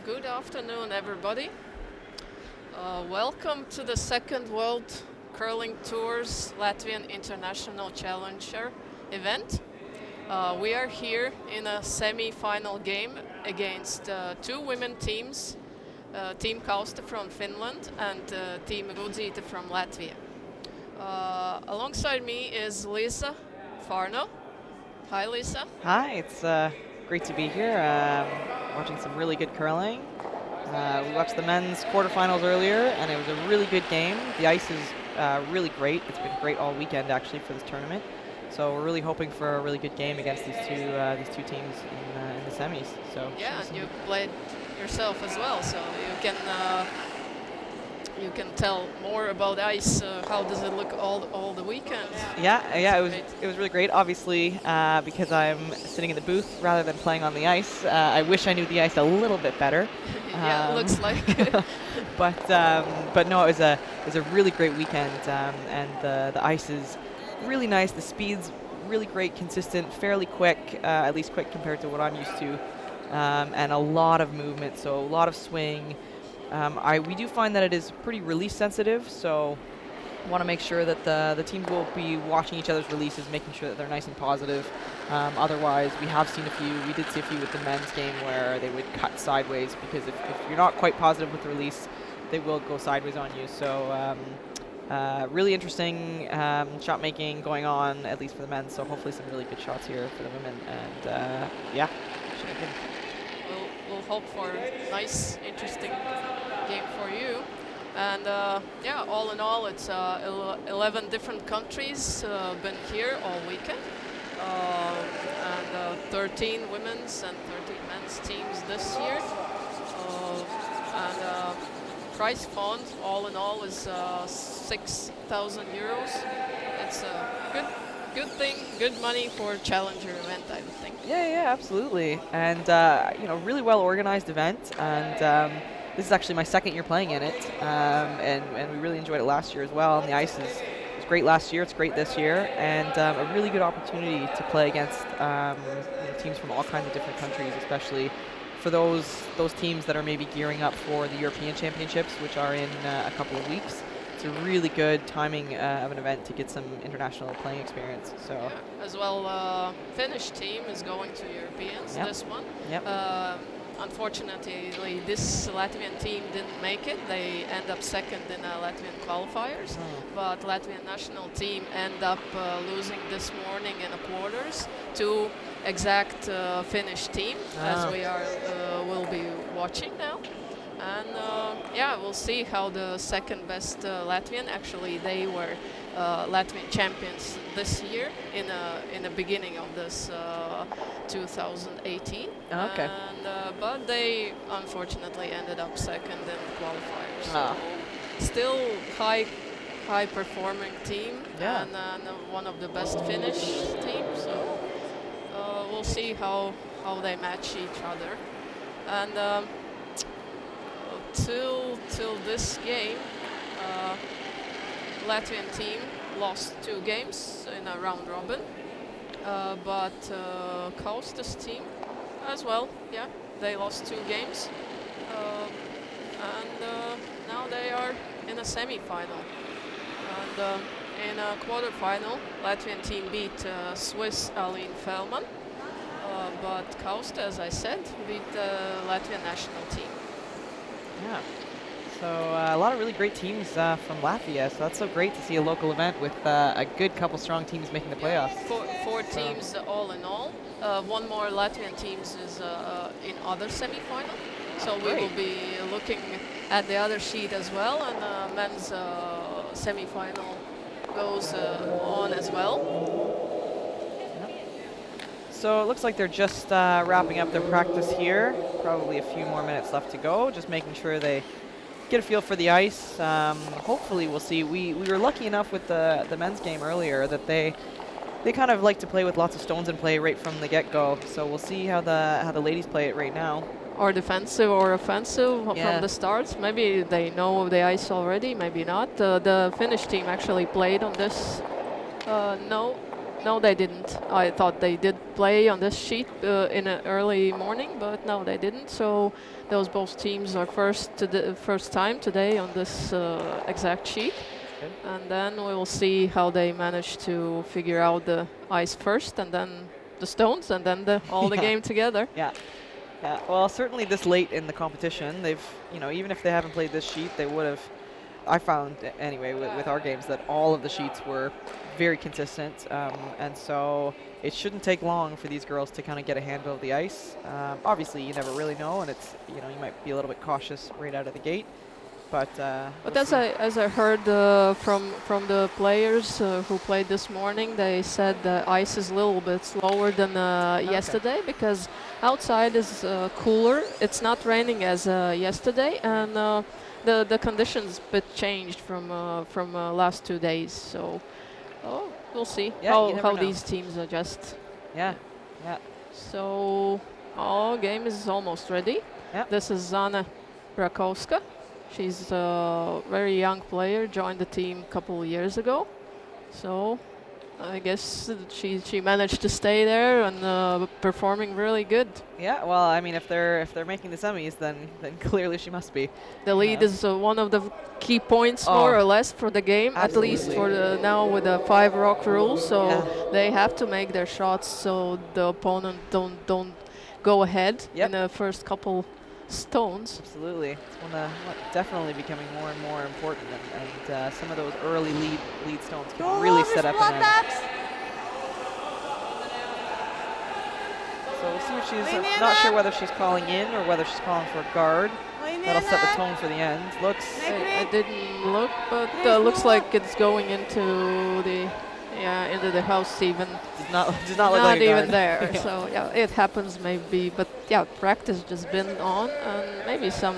Good afternoon, everybody. Welcome to the second World Curling Tours Latvian International Challenger event. We are here in a semi-final game against two women teams, Team Kausta from Finland and Team Rudzīte from Latvia. Alongside me is Lisa Farno. Hi, Lisa. Hi, it's great to be here. Watching some really good curling. We watched the men's quarterfinals earlier, and it was a really good game. The ice is really great. It's been great all weekend, actually, for this tournament. So we're really hoping for a really good game against these two teams in the semis. So yeah, and you played yourself as well, so you can tell more about ice. How does it look all the weekend? Yeah, it was really great. Obviously, because I'm sitting in the booth rather than playing on the ice. I wish I knew the ice a little bit better. Yeah, it looks like. but no, it was a really great weekend, and the ice is really nice. The speed's really great, consistent, fairly quick, at least quick compared to what I'm used to, and a lot of movement, so a lot of swing. We do find that it is pretty release sensitive, so want to make sure that the teams will be watching each other's releases, making sure that they're nice and positive. Otherwise, we did see a few with the men's game where they would cut sideways, because if you're not quite positive with the release, they will go sideways on you. So really interesting shot making going on, at least for the men. So hopefully some really good shots here for the women, and yeah, should be good. We'll hope for a nice, interesting game for you. And yeah, all in all, it's 11 different countries been here all weekend, and 13 women's and 13 men's teams this year. And prize fund, all in all, is 6,000 euros. It's a good thing, good money for a challenger event, I would think. Yeah, absolutely. And really well organized event. And this is actually my second year playing in it, and we really enjoyed it last year as well. And the ice was great last year. It's great this year, and a really good opportunity to play against teams from all kinds of different countries, especially for those teams that are maybe gearing up for the European Championships, which are in a couple of weeks. It's a really good timing of an event to get some international playing experience. So yeah, as well, Finnish team is going to Europeans. Yep. This one. Yep. Unfortunately, this Latvian team didn't make it. They end up second in Latvian qualifiers, but Latvian national team end up losing this morning in the quarters to exact Finnish team, as we will be watching now. And yeah, we'll see how the second best Latvian. Actually, they were Latvian champions this year in the beginning of this 2018. Okay. And but they unfortunately ended up second in the qualifiers. So still high performing team, yeah. and one of the best Finnish teams. So we'll see how they match each other. And till this game, Latvian team lost 2 games in a round robin, but Kausta's team as well, yeah, they lost 2 games, and now they are in a semi-final. And in a quarter-final, Latvian team beat Swiss Aline Fellman, but Kausta, as I said, beat the Latvian national team. Yeah. So a lot of really great teams from Latvia. So that's so great to see a local event with a good couple strong teams making the playoffs. Four teams all in all. One more Latvian teams is in other semi-final. So we will be looking at the other sheet as well, and men's semi-final goes on as well. So it looks like they're just wrapping up their practice here. Probably a few more minutes left to go, just making sure they get a feel for the ice. Hopefully we'll see. We were lucky enough with the men's game earlier that they kind of like to play with lots of stones and play right from the get-go. So we'll see how the ladies play it right now. Or defensive or offensive Yeah. from the start. Maybe they know the ice already, maybe not. The Finnish team actually played on this. No, they didn't. I thought they did play on this sheet in an early morning, but no, they didn't. So those both teams are first time today on this exact sheet. Good. And then we will see how they manage to figure out the ice first, and then the stones, and then all the Yeah. game together. Yeah. Yeah. Well, certainly this late in the competition, they've, even if they haven't played this sheet, they would have. I found anyway with our games that all of the sheets were very consistent, and so it shouldn't take long for these girls to kind of get a handle of the ice. Obviously, you never really know, and it's you might be a little bit cautious right out of the gate. But As I heard from the players who played this morning, they said the ice is a little bit slower than yesterday because outside is cooler. It's not raining as yesterday, and the conditions bit changed from last 2 days. So we'll see Yeah, how these teams adjust. Yeah. Yeah. So our game is almost ready. Yep. This is Zana Rakowska. She's a very young player, joined the team a couple of years ago. So I guess she managed to stay there and performing really good. Yeah, well, I mean, if they're making the semis, then clearly she must be. The lead is one of the key points, Oh, more or less, for the game, absolutely. at least for now with the 5 rock rule. So Yeah. they have to make their shots so the opponent don't go ahead Yep. in the first couple stones. Absolutely, it's definitely becoming more and more important, and some of those early lead stones can really set up an end. So we'll see if she's not sure whether she's calling in or whether she's calling for a guard. That'll set the tone for the end. Looks. I didn't look, but looks like it's going into the house even. Does not look like a even guard. there. Yeah. So yeah, it happens maybe, but yeah, practice just been on, and maybe some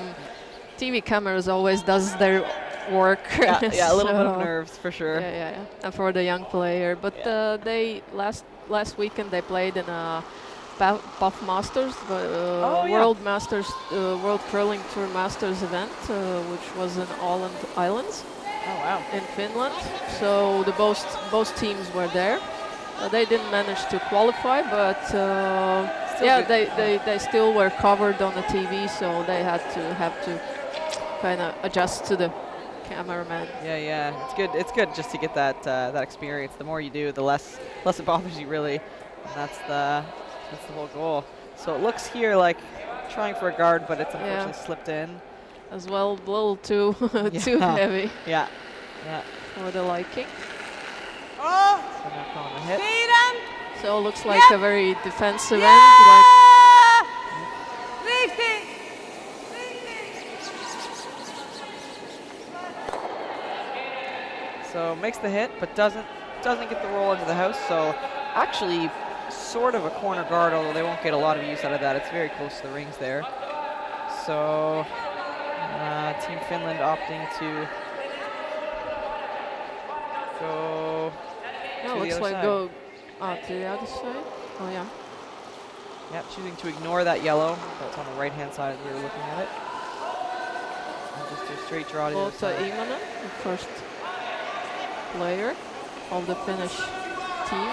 TV cameras always does their work. Yeah, a little bit of So, nerves for sure. Yeah. And for the young player, but they last weekend they played in a Buff Masters, World Masters, World Curling Tour Masters event, which was in Åland Islands. Oh wow. In Finland. So the both teams were there. They didn't manage to qualify, but they still were covered on the TV, so they have to kind of adjust to the cameraman. Yeah. It's good just to get that experience. The more you do, the less it bothers you really, and that's the whole goal. So it looks here like trying for a guard, but it's unfortunately slipped in. As well, a little too too heavy. Yeah. For the liking. So now calling a hit. So it looks like a very defensive end. So makes the hit, but doesn't get the roll into the house. So actually, sort of a corner guard, although they won't get a lot of use out of that. It's very close to the rings there. So Team Finland opting to go to the looks other like side. go to the other side. Oh yeah. Yeah, choosing to ignore that yellow. That's on the right-hand side as we were looking at it. And just do a straight draw to the other Lotta side. Imanen, the first player of the Finnish team.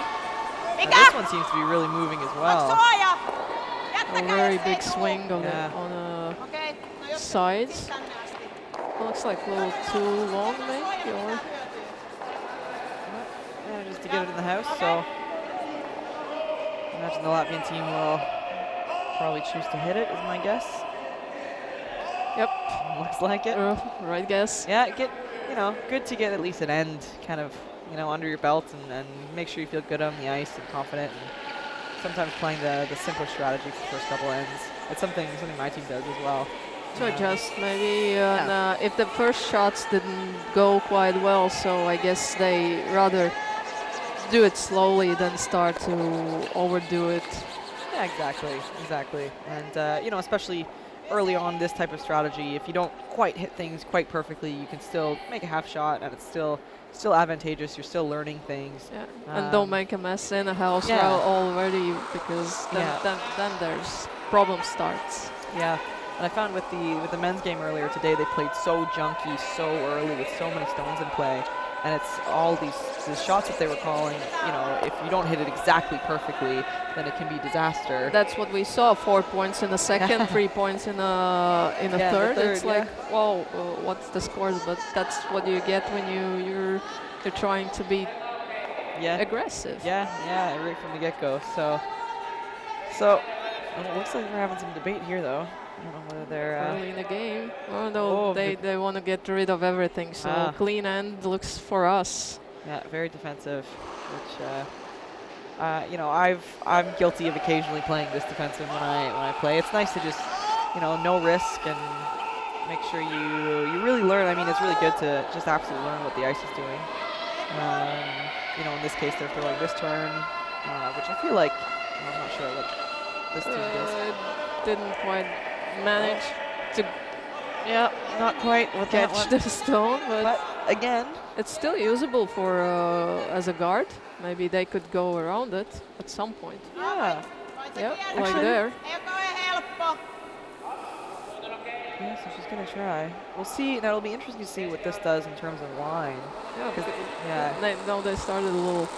This one seems to be really moving as well. A very big swing on the sides. Looks like a little too long, maybe, or Just to get it in the house. So I imagine the Latvian team will probably choose to hit it, is my guess. Yep. Looks like it. Right guess. Yeah, good to get at least an end kind of, under your belt and make sure you feel good on the ice and confident. And sometimes playing the simpler strategy for the first couple ends. It's something my team does as well. To adjust maybe, and if the first shots didn't go quite well, so I guess they rather do it slowly than start to overdo it. Yeah, exactly. And you know, especially early on this type of strategy, if you don't quite hit things quite perfectly, you can still make a half shot, and it's still advantageous. You're still learning things. Yeah, and don't make a mess in a house already, because then there's problem starts. Yeah, and I found with the men's game earlier today, they played so junky so early with so many stones in play, and it's all these shots that they were calling. You know, if you don't hit it exactly perfectly, then it can be disaster. That's what we saw. 4 points in the second, 3 points in a third. It's like, whoa, what's the scores? But that's what you get when you're trying to be aggressive. Yeah, right from the get-go. So it looks like we're having some debate here, though. I don't know whether they're early in the game. Oh no, they want to get rid of everything. So clean end looks for us. Yeah, very defensive, which you know, I'm guilty of occasionally playing this defensive when I play. It's nice to just, you know, no risk and make sure you really learn. I mean, it's really good to just absolutely learn what the ice is doing. You know, in this case, they're throwing this turn, which I feel like, I'm not sure what this team does. Didn't quite manage to not quite with catch the stone, but again, it's still usable for as a guard. Maybe they could go around it at some point. Yeah, like there. Yeah, so she's gonna try. We'll see. That'll be interesting to see what this does in terms of line. Yeah, they started a little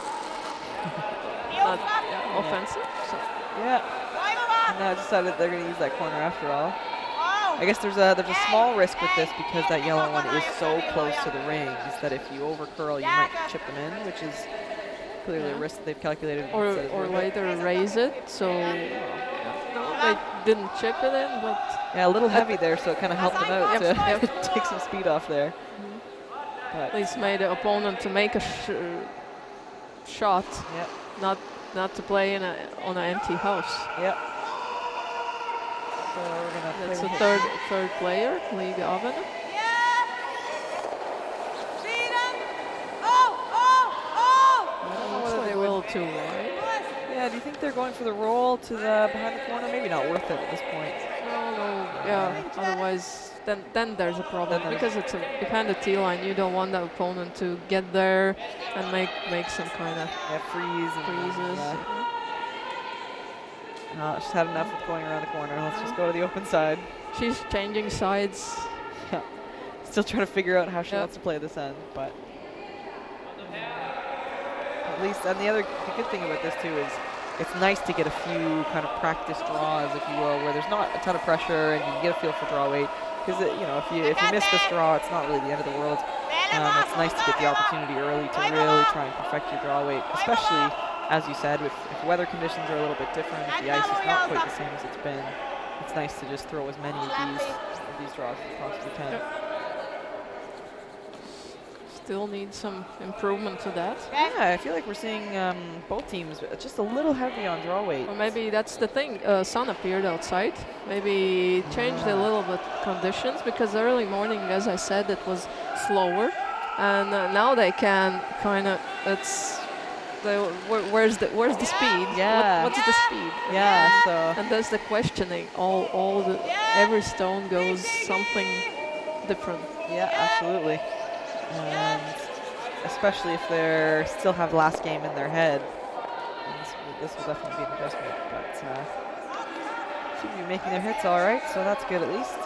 offensive. So. Yeah. And now decided they're going to use that corner after all. I guess there's a small risk with this because that yellow one is so close to the rings that if you over curl, you might chip them in, which is clearly a risk that they've calculated. Or later raise it. So they didn't chip it in, but a little heavy there, so it kind of helped them out to take some speed off there. But at least made the opponent to make a shot, not to play on an empty house. Yep. So we're gonna That's the third player, League Oven. Looks like a little too wide. Yeah, do you think they're going for the roll to the behind the corner? Maybe not worth it at this point. No. Yeah. Otherwise, then there's a problem because it's behind the T line. You don't want the opponent to get there and make some kind of freezes. She's had enough of going around the corner. Let's just go to the open side. She's changing sides. Yeah. Still trying to figure out how she wants to play this end, but at least, and the good thing about this too is it's nice to get a few kind of practice draws, if you will, where there's not a ton of pressure and you can get a feel for draw weight. Because you know, if you miss this draw, it's not really the end of the world. It's nice to get the opportunity early to really try and perfect your draw weight, especially, as you said, if weather conditions are a little bit different, if the ice is not quite the same as it's been, it's nice to just throw as many of these draws as you possibly can. Still need some improvement to that. Yeah, I feel like we're seeing both teams just a little heavy on draw weight. Or maybe that's the thing. Sun appeared outside. Maybe changed a little bit conditions, because early morning, as I said, it was slower, and now they can kind of. Where's the speed? Yeah. What's the speed? Yeah. So. And that's the questioning. Every stone goes something different. Yeah, absolutely. And especially if they still have last game in their head, this will definitely be an adjustment. But seem to be making their hits all right, so that's good at least.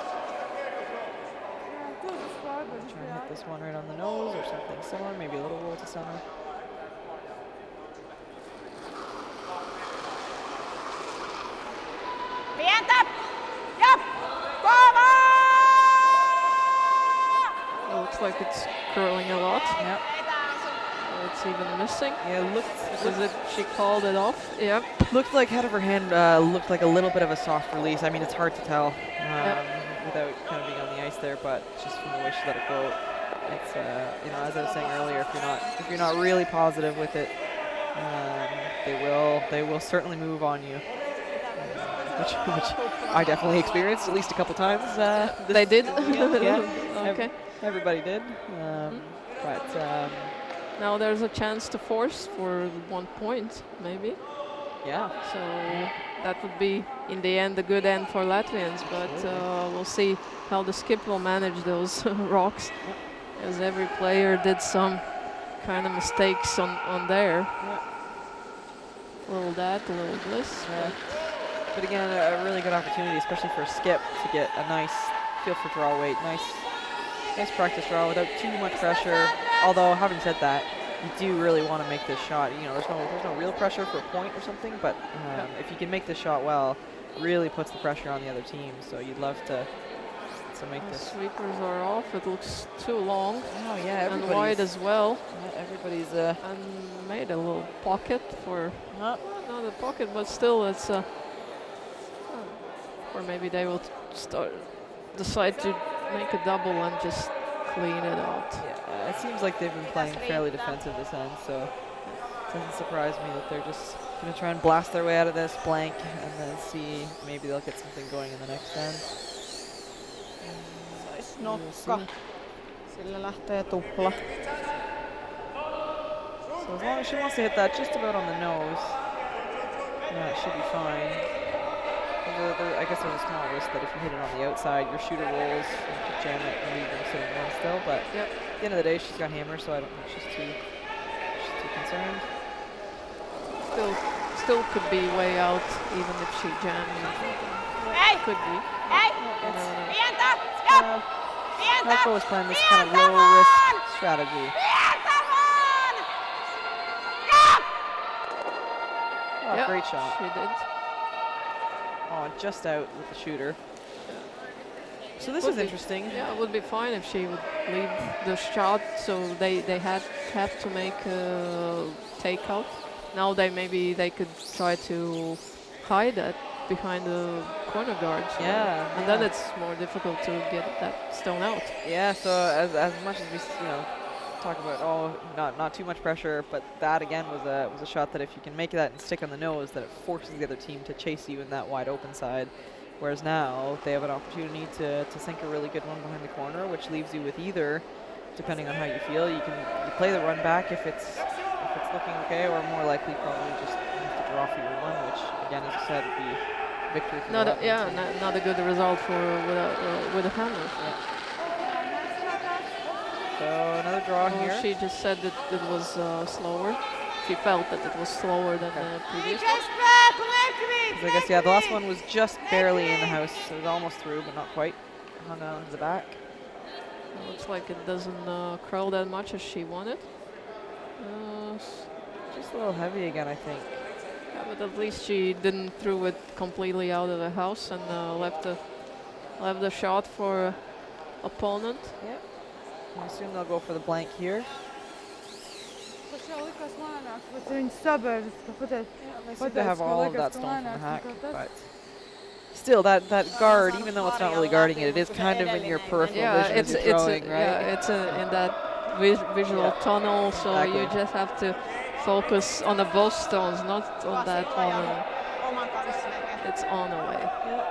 Try and hit this one right on the nose or something similar, maybe a little roll to center. Looks like it's curling a lot. Yep. It's even missing. Yeah, she called it off. Yep. Looked like head of her hand looked like a little bit of a soft release. I mean, it's hard to tell without kind of being on the ice there, but just from the way she let it go, it's you know, as I was saying earlier, if you're not really positive with it, they will certainly move on you. which I definitely experienced at least a couple times. They did? Yeah, Okay. everybody did. Mhm. But Now there's a chance to force for 1 point, maybe. yeah, So that would be, in the end, a good end for Latvians. But Absolutely. we'll see how the skip will manage those rocks, Yep. as every player did some kind of mistakes on there. Yeah. A little that, a little this. Yeah. But again, a really good opportunity, especially for a skip, to get a nice feel for draw weight. Nice practice draw without too much pressure. Although, having said that, you do really want to make this shot. You know, there's no real pressure for a point or something, but if you can make this shot well, really puts the pressure on the other team. So you'd love to make The this. sweepers are off. It looks too long. Oh yeah, And wide as well. Everybody's And made a little pocket for, not a pocket, but still it's a, or maybe they will decide to make a double and just clean it out. Yeah, it seems like they've been playing fairly defensive this end, so it doesn't surprise me that they're just going to try and blast their way out of this blank and then see maybe they'll get something going in the next end. Nokka. Sillä lähtee tupla. So as long as she wants to hit that just about on the nose, it should be fine. I guess there's a small risk that if you hit it on the outside, your shooter rolls and you could jam it and leave them sitting one still. But at the end of the day, she's got hammer, so I don't think she's too concerned. Still could be way out, even if she jams. Hey! Could be. Hey! Pientä! Marco was playing this kind of low-risk strategy. Oh, great shot. She did. Oh, just out with the shooter. So this is interesting. Yeah, it would be fine if she would leave the shot, so they have to make a takeout. Now maybe they could try to hide that behind the corner guards. And then it's more difficult to get that stone out. Yeah, so as much as we talk about not too much pressure, but that again was a shot that if you can make that and stick on the nose, that it forces the other team to chase you in that wide open side. Whereas now they have an opportunity to sink a really good one behind the corner, which leaves you with either, depending on how you feel, you play the run back if it's looking okay, or more likely probably just have to draw for your one, which again, as I said, would be victory for not a good result for with a hammer. Yeah. So another draw here. She just said that it was slower. She felt that it was slower than the previous one. I guess the last one was just barely in the house. So it was almost through, but not quite. Hung on to the back. It looks like it doesn't curl that much as she wanted. Just a little heavy again, I think. Yeah, but at least she didn't throw it completely out of the house and left the shot for opponent. Yep. I assume they'll go for the blank here. They seem to have all of that stone from the hack, but still, that guard, even though it's not really guarding it, it is kind of in your peripheral vision as you're throwing, right? Yeah, it's in that visual tunnel, so you just have to focus on the both stones, not on that one. It's on away. Yep.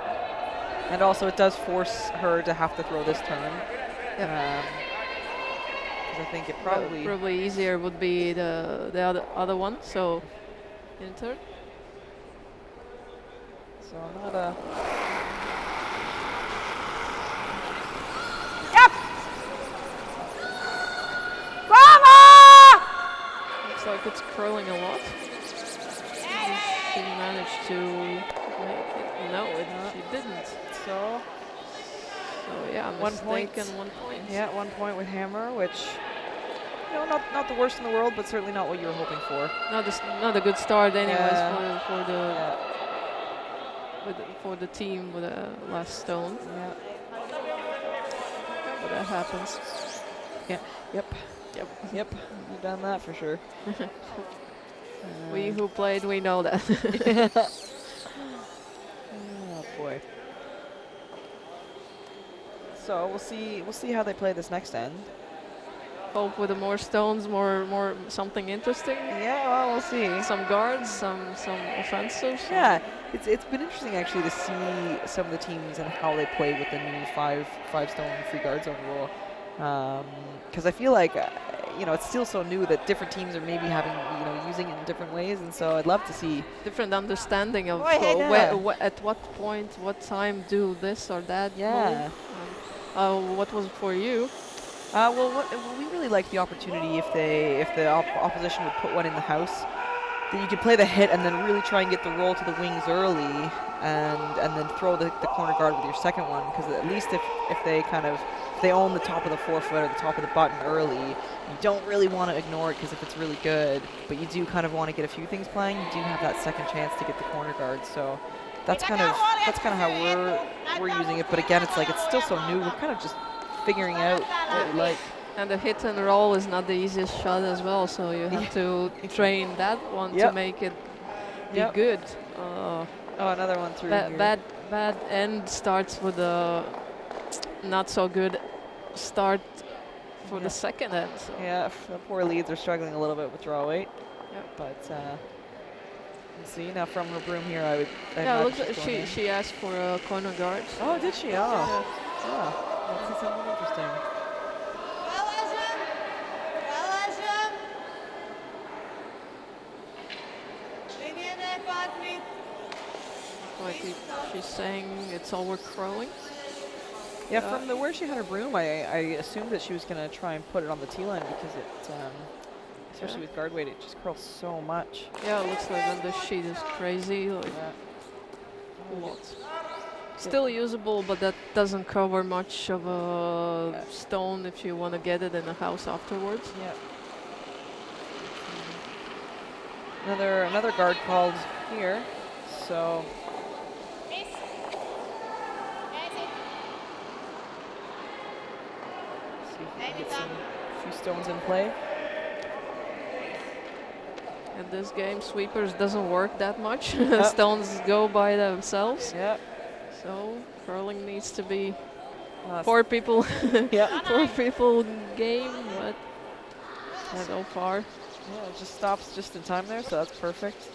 And also, it does force her to have to throw this turn. Yep. I think it probably easier would be the other one. So in turn. So not a. Yep. Mama! Looks like it's curling a lot. She managed to make it. No, she didn't. So yeah, 1 point and 1 point. Yeah, 1 point with hammer, which not the worst in the world, but certainly not what you were hoping for. Not a good start, anyways, for the team with the last stone. Yeah. But that happens. Yeah. Yep. You've done that for sure. We who played, we know that. Oh boy. So we'll see how they play this next end. hope with the more stones, more something interesting. Yeah, well, we'll see. Some guards, some offensive. Yeah, it's been interesting actually to see some of the teams and how they play with the new five stone free guard zone rule. Because I feel like it's still so new that different teams are maybe having using it in different ways, and so I'd love to see different understanding of at what point, what time do this or that. Yeah. Move. What was for you? Well, we really like the opportunity if the opposition would put one in the house, that you could play the hit and then really try and get the roll to the wings early, and then throw the corner guard with your second one, because at least if they own the top of the forefoot or the top of the button early, you don't really want to ignore it, because if it's really good, but you do kind of want to get a few things playing, you do have that second chance to get the corner guard. So that's kind of how we're using it. But again, it's like it's still so new. We're kind of just figuring out what we like. And the hit and roll is not the easiest shot as well, so you have to train that one to make it be good. Oh, another one through here. Bad end starts with a not so good start for the second end. So. Yeah, the poor leads are struggling a little bit with draw weight. Yep. But let's see, now from her broom here, I look, she asked for a corner guard. Oh, did she? Oh. Let's see something interesting. Like she's saying it's over curling. Yeah, from where she had her broom, I assumed that she was going to try and put it on the tee line, because it, especially with guard weight, it just curls so much. Yeah, it looks like on the sheet is crazy. Like lots. Still usable, but that doesn't cover much of a stone if you want to get it in the house afterwards. Yeah. Another guard called here, so. See if we can get a few stones in play. In this game, sweepers doesn't work that much. Stones go by themselves. Yep. So curling needs to be 4 people. 4 people game, but so far. Yeah, it just stops just in time there, so that's perfect.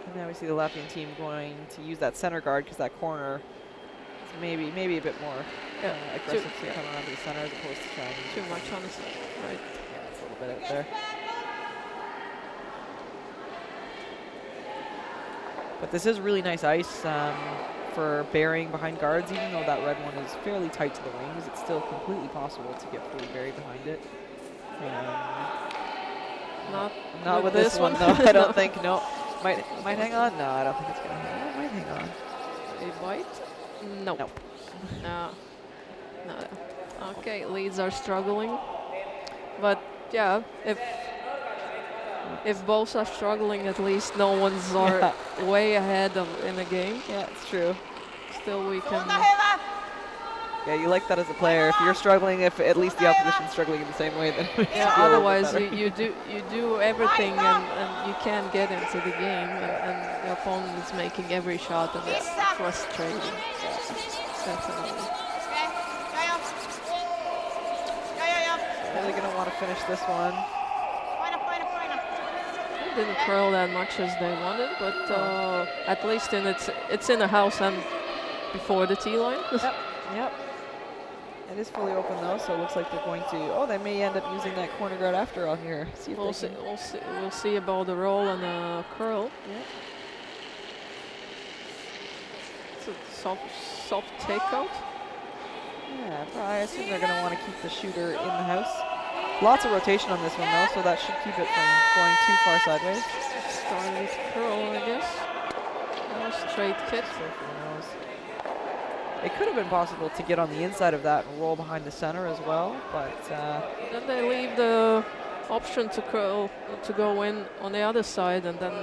And now we see the Latvian team going to use that center guard, because that corner is maybe a bit more aggressive to come around to the center as opposed to trying too much, honestly. Right. Yeah, it's a little bit out there. But this is really nice ice for burying behind guards. Even though that red one is fairly tight to the wings, it's still completely possible to get fully buried behind it. Not with this one, though. I don't think. No, might hang on. No, I don't think it's gonna hang on. It might hang on. A bite? No. Nope. No. Okay, leads are struggling, but yeah, if both are struggling, at least no one's are way ahead in the game. Yeah, it's true. Still, we can. Yeah, you like that as a player. If you're struggling, if at least the opposition's struggling in the same way, then yeah. Otherwise, you do everything and you can't get into the game, and the opponent is making every shot, and it's frustrating. Definitely. Really gonna want to finish this one. Didn't curl that much as they wanted, but at least it's in the house and before the tee line. Yep. It is fully open though, so it looks like they're going to. Oh, they may end up using that corner guard after all here. See if we'll see about the roll and the curl. Yeah. It's a soft takeout. Yeah, I assume they're going to want to keep the shooter in the house. Lots of rotation on this one though, so that should keep it from going too far sideways. Starting with curl, I guess. No, straight kit. It could have been possible to get on the inside of that and roll behind the center as well, but then they leave the option to curl to go in on the other side and then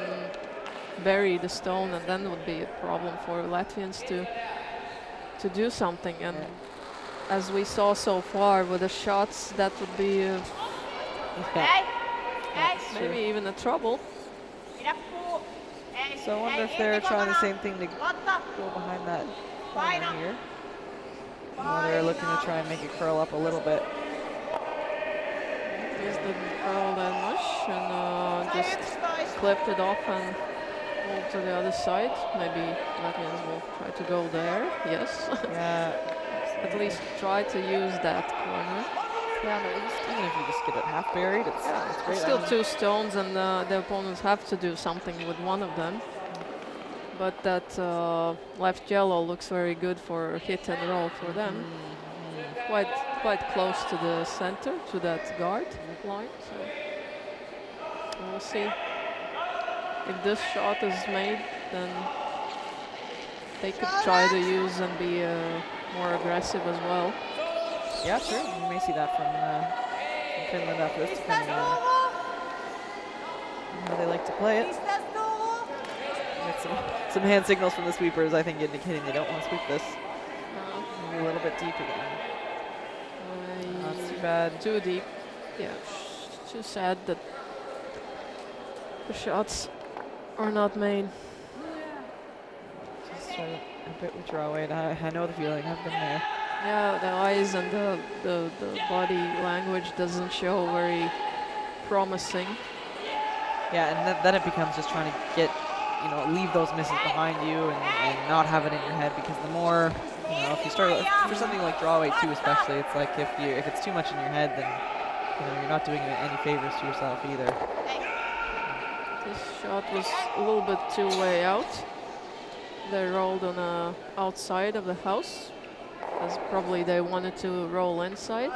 bury the stone, and then would be a problem for Latvians to do something. And as we saw so far with the shots, that would be maybe even a trouble. So I wonder if they're trying the same thing to go behind that corner here. They're looking to try and make it curl up a little bit. Just didn't curl that much and just clipped it off and moved to the other side. Maybe Latvians will try to go there. Yes. Yeah. At least try to use that corner. Yeah, but even if you just get it half buried, it's great. It's still 2 stones, and the opponents have to do something with one of them. But that left yellow looks very good for hit and roll for them. Quite close to the center, to that guard line. So we'll see if this shot is made. Then they could try to use and be more aggressive as well. Yeah, sure. You may see that from Finland after this, depending on how they like to play it. Get some hand signals from the sweepers, I think, indicating they don't want to sweep this. Maybe a little bit deep again. Not too bad. Too deep. Yeah, too sad that the shots are not made. Just try to a bit withdraw away. I know the feeling. I've been there. Yeah, the eyes and the body language doesn't show very promising. Yeah, and then it becomes just trying to get, leave those misses behind you and not have it in your head, because the more, if you start for something like draw weight too, especially, it's like if it's too much in your head, then you're not doing any favors to yourself either. This shot was a little bit too way out. They rolled on the outside of the house, as probably they wanted to roll inside,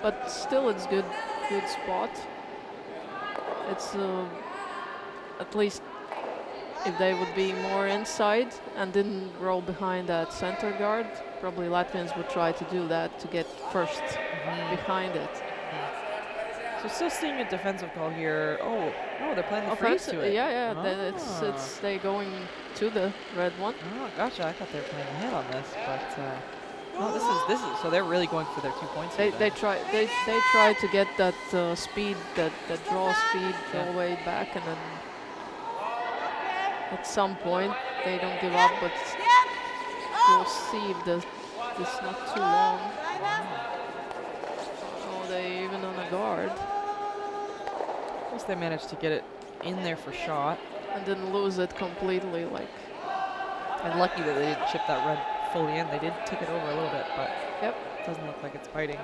but still it's good spot. It's at least if they would be more inside and didn't roll behind that center guard, probably Latvians would try to do that to get first behind it. So still seeing a defensive call here. Oh, no, they're playing the freeze to it. Yeah, it's they going to the red one. Oh, gotcha. I thought they were playing ahead on this, but no, this is so they're really going for their 2 points. They try to get that speed, that draw speed all the way back, and then at some point they don't give up, but we'll see if this is not too long. Oh, they even on a guard. At least they managed to get it in there for shot. And didn't lose it completely, And lucky that they didn't chip that red fully in. They did tick it over a little bit, but yep. It doesn't look like it's biting.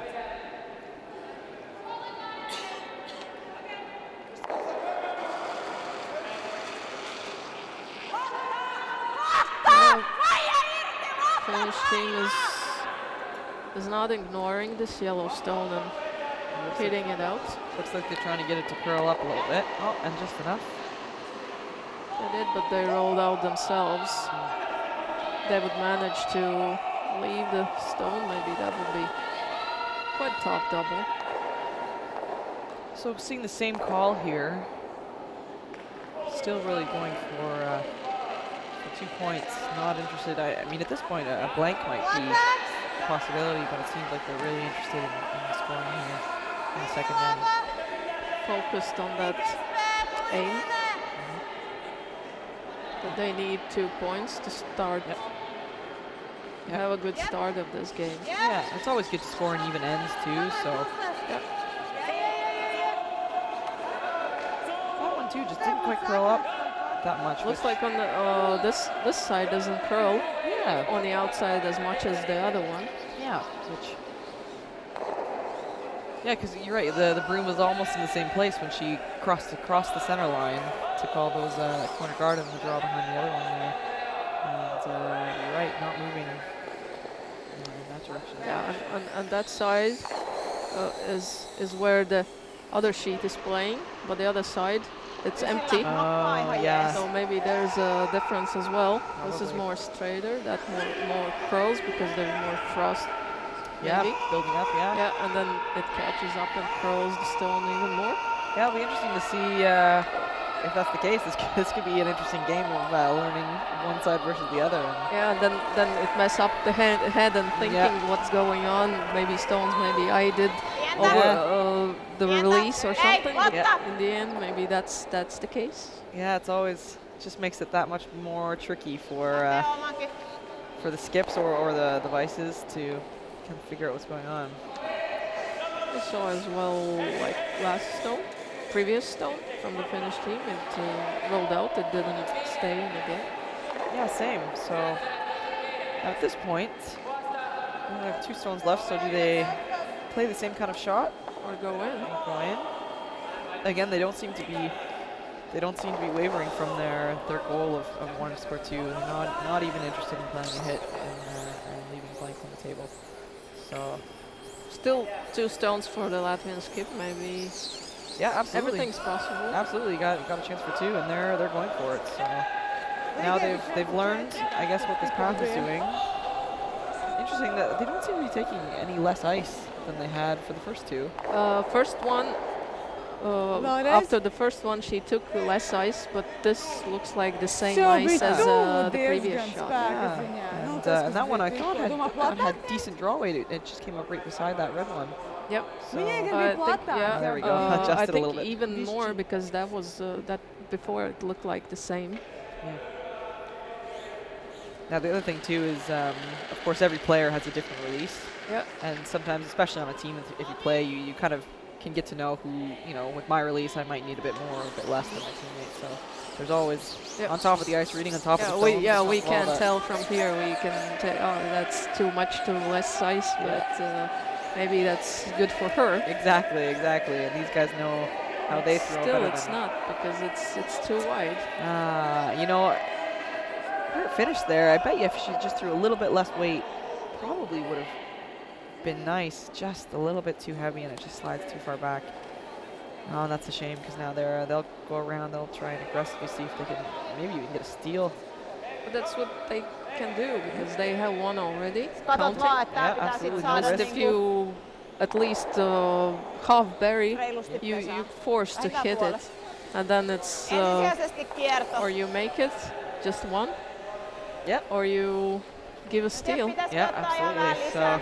Finnish team is not ignoring this yellow stone and hitting it out. Looks like they're trying to get it to curl up a little bit. Oh, and just enough. They did, but they rolled out themselves. They would manage to leave the stone. Maybe that would be quite tough double. So seeing the same call here. Still really going for 2 points. Not interested. I mean, at this point, a blank might be a possibility, but it seems like they're really interested in scoring here in the second end. Focused on that aim. But they need 2 points to start. Yep. Have a good start of this game. Yeah, it's always good to score in even ends too. So Yep. that one too just didn't quite curl up that much. Looks like on the this side doesn't curl Yeah. on the outside as much as the other one. Yeah. Yeah, because you're right. The broom was almost in the same place when she crossed across the center line to call those corner guard and the draw behind the other one there. And you're right, not moving in that direction. Yeah, and that side is where the other sheet is playing, but the other side it's empty. Oh, yeah. So maybe there's a difference as well. This is Probably. more straighter, that more curls because there's more frost. Yeah, maybe. building up, yeah. Yeah, and then it catches up and curls the stone even more. Yeah, it'll be interesting to see if that's the case. This could be an interesting game of learning one side versus the other. Yeah, then it mess up the head and thinking what's going on. Maybe stones, maybe I did over the release or something. But in the end, maybe that's the case. Yeah, it's always just makes it that much more tricky for the skips or the vices to kind of figure out what's going on. I saw as well, like last stone, previous stone from the Finnish team. It rolled out. It didn't stay in the game. Yeah, same. So at this point, we only have 2 stones left. So do they play the same kind of shot Or go in. or go in? Again, they don't seem to be wavering from their goal of wanting to score 2. They're not even interested in playing a hit and leaving blank on the table. So Still 2 stones for the Latvian skip. Maybe yeah, absolutely. everything's possible. Absolutely, got a chance for 2, and they're going for it. So now they've learned, I guess, what this path is doing. Interesting that they don't seem to be taking any less ice than they had for the first 2. First one, after the first one, she took less ice, but this looks like the same ice as the previous shot. Yeah, and that one I thought had decent draw weight. It just came up right beside that red one. Yep. So I think, yeah, there we go. Adjusted I a think little bit. even more because that was that before it looked like the same. Yeah. Now the other thing too is, of course, every player has a different release. Yeah. And sometimes, especially on a team, if you play, you kind of can get to know who, with my release, I might need a bit more or a bit less than my teammates. So there's always, on top of the ice reading, on top of the stones. We can tell from here. We can tell, oh, that's too much, too less ice, but maybe that's good for her. Exactly. And these guys know how they throw. Still, it's not because it's too wide. Her finish there, I bet you if she just threw a little bit less weight, probably would have been nice. Just a little bit too heavy, and it just slides too far back. Oh, and that's a shame because now they'll go around. They'll try and aggressively see if they can maybe even get a steal. But that's what they can do because they have one already. Katot vaan, että tää Yeah, pitää sit absolutely. saada Just if you at least half bury, reilusti you pesään. force to hit it, and then it's Ensisijaisesti kierto. or you make it just one. Yep. Or you give a steal. Yeah, absolutely. So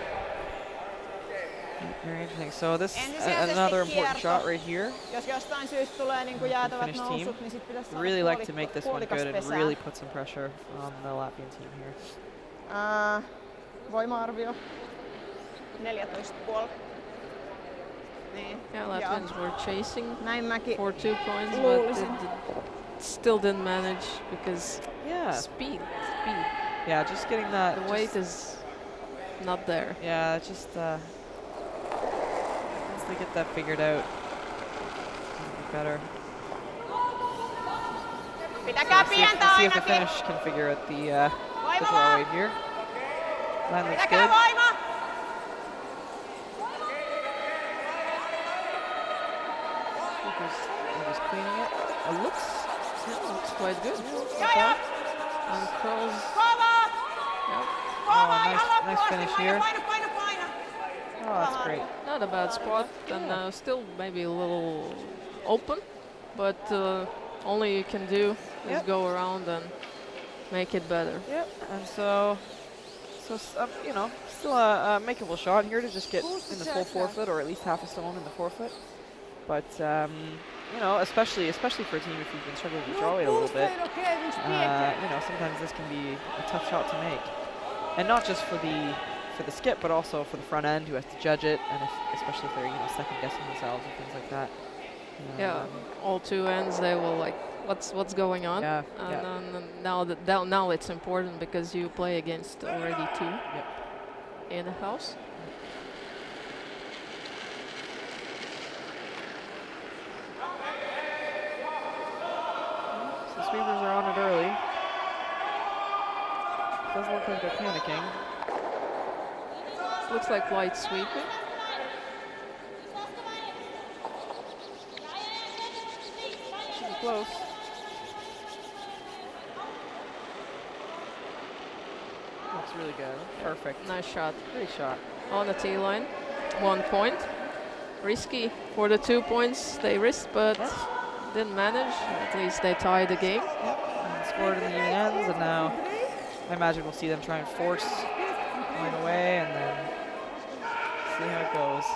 very interesting. So this another important shot right here. Jos jostain syystä tulee niinku jäätävät Finnish team nousut, niin sit pitäisi saada really like to make this one puolikas good and pesään. really put some pressure on the Latvian team here. Voima-arvio 14,5. Niin. Yeah, Latvians were chasing Näin mäkin for 2 points, but luulisin. still didn't manage because speed. Yeah, just getting that. The weight is not there. Yeah, just once they get that figured out, it'll be better. Pitäkää pientä See if the ainakin. Finnish can figure out the draw vaan. weight here. Line looks Pitäkää good. voima. They're just cleaning it. It looks Quite good. Joo. And curls. Kovaa. Yeah, Kovaa. Ihan nice loppuun asti. finish Paina, here. paina. Oh, that's great. not a bad spot, and still maybe a little open, but only you can do is go around and make it better. Yep. And so still a makeable shot here to just get in the full forefoot, or at least half a stone in the forefoot. But especially for a team if you've been struggling with draw weight a little bit, sometimes this can be a tough shot to make, and not just for the skip, but also for the front end who has to judge it, and especially if they're second guessing themselves and things like that. Yeah, all 2 ends they will like what's going on. Yeah. And now it's important because you play against already 2 in the house. So sweepers are on it early. Doesn't look like they're panicking. Looks like light sweeping. Should be close. Looks really good. Perfect. Nice shot. Great shot. On the tee line. 1 point. Risky for the 2 points they risked, but didn't manage. At least they tied the game. And scored in the even ends, and now I imagine we'll see them try and force going away, and then see how it goes.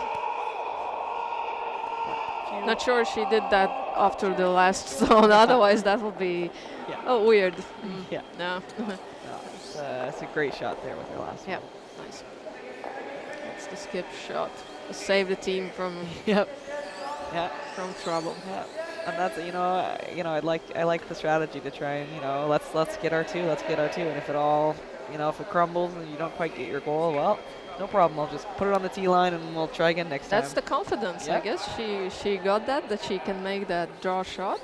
Not sure she did that after the last zone. Otherwise, that would be weird. Yeah. No. It's a great shot there with her last one. Nice. the skip shot. Save the team from Yep. Yeah. from trouble. Yeah. And that's I like the strategy to try and let's get our two, and if it all if it crumbles and you don't quite get your goal, well, no problem. I'll just put it on the tee line and we'll try again next time. That's the confidence, I Yep. guess. She got that she can make that draw shot.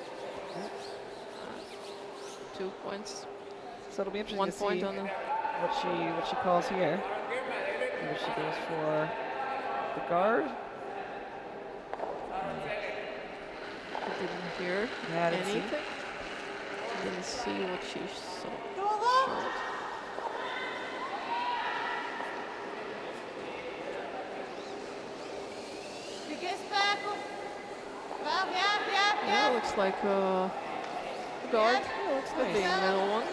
2 points. So it'll be interesting 1 to point see on them. what she calls here. Maybe she goes for the guard. I didn't hear Yeah, I didn't see. anything. Didn't see what she saw. Showed. Yeah, looks like a guard. Yeah, looks Could be nice. a middle one.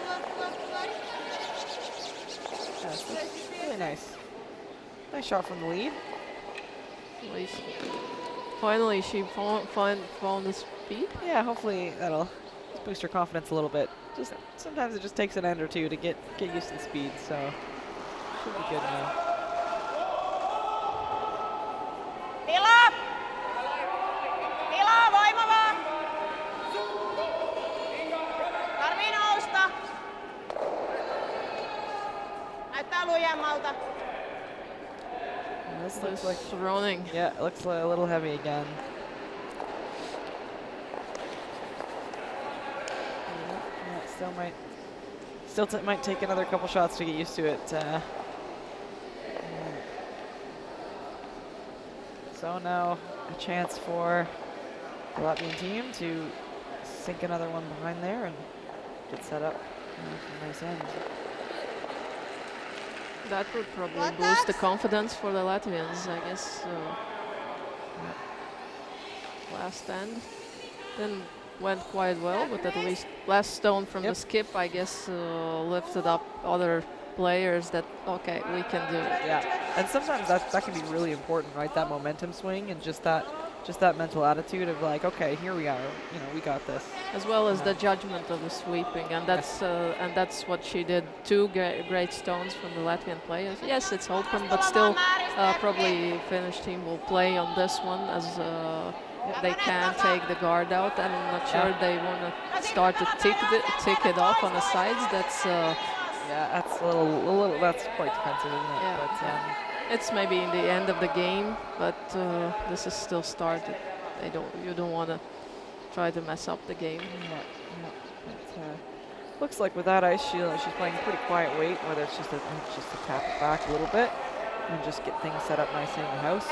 Yes, looks really nice. Nice shot from the lead. At least finally she found the speed. Yeah, hopefully that'll just boost her confidence a little bit. Just sometimes it just takes an end or two to get used to the speed, so should be good now. Tilaa, voima vaan! Tarvii nousta! Näyttää lujemmalta. This looks like running. it looks a little heavy again. Yeah, might take another couple shots to get used to it. So now a chance for the Latvian team to sink another one behind there and get set up for a nice end. That would probably boost the confidence for the Latvians, I guess. Last end didn't went quite well, but at least last stone from the skip, I guess, lifted up other players that okay, we can do it. Yeah, and sometimes that can be really important, right? That momentum swing and just that mental attitude of like, okay, here we are, we got this. As well as the judgment of the sweeping, and that's what she did. Two great stones from the Latvian players. Yes, it's open, but still, probably Finnish team will play on this one as they can take the guard out. I'm not sure they want to start to tick it off on the sides. That's that's a little that's quite defensive, isn't it? Yeah, But it's maybe in the end of the game, but this is still started. You don't want to try to mess up the game. But, looks like with that ice, she's playing pretty quiet weight, whether it's just to tap it back a little bit and just get things set up nicely in the house.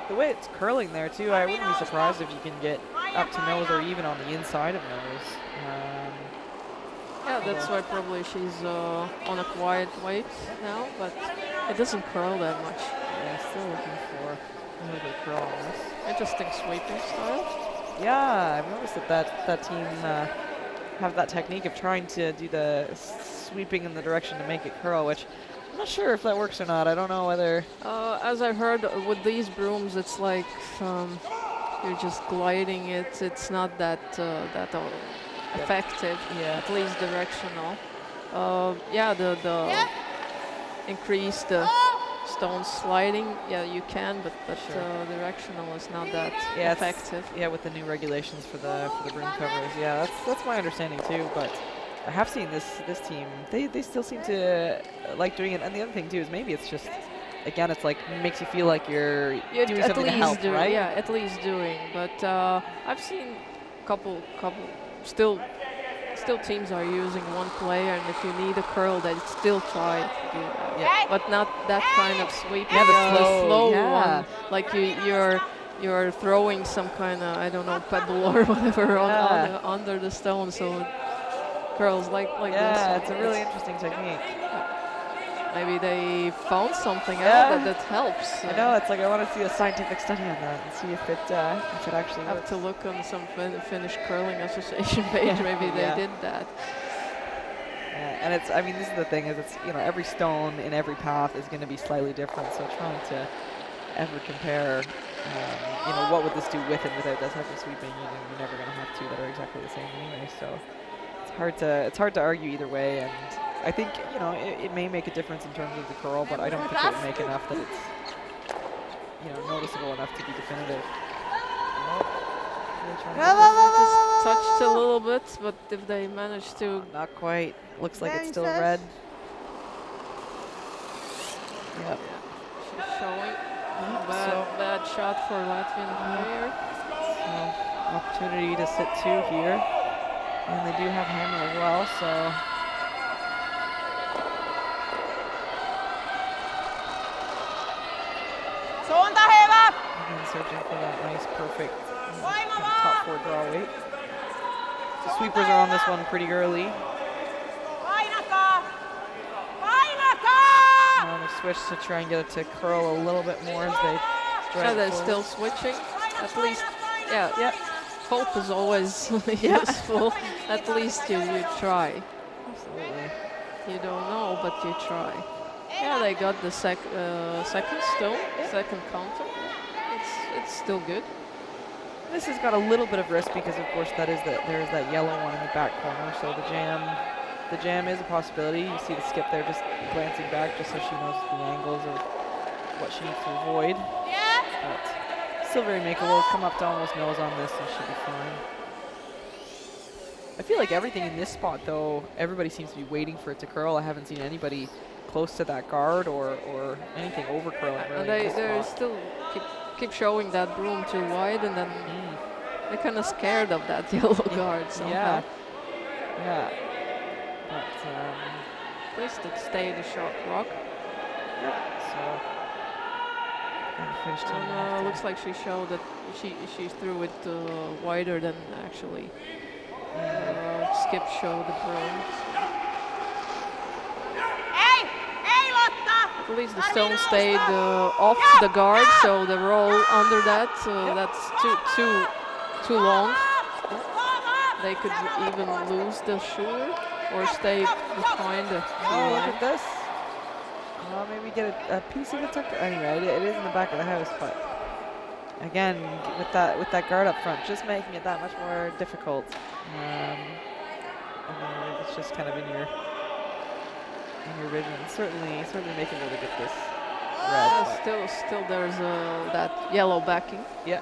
The way it's curling there too, I wouldn't be surprised if you can get up to nose or even on the inside of nose. Yeah, that's why probably she's on a quiet weight now, but it doesn't curl that much. Yeah, still looking for a little bit of curl on this. Interesting sweeping style. Yeah, I've noticed that team have that technique of trying to do the sweeping in the direction to make it curl, which I'm not sure if that works or not. I don't know whether... As I heard, with these brooms, it's like you're just gliding it. It's not that effective, at least directional. The increase the stone sliding, you can, but directional is not that effective. Yeah, with the new regulations for the broom covers. Yeah, that's my understanding too. But I have seen this team. They still seem to like doing it. And the other thing too is maybe it's just, again, it's like makes you feel like you're doing something to help, right? Yeah, at least doing. But I've seen couple still teams are using one player, and if you need a curl, they still try to do that. Yeah. But not that kind of sweep. Yeah, the slow one. Like you're throwing some kind of, I don't know, pebble or whatever under the stone, so it curls like this. Yeah, it's a really interesting technique. Maybe they found something out that helps. I know, it's like I want to see a scientific study on that and see if it actually have works. to look on some Finnish Curling Association page. Maybe they did that. Yeah, and this is the thing, is it's, every stone in every path is going to be slightly different, so trying to ever compare, what would this do with and without that type of sweeping, you're never going to have two that are exactly the same anyway, so it's hard to argue either way, and I think, it may make a difference in terms of the curl, but I don't think it would make enough that noticeable enough to be definitive. Oh, really trying to Go, get go, this. go, Just touched a little bit, but if they manage to, Not quite. Looks like it's still Benches. red. Yep. she's showing. So, Bad shot for Latvian player. so opportunity to sit 2 here. And they do have hammer as well, so. Suunta hyvä. Again, searching for that nice, perfect Voima kind of vaan. top 4 draw weight. The sweepers are on this one pretty early. Painakaa. Painakaa. On the switch to try and get it to curl a little bit more as they Yeah, drive they're forward. still switching. At least, yeah. Yep. Hope is always useful. At least you try. Absolutely. You don't know, but you try. Yeah, they got the second stone, second counter. It's still good. This has got a little bit of risk because, of course, there's that yellow one in the back corner. So the jam is a possibility. You see the skip there, just glancing back, just so she knows the angles of what she needs to avoid. But still very makeable. Come up to almost nose on this and should be fine. I feel like everything in this spot, though, everybody seems to be waiting for it to curl. I haven't seen anybody close to that guard or anything over curling. Really in this They spot. still keep showing that broom too wide, and then they're kind of scared of that yellow guard somehow. Yeah. But At least it stayed a short rock. so finished And looks like she showed that she threw it wider than actually Skip showed the broom. Ei Lotta. At least the stone stayed off the guard, so the roll under that, that's too long. They could even lose the shoe or stay behind the Oh, look at this. Maybe get a piece of it. Anyway, it is in the back of the house, but again, with that guard up front, just making it that much more difficult. I mean, it's just kind of in your vision. Certainly making it look at this red. but- Still there's that yellow backing. Yeah,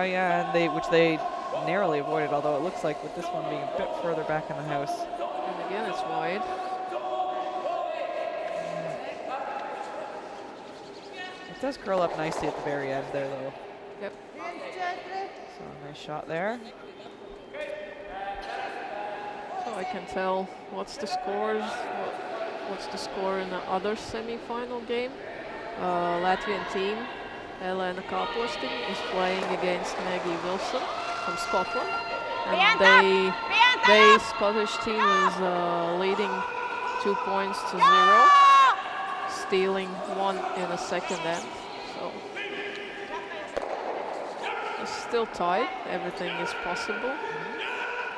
and which they narrowly avoided. Although it looks like with this one being a bit further back in the house. And again, it's wide. It does curl up nicely at the very end there, though. Yep. So nice shot there. So I can tell what's the scores. What's the score in the other semi-final game? Latvian team, Elena Kaplastin, is playing against Maggie Wilson from Scotland, and they Scottish team is leading 2 points to 0, stealing 1 in a second end. So it's still tight. Everything is possible.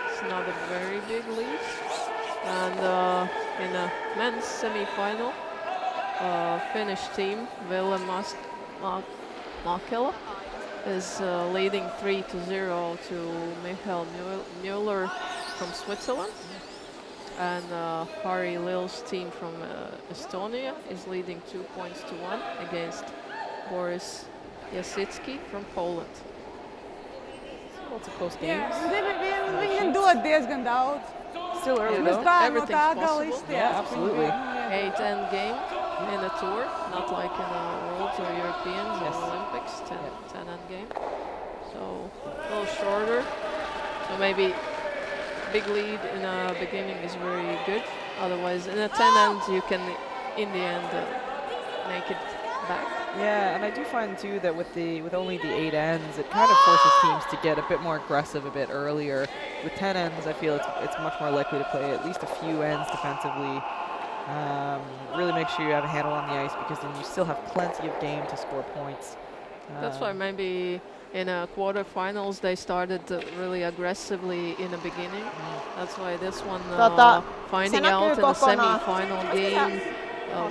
It's not a very big lead. And in a men's semi-final, Finnish team, Ville Makela, is leading 3-0 to Michael Müller from Switzerland. And Harry Lil's team from Estonia is leading 2 points to 1 against Boris Jasicki from Poland. Lots of close games. Viņiem dod diezgan daudz. Still early Yeah, though. Kā no everything's tā possible. gala izties. Yeah, absolutely. 8-10 game in a tour, not like in a Worlds or Europeans Yes. or Olympics, 10 Yep. end game. So a little shorter. So maybe big lead in the beginning is very good. Otherwise, in a 10 end, you can, in the end, make it back. Yeah, and I do find too that with only the 8 ends, it kind of forces teams to get a bit more aggressive a bit earlier. With 10 ends, I feel it's much more likely to play at least a few ends defensively. Really make sure you have a handle on the ice, because then you still have plenty of game to score points. That's why maybe in quarterfinals they started really aggressively in the beginning. That's why this one finding se out näkyy in the kokonaan. semi-final game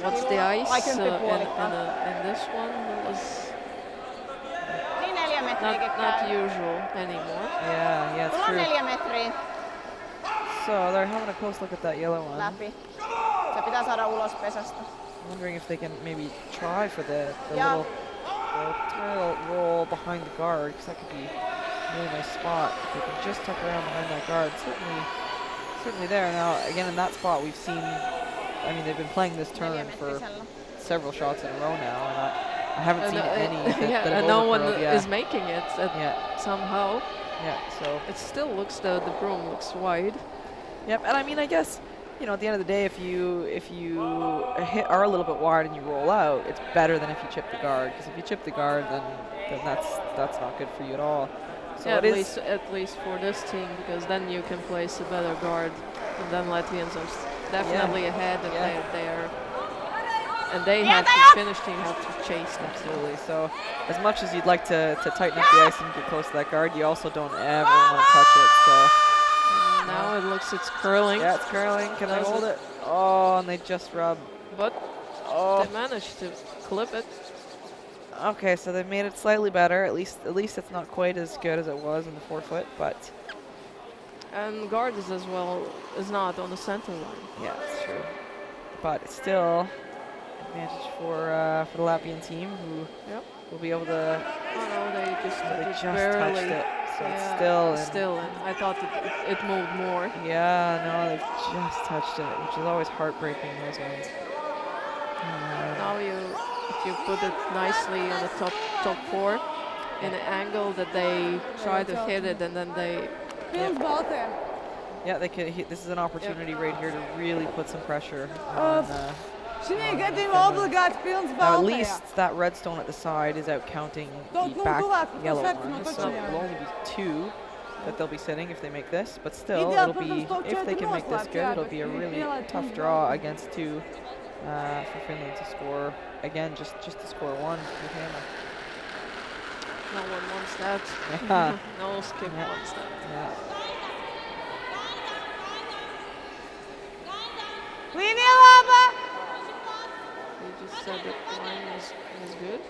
what's the ice Vaikempi in this one was Niin 4 metriäkin not käy. usual anymore. Yeah, it's Mulla on true. 4 metriä So they're having a close look at that yellow one. läpi. Se pitää saada ulos pesästä. I'm wondering if they can maybe try for the Yeah. little So try to roll behind the guard, because that could be a really nice spot. If they can just tuck around behind that guard, certainly there. Now, again, in that spot, we've seen, I mean, they've been playing this 4 turn for sisällä. several shots in a row now, and I haven't seen any that, yeah, that have and no one overcurled. Yeah. is making it somehow. Yeah, so. It still looks, the broom looks wide. Yep, and I mean, I guess, you know, at the end of the day, if you are a little bit wide and you roll out, it's better than if you chip the guard. Because if you chip the guard, then that's not good for you at all. So yeah, it is at least for this team, because then you can place a better guard, and then Latvians are definitely ahead, and they have to finish team have to chase them. absolutely. So as much as you'd like to tighten up the ice and get close to that guard, you also don't ever want to touch it. So. Now it looks it's curling. Yeah, it's curling. Can I hold it? Oh, and they just rub. But Oh. they managed to clip it. Okay, so they made it slightly better. At least it's not quite as good as it was in the 4-foot, but And guard is not on the center line. yeah, it's true. But it's still advantage for the Latvian team, who will be able to. Oh no, they just They barely touched it, so yeah, it's still in. still in. I thought it moved more. Yeah, no, they've just touched it, which is always heartbreaking, those ones. Now if you put it nicely on the top 4 in an angle that they try to hit it, and then they Films buiten. Yeah, they could. This is an opportunity right here to really put some pressure on. Sinne gaat die obligāt films Now at buiten. least that redstone at the side is out counting Don't the move back too loud, yellow perfect, one, no so touching. it'll only be 2 that they'll be sitting if they make this. But still, Ideal it'll be person to if they can make this North good, Latvia, it'll be a but really ideal tough team draw North. against 2 for Finland to score again, just to score 1 with Hammer. no one wants that. Yeah. No skip Yeah. wants that. Yeah. Linjalava! You just said that line was good.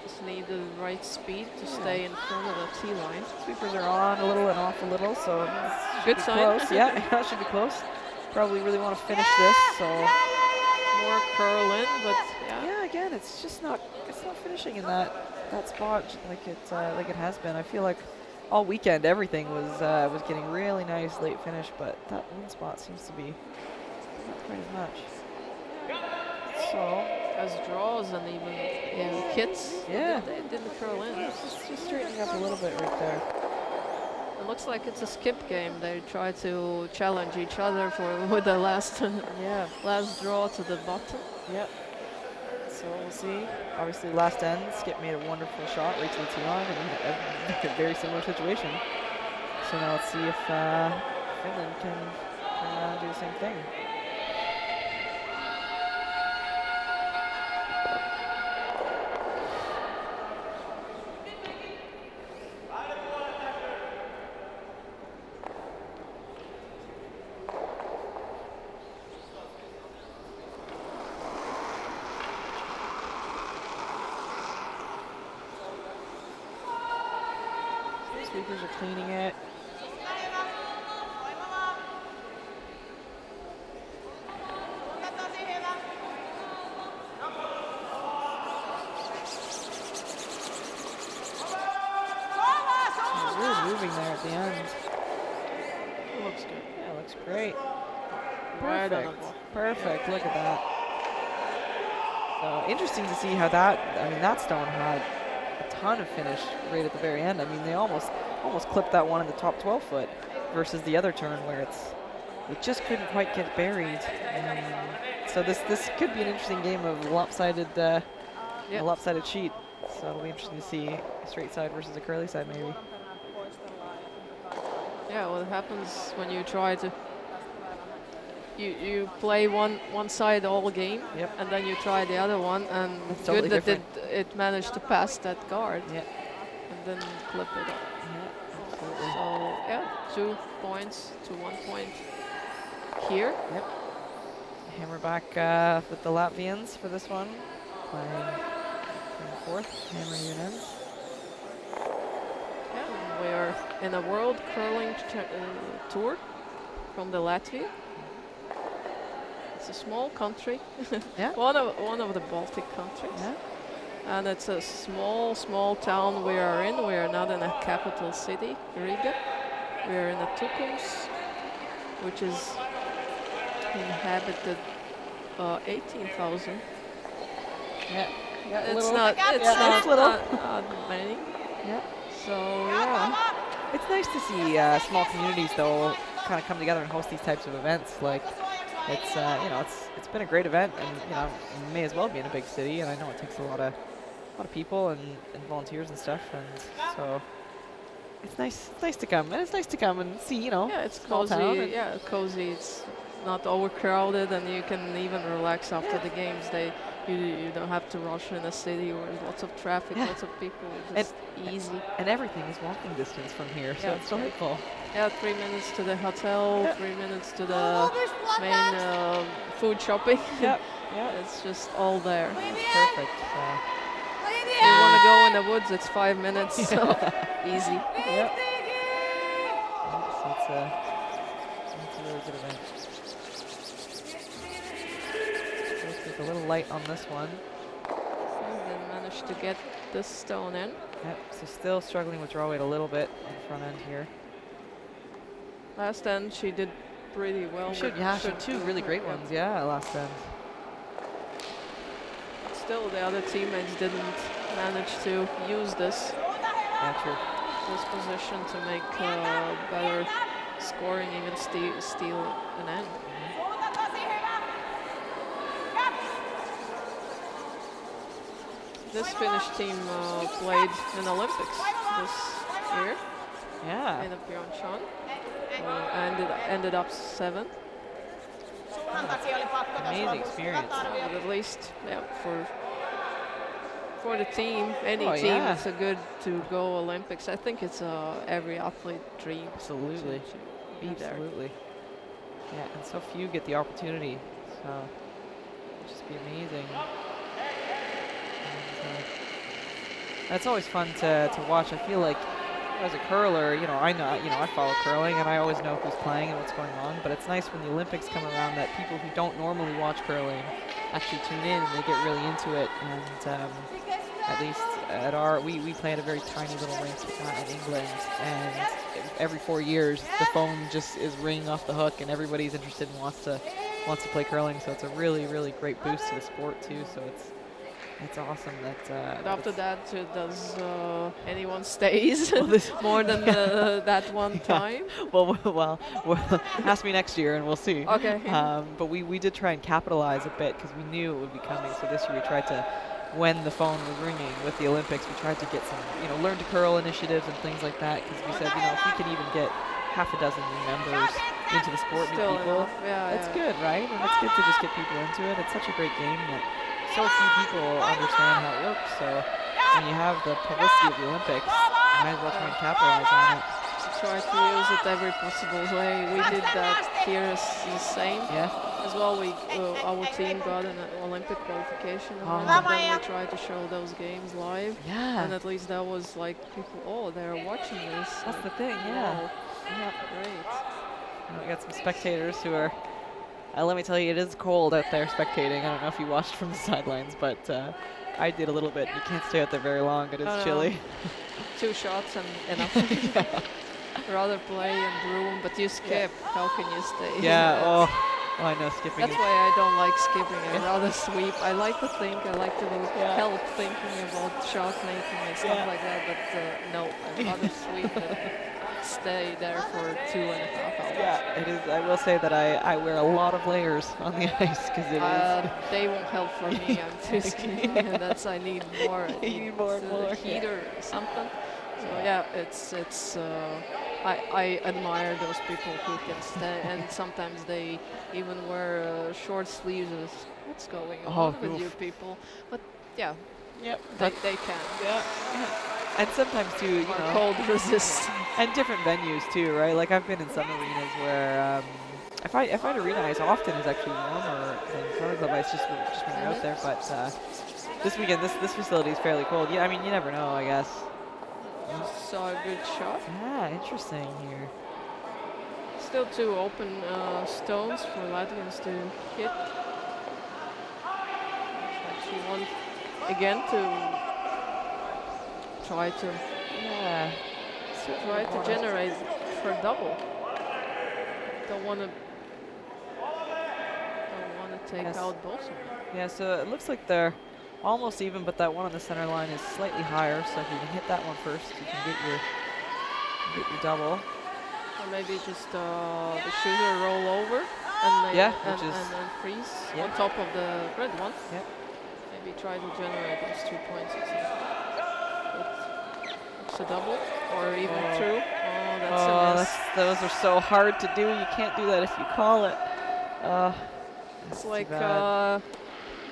Just need the right speed to stay in front of the T line. Sweepers are on a little and off a little, so it Good should be sign. close. Yeah, that should be close. Probably really want to finish this, so. More curl in, but Yeah, again, it's just not finishing in that spot like it has been. I feel like all weekend everything was getting really nice late finish, but that one spot seems to be not quite as much. So as draws and even hits, Yeah. they didn't curl in. just straightening up a little bit right there. It looks like it's a skip game. They try to challenge each other with the last last draw to the bottom. Yep. So we'll see. Obviously, last end, Skip made a wonderful shot right to the tee line, and a very similar situation. So now let's see if Finland can turn around and do the same thing. Sweepers are cleaning it. They're really moving there at the end. It looks good. Yeah, looks great. Right on the Perfect. ball. Perfect. Look at that. So interesting to see how that. I mean, that stone had a ton of finish right at the very end. I mean, they almost clipped that one in the top 12 foot versus the other turn where it just couldn't quite get buried. So this could be an interesting game of lopsided a lopsided sheet. So it'll be interesting to see a straight side versus a curly side maybe. Yeah, what happens when you try to you play one side all game, Yep. and then you try the other one, and It's good totally that different. it managed to pass that guard, Yeah. and then clip it up. Yeah, absolutely. So yeah, 2 points to 1 point here. Yep. Hammer back with the Latvians for this one. Playing fourth. Hammer units. Yeah, we are in a world curling tour from the Latvia. It's a small country, Yeah. one of the Baltic countries. Yeah. And it's a small town we are in. We are not in a capital city, Riga. We are in a Tukums, which is inhabited 18,000. Yeah. Yeah. It's little. not. It's Yeah, not, it's little. not many. Yeah. So yeah, It's nice to see small communities though kind of come together and host these types of events. Like it's it's been a great event, and may as well be in a big city. And I know it takes a lot of people and volunteers and stuff, and so it's nice to come, and it's nice to come and see yeah, it's small cozy. town. And Yeah, cozy. It's not overcrowded, and you can even relax after the games. You don't have to rush in a city where there's lots of traffic, lots of people. Just easy. and everything is walking distance from here, so Yeah, it's delightful. Yeah, 3 minutes to the hotel, Yeah. 3 minutes to the main food shopping. Yep. Yeah. It's just all there. Perfect. If you want to go in the woods, it's 5 minutes, so easy. Yep. So it's a really good event. Just a little light on this one. And then managed to get this stone in. Yep. So still struggling with draw weight a little bit on the front end here. Last end, she did pretty well. She had two really great ones. Yeah, last end. Still, the other teammates didn't manage to use this Yeah, true. position to make better scoring, even steal an end. This Finnish team played in Olympics this year Yeah. in Pyeongchang. Ended up 7th. Amazing experience. But at least, yeah, for the team, any Oh, team, yeah. it's a good to go Olympics. I think it's every athlete dream. Absolutely. To be there. Absolutely. Yeah, and so few get the opportunity. So it'll just be amazing. And, it's always fun to watch. I feel like as a curler, I follow curling and I always know who's playing and what's going on. But it's nice when the Olympics come around that people who don't normally watch curling actually tune in and they get really into it. And at least at we play at a very tiny little rink in England, and every 4 years the phone just is ringing off the hook and everybody's interested and wants to play curling. So it's a really, really great boost to the sport too. So it's awesome that. But after that, does anyone stays this- more than that one time? Well, ask me next year and we'll see. Okay. But we did try and capitalize a bit because we knew it would be coming. So this year we tried to, when the phone was ringing with the Olympics, we tried to get some, learn to curl initiatives and things like that. Because we said, if we can even get half a dozen new members into the sport, new Still people, enough, yeah, that's yeah. good, right? And it's good to just get people into it. It's such a great game that so few people understand how it works. So when you have the publicity of the Olympics, you might as well try and capitalize on it. Try to use it every possible way. We did that here the same. Yeah. As well, our team got an Olympic qualification, Oh. and then we tried to show those games live. Yeah. And at least that was like people, they're watching this. That's the thing, yeah. Wow. Yeah. Great. We got some spectators who are. Let me tell you, it is cold out there spectating. I don't know if you watched from the sidelines, but I did a little bit. You can't stay out there very long. It is No. chilly. 2 shots and enough. Rather play and room, but you skip. How can you stay? Yeah. Oh, I know skipping. That's is, why I don't like skipping. I rather sweep. I like to think. I like to help thinking about shot making and stuff like that. But no, I'd rather sweep than stay there for 2.5 hours. Yeah, it is. I will say that I wear a lot of layers on the ice because it is. They won't help for me. I'm too skinny, and I need more. You need more and more. Heater or something. So yeah, it's. I admire those people who can stay, and sometimes they even wear short sleeves. What's going on with oof. you people? But yeah, Yep. they can. Yeah. And sometimes too, Are cold resistant. and different venues too, right? Like I've been in some arenas where I find arena ice often is actually warmer than summer club ice just when you're out there. But this weekend, this facility is fairly cold. Yeah, I mean you never know, I guess. Saw a good shot. Yeah, interesting here. Still 2 open stones for Latvians to hit. She wants again to try to Yeah. generate for double. Don't want to take Yes. out both of them. Yeah, so it looks like they're almost even, but that one on the center line is slightly higher. So if you can hit that one first, you can get your double. Or maybe just the shooter roll over and Yeah, and which is then freeze yeah. on top of the red one. Yep. Maybe try to generate those 2 points or something. It's a double or even through. Oh, that's a miss. Those are so hard to do. You can't do that if you call it. It's too like bad.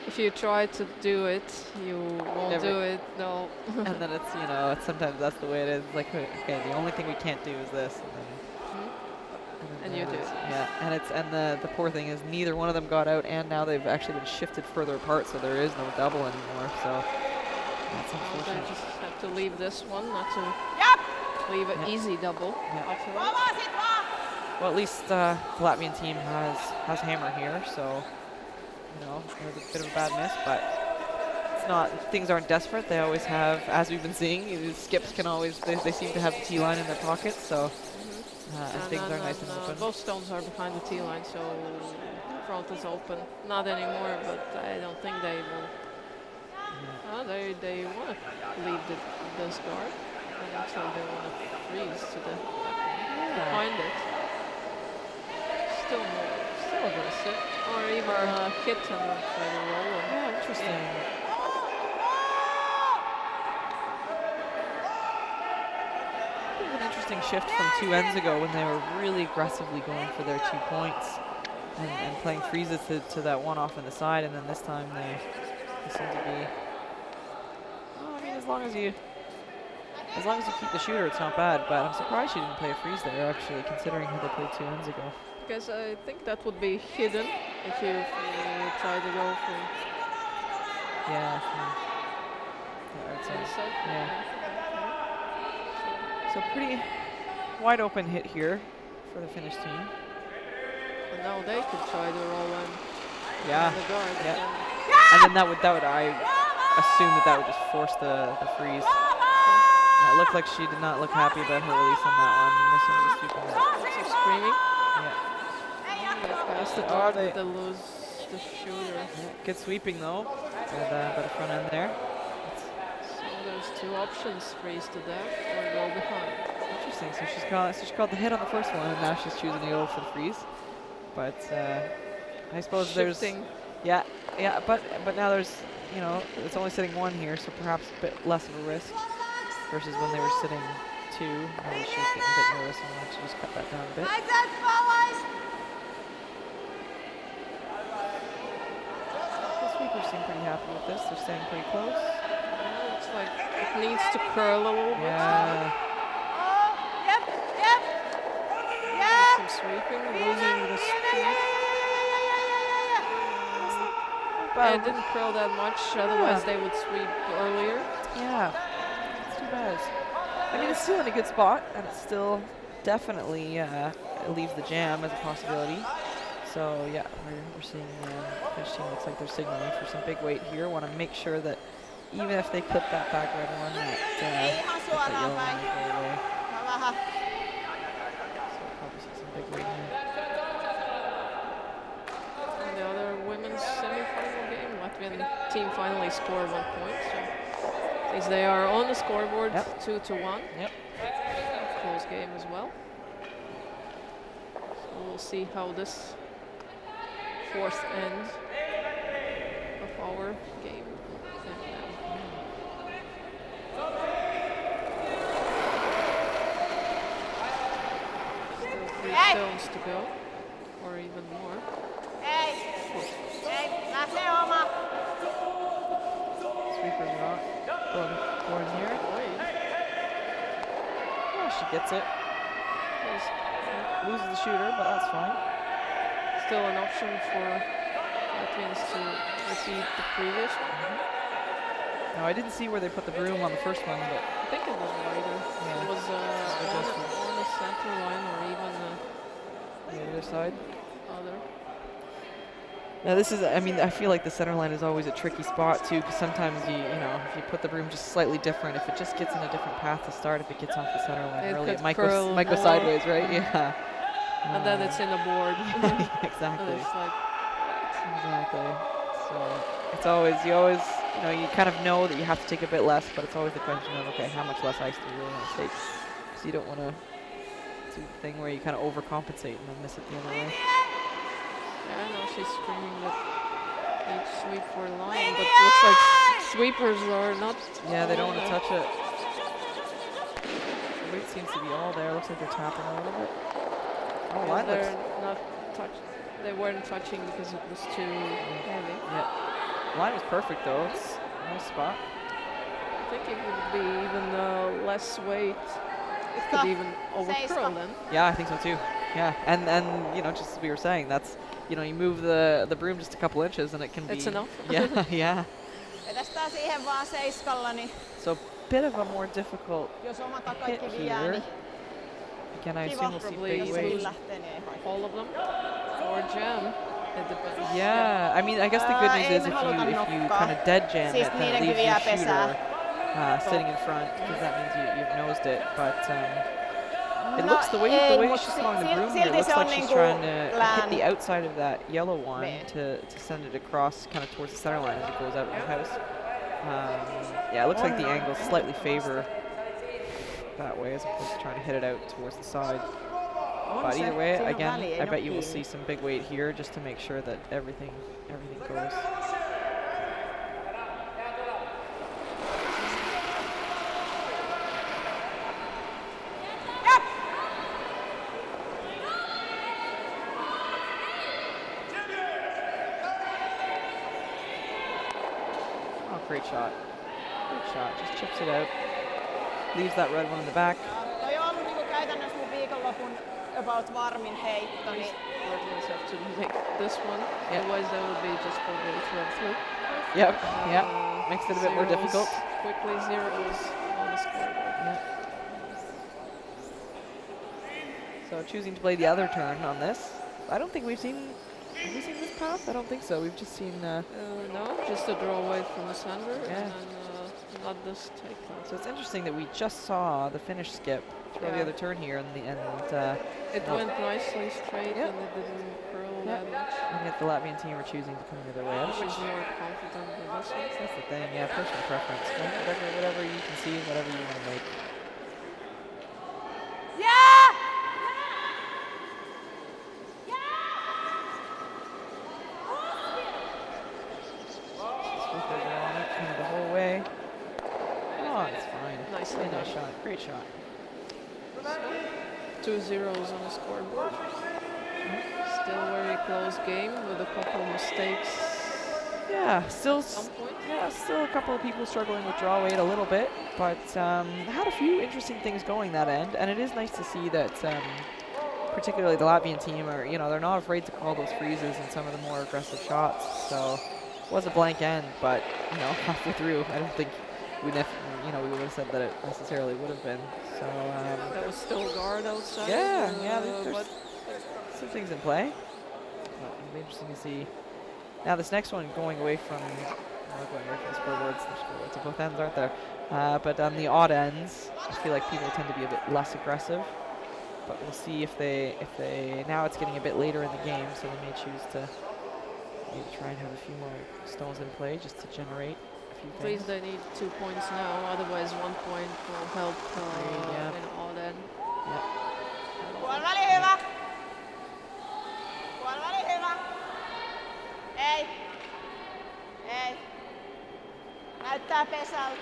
if you try to do it, you won't Never. do it. No. And then it's it's sometimes that's the way it is. It's like okay, the only thing we can't do is this. And you do it. Yeah, and the poor thing is neither one of them got out, and now they've actually been shifted further apart, so there is no double anymore. So that's unfortunate. They just have to leave this one, not to leave an easy double. Well, at least the Latvian team has hammer here, so it was a bit of a bad miss, but it's not. Things aren't desperate. They always have, as we've been seeing, these skips can always. They seem to have the T line in their pockets, so. And things are nice and open. Both stones are behind the T line, so front is open. Not anymore, but I don't think they will. They want to leave this guard, and so they want to freeze to the behind it. Still aggressive, or even hit and try to roll. Yeah, interesting. An interesting shift from 2 ends ago when they were really aggressively going for their 2 points and playing freezes to that one off on the side, and then this time they seem to be. Well, I mean, as long as you keep the shooter, it's not bad. But I'm surprised she didn't play a freeze there, actually, considering how they played 2 ends ago. Because I think that would be hidden if you try to go for. Yeah. Yeah. So pretty wide open hit here for the Finnish team. And now they could try to roll in. Yeah. The guard. Yeah. And then that would I assume that would just force the freeze. It looked like she did not look happy about her release on that one. Missing the sweeping that. Also screaming. Yeah. They pass the guard, but they lose the shooter. Yeah. Good sweeping though. And by the front end there. So there's 2 options: freeze to death or go behind. Interesting. So she called the hit on the first one, and now she's choosing to go for the freeze. But I suppose Shifting. there's but now there's it's only sitting 1 here, so perhaps a bit less of a risk versus when they were sitting 2. Maybe she was getting a bit nervous and wanted to just cut that down a bit. The sweepers seem pretty happy with this. They're staying pretty close. Looks like it needs to curl a little bit. Yeah. Some sweeping, losing the speed. It didn't curl that much, otherwise they would sweep earlier. Yeah, it's too bad. I mean, it's still in a good spot, and it still definitely leaves the jam as a possibility. So yeah, we're seeing the Finnish team looks like they're signaling for some big weight here. Want to make sure that even if they clip that back red one, that yellow one will go away. So probably see some big weight here. And the other women's semi-final game, Latvian team finally scored 1 point. So at least they are on the scoreboard, 2-1. Yep. Close game as well. So we'll see how this 4th end of our game went down. Still 3 stones to go, or even more. Sweepers are on. Going here. Oh, she gets it. Loses the shooter, but that's fine. Still an option for Latvians to repeat the previous one. No, I didn't see where they put the broom on the first one, but I think it was wider. Yeah. It was on the center line or even the other side. other. Now this is, I mean, I feel like the center line is always a tricky spot too, because sometimes you know, if you put the broom just slightly different, if it just gets in a different path to start, if it gets off the center line It early, could it might curl go more. sideways, right? Yeah. And then it's in the board. And Exactly. it's like, Exactly. So it's always, you know, you kind of know that you have to take a bit less, but it's always the question of, okay, how much less ice do you really want to take? Because you don't want to do the thing where you kind of overcompensate and then miss it the other way. yeah, I know she's screaming that each sweep for line, but looks like sweepers are not. Yeah, they don't want to all touch it. The weight seems to be all there. Looks like they're tapping a little bit. Oh, there. line looks. They're not touch. They weren't touching because it was too heavy. Yeah. Line was perfect though. It's a nice spot. I think it would be even less weight. It could even overcurl then. Yeah, I think so too. Yeah, and you know, just as we were saying, that's, you know, you move the broom just a couple inches and it can be. It's enough. Yeah, yeah. Vedästään siihen vaan seiskalla, niin So bit of a more difficult jos oma hit takaikin vie, here. niin Again, I kiva. assume we'll see Probably big Jos weight. sulla lähtee, niin ei haittaa. All of them or jam. It depends. Yeah, I mean, I guess the good news Ei is me if haluta you nokkaa. kind of dead jam Siis it, then it niidenkin leaves vie your pesää. shooter sitting in front, because that means you've nosed it. But it No looks the way ei, she's throwing the broom here, it silti looks se on like she's niinku trying to hit the lään. outside of that yellow one Niin. to send it across kind of towards the center line as it goes out of the house. Yeah, it looks like the angles slightly favor that way as opposed to trying to hit it out towards the side. But either way, again, I bet you will see some big weight here just to make sure that everything goes. Oh, great shot. Great shot. Just chips it out. Leaves that red one in the back. Toi on ollut niinku käytännössä mun viikonlopun about varmin heitto, niin Latvians have to make this one. Yeah. Otherwise, that would be just probably through. Yep, yep. Makes it a bit more zeros, difficult. Quickly zeros on the scoreboard. So choosing to play the other turn on this. I don't think we've seen. Have we seen this path? I don't think so. We've just seen. No, just a draw away from the center Yeah. and then not this takedown. So it's interesting that we just saw the finish skip throw the Yeah. other turn here, and It no. went nicely straight Yeah. and it didn't curl Yeah. that much. and yet the Latvian team are choosing to come the other way. I was more confident with this one. That's the thing. Yeah, personal preference. Right? Whatever you can see, whatever you want to make. yeah! Swifters are on it kind of the whole way. Oh, it's fine. Nicely Really nice done. shot. Great shot. 2 zeros on the scoreboard. Still very close game with a couple mistakes Yeah, still. at some point. Yeah, still a couple of people struggling with draw weight a little bit, but had a few interesting things going that end, and it is nice to see that particularly the Latvian team are, you know, they're not afraid to call those freezes and some of the more aggressive shots. So it was a blank end, but you know, halfway through, I don't think we would have said that it necessarily would have been. So That was still guard outside. yeah, there's but some things in play. But it'll be interesting to see. Now this next one going away from the scoreboards. There's scoreboards at both ends, aren't there? But on the odd ends, I feel like people tend to be a bit less aggressive. But we'll see if they now it's getting a bit later in the game, so they may choose to maybe try and have a few more stones in play just to generate a few at least things. they need 2 points now, otherwise 1 point will help Yeah. in odd end. Yeah. Puoliväli hyvä! Puoliväli hyvä! Ei! Ei! Näyttää pesältä.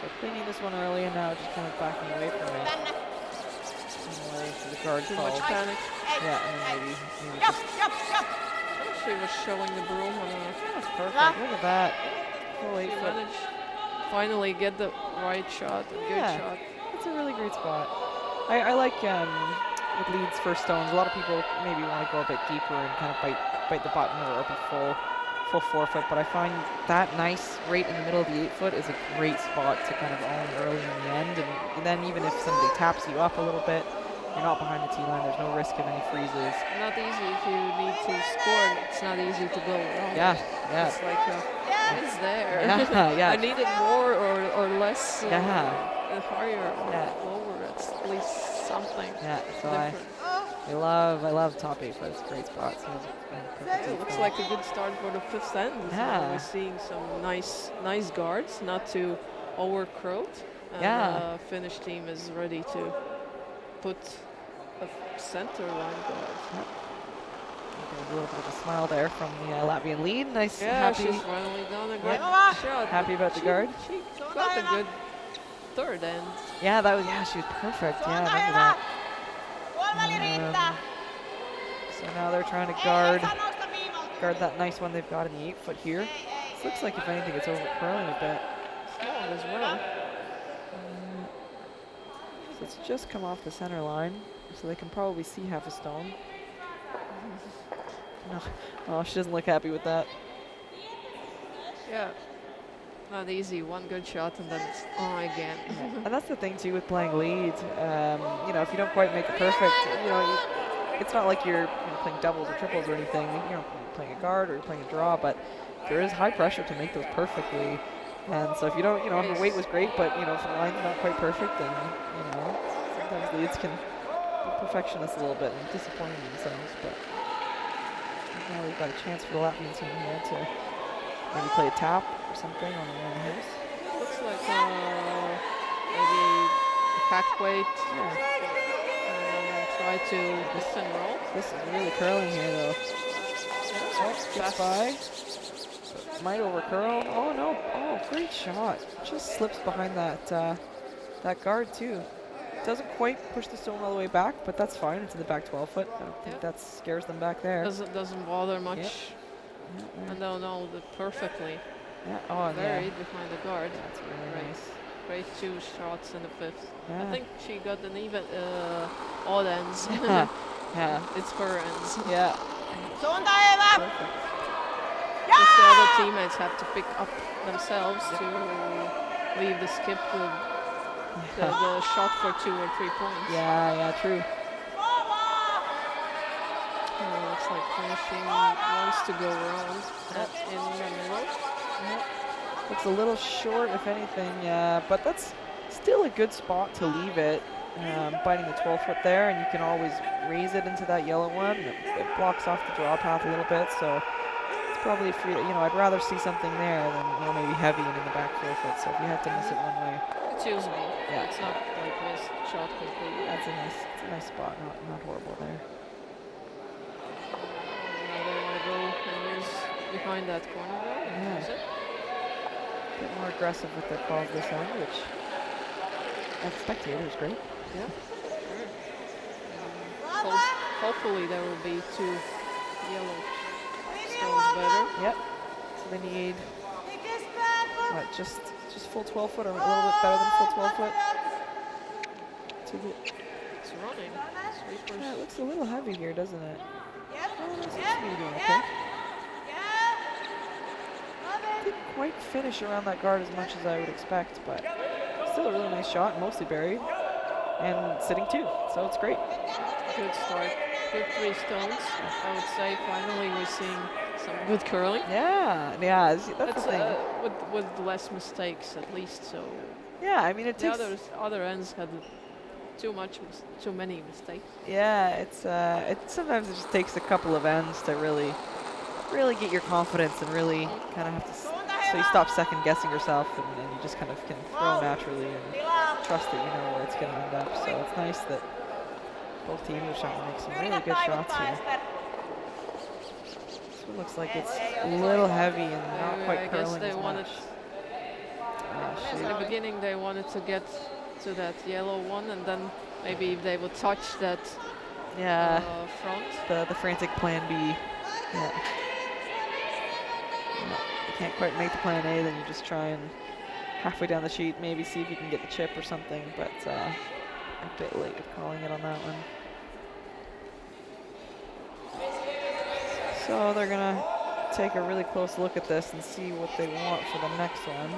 So cleaning this one early and now just kind of backing away from it. Tänne! Away for the guard Too call. much panic. Ei! Yeah, and then Ei! maybe Jop! just Jop! Jop! She was showing the broom on a that's perfect. Look at that. Full she 8 foot. managed finally get the right shot, a good Yeah. shot. It's a really great spot. I like with leads for stones. A lot of people maybe want to go a bit deeper and kind of bite the button or be full 4 foot. But I find that nice right in the middle of the 8 foot is a great spot to kind of own early in the end. And then even if somebody taps you up a little bit, you're not behind the tee line. There's no risk of any freezes. Not easy if you need to score. It's not easy to go around. Yeah, yeah. It's like it's there. Yeah, yeah. I need it more or less. Yeah. Higher or Yeah. lower. It's at least something. Yeah, so different. I love top 8, but it's a great spot. So It looks like a good start for the 5th end. Yeah. We're seeing some nice guards, not too overcrowed. And Yeah. Finnish team is ready to put a center line guard. Yep. A little bit of a smile there from the Latvian lead. Nice, Yeah, happy, she's finally done a great Yep. shot. Happy about the guard. She got a good third end. Yeah, that was she was perfect. Yeah, I remember that. So now they're trying to guard that nice one they've got in the 8-foot here. This looks like if anything it's over curling a bit. Small as well. So it's just come off the center line, so they can probably see half a stone. No. Oh, she doesn't look happy with that. Yeah. Not easy. One good shot and then it's on again. And that's the thing too with playing lead. You know, if you don't quite make it perfect, you know, it's not like you're playing doubles or triples or anything. You're playing a guard or you're playing a draw, but there is high pressure to make those perfectly. And so if you don't, her weight was great, but if the line's not quite perfect, then sometimes leads can be perfectionists a little bit and disappointing themselves. But now we've got a chance for the Latvian team here to maybe play a tap or something on the one house. Looks like maybe a pack weight. Yeah. And try to lift and roll. This is really curling here, though. Gets by. Might over curl. Oh no! Oh, great shot. Just slips behind that that guard too. Doesn't quite push the stone all the way back, but that's fine. It's in the back 12-foot. I don't think that scares them back there. Doesn't bother much. Yep. And they'll know that perfectly. Yeah. Oh, buried behind the guard. That's really nice. Great 2 shots in the 5th. Yeah. I think she got an even odd ends. Yeah. It's her ends. Yeah. Perfect. Just the other teammates have to pick up themselves to leave the skip with the shot for 2 or 3 points. Yeah, true. Looks like finishing wants to go around in the middle. Looks a little short, if anything, but that's still a good spot to leave it. Biting the 12-foot there, and you can always raise it into that yellow one. It blocks off the draw path a little bit, so it's probably free. I'd rather see something there than maybe heavy and in the back 4-foot. So if you have to miss it one way, it's usable. Yeah, it's not like missed shot completely. That's a nice spot. Not horrible there. Now they want to go and use behind that corner though. Yeah. Use it. A bit more aggressive with their calls this end, which as a spectator is great. Yeah. Sure. Hopefully there will be 2 yellow stones better. Yep. So they need what? Just full 12-foot or a little bit better than full 12-foot. It's running. Sweepers. Yeah, it looks a little heavy here, doesn't it? Oh, no, seems to be doing okay. Didn't quite finish around that guard as much as I would expect, but still a really nice shot, mostly buried, and sitting 2, so it's great. Good start. Good 3 stones. I would say finally we're seeing some good curling. Yeah, that's the thing. With less mistakes at least. So yeah, I mean it the takes. other ends had too many mistakes. Yeah, it's sometimes it just takes a couple of ends to really get your confidence and really kind of have to. So you stop second guessing yourself and you just kind of can throw naturally and trust that you know where it's going to end up. So it's nice that both teams are trying to make some really good shots here. This one looks like it's a little heavy and not quite curling as much. In the beginning they wanted to get to that yellow one and then maybe if they would touch that front. The frantic plan B. Yeah. You can't quite make the plan A, then you just try and halfway down the sheet maybe see if you can get the chip or something, but a bit late with calling it on that one. So they're gonna take a really close look at this and see what they want for the next one.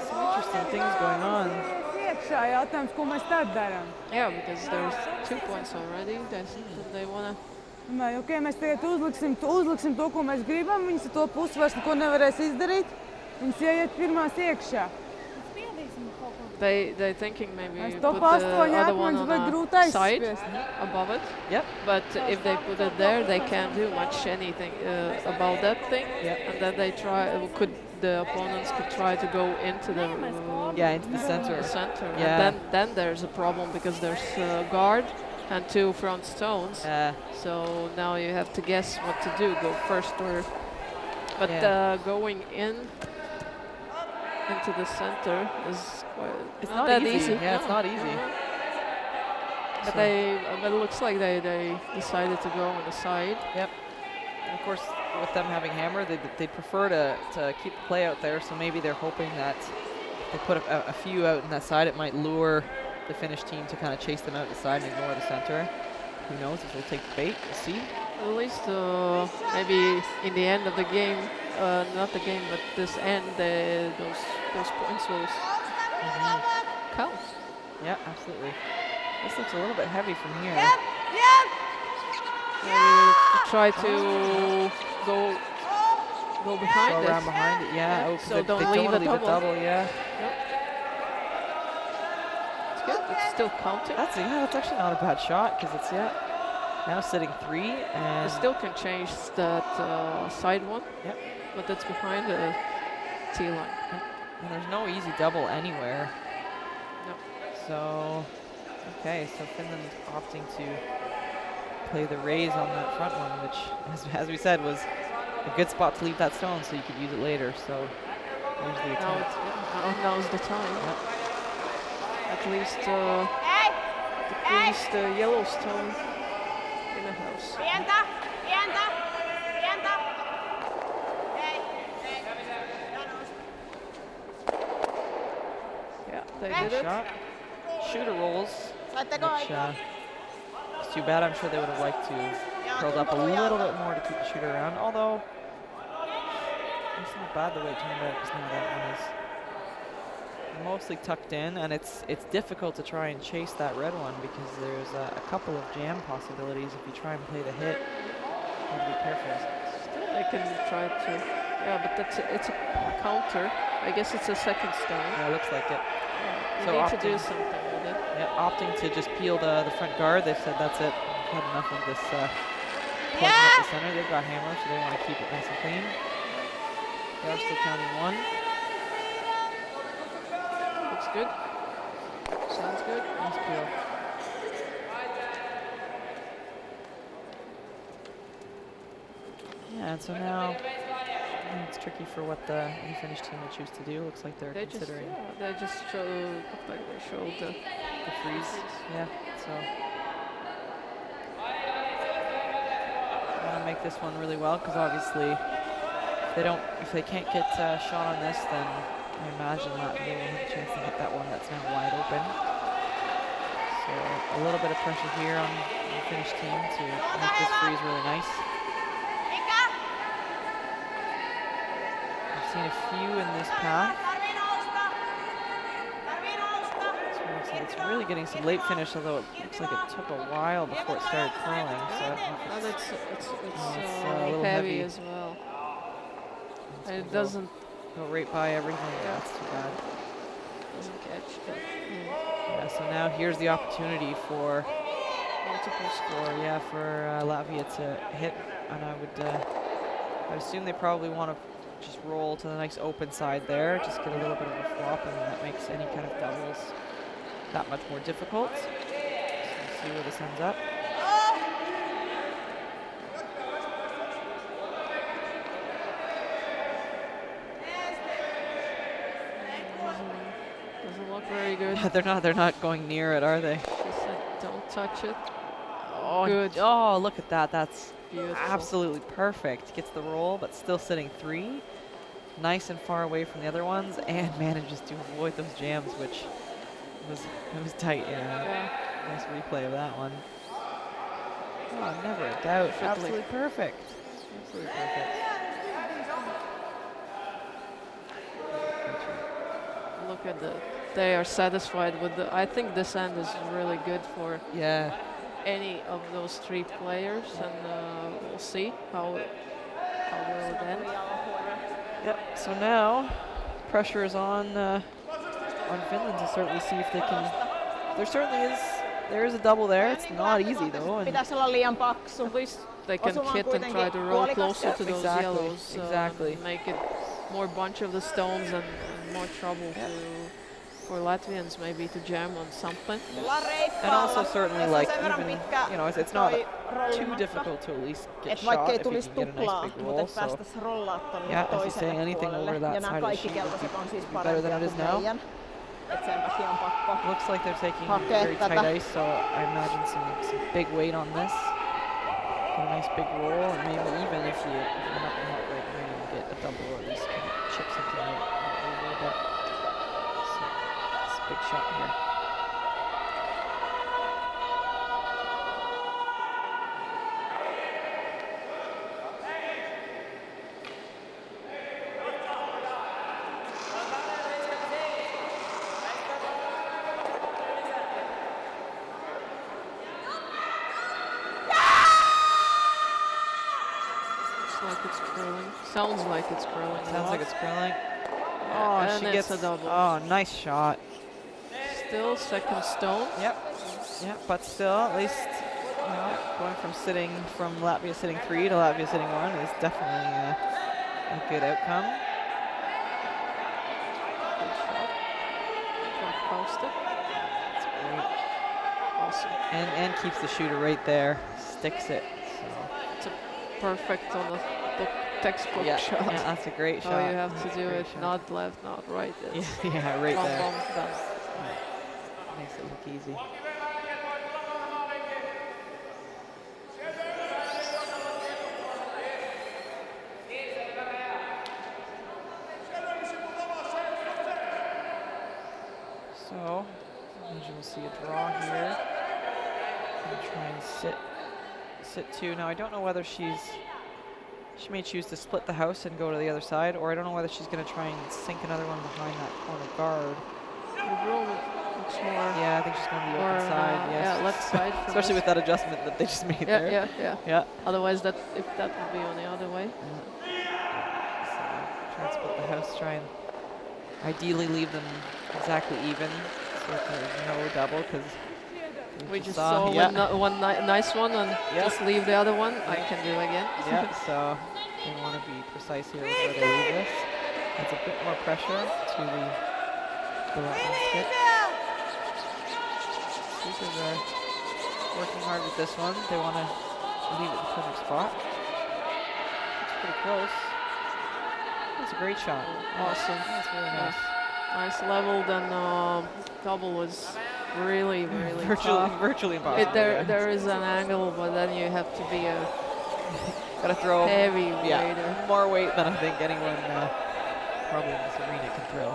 Some interesting things going on. iekšā. Jautājums, ko mēs tad darām? Yeah, because there's 2 points already. They wanna. Domāju, ok, mēs tagad uzliksim to, ko mēs gribam. Viņas ar to pusi vairs neko nevarēs izdarīt. Viņas ieiet pirmās iekšā. They thinking maybe Mēs put to the pastoņu other one akmeņus on vai a grūti side aizspiest. above it. Yep. But if they put it there, they can't do much anything about that thing. Yep. And then they the opponents could try to go into the Into the center. And then there's a problem because there's a guard and 2 front stones. So now you have to guess what to do. Go first or. But going into the center is quite. It's not not that easy. Yeah, it's not easy. But but it looks like they decided to go on the side. Yep. And of course, with them having hammer, they prefer to keep the play out there. So maybe they're hoping that if they put a few out in that side, it might lure the Finnish team to kind of chase them out the side and ignore the center. Who knows if they'll take the bait? We'll see. At least maybe in the end of the game, not the game, but this end, those points will count. Yeah, absolutely. This looks a little bit heavy from here. Maybe try to go behind Go it. around behind it, yeah. Yeah, Oh, so they don't don't leave want a to leave a double. double, yeah. It's good. It's still counting. That's actually not a bad shot because it's now sitting 3 and You still can change that side one. Yep. But it's behind the T line. and there's no easy double anywhere. No. So okay, so Finland opting to play the raise on that front one, which as we said was a good spot to leave that stone so you could use it later. So there's the attempt. Now's the time. Yep. At least the yellow stone in the house. Yeah, they did it. Shot. Shooter rolls. Saitteko Which, aikaa? it's too bad. I'm sure they would have liked to have curled up a little bit more to keep the shooter around. Although it's not bad the way it turned out because now that one is mostly tucked in, and it's difficult to try and chase that red one because there's a couple of jam possibilities if you try and play the hit. You have to be careful. Still, they can try to. Yeah, but it's a counter. I guess it's a second stone. Yeah, it looks like it. You So need to do opting- something with it. Yeah, opting to just peel the front guard. They've said that's it. We've had enough of this plugging up the center. They've got hammer, so they want to keep it nice and clean. They are still counting 1. Looks good. Sounds good. Nice peel. Yeah, and so now it's tricky for what the Finnish team will choose to do. Looks like they're They just considering looked like they showed the the freeze. Yeah, so want to make this one really well because obviously if they can't get a shot on this, then I imagine that they will have a chance to hit that one that's now wide open. So a little bit of pressure here on the Finnish team to make this freeze really nice. I've seen a few in this path. So it looks like it's really getting some late finish, although it looks like it took a while before it started curling. So I don't know if And it's a little heavy heavy. as well. it's And it gonna doesn't go right by everything. Yeah, that's too bad. catch. But, Yeah, so now here's the opportunity for multiple for Latvia to hit, and I would assume they probably want to just roll to the nice open side there, just get a little bit of a flop, and that makes any kind of doubles that much more difficult. So we'll see where this ends up. doesn't look very good. Yeah, they're not going near it, are they? She said, don't touch it. Oh, Good. Oh, look at that. That's Beautiful. absolutely perfect. Gets the roll, but still sitting 3. Nice and far away from the other ones, and manages to avoid those jams, which was tight. Yeah. Nice replay of that one. Oh, never a doubt. Perfectly. Absolutely perfect. Absolutely perfect. look at they are satisfied with I think this end is really good for Yeah. any of those 3 players, and we'll see how will it end. Yep. So now, pressure is on Finland to certainly see if they can. There is a double there. It's not easy though. And Pitäisi olla liian paksu. at least they can Osumaan hit and try kuitenkin to roll puolikas. closer to those Exactly, yellows. exactly. Make it more bunch of the stones and more trouble for Latvians maybe to jam on something. Ollaan And also reippaalla. certainly Tässä on like sen verran even, pitkä you know, it's not toi too rollimatka, difficult to at least get et shot vaikka ei if you tulisi can get a tuplaa, nice big mutta roll. et So päästäis rollaa tonne yeah, as you toiselle say, anything puolelle. over that Ja side nämä of the kaikki sheet keltaiset on siis would be better than parempia it is kuin now. meidän. Et sen takia on pakko. Looks like they're taking Hakee very tight tätä. ice, so I imagine some big weight on this. Get a nice big roll, and maybe even if you're not in the hot right, maybe you get a double or at least kind of chip something out over a bit. So it's a big shot here. Looks like it's curling. Sounds like it's curling. Sounds like it's curling. Yeah, Oh, and she it's gets a double. Oh, nice shot. Still second stone. Yep. Yeah, but still, at least going from Latvia sitting 3 to Latvia sitting 1 is definitely a good outcome. Good shot. From Costa. That's great. Awesome. And keeps the shooter right there, sticks it. So. It's a perfect on the textbook shot. Yeah, that's a great shot. Oh, you have to That's a do great it shot. not left, not right. It's Yeah, right bum, there. bum, done. Makes it look easy. So, as you'll see a draw here. Gonna try and sit 2. Now I don't know whether she may choose to split the house and go to the other side, or I don't know whether she's gonna try and sink another one behind that corner guard. The room looks more. Yeah, I think she's going to the open side. Yes. Yeah, left side. for Especially this. with that adjustment that they just made Yeah, there. yeah. Otherwise, if that would be on the other way. So, try and split the house, try and ideally leave them exactly even so that there's no double, because We just saw one nice one and just leave the other one. I can do again. Yeah, so they want to be precise here with where they leave this. That's a bit more pressure to the Latvian skip. Seekers are working hard with this one. They want to leave it in the perfect spot. It's pretty close. That's a great shot. Awesome. That's really nice. Nice leveled, and double was really virtually tough. impossible. There is an angle, but then you have to be a Gotta throw heavy waiter. more weight than I think anyone probably in this arena can throw.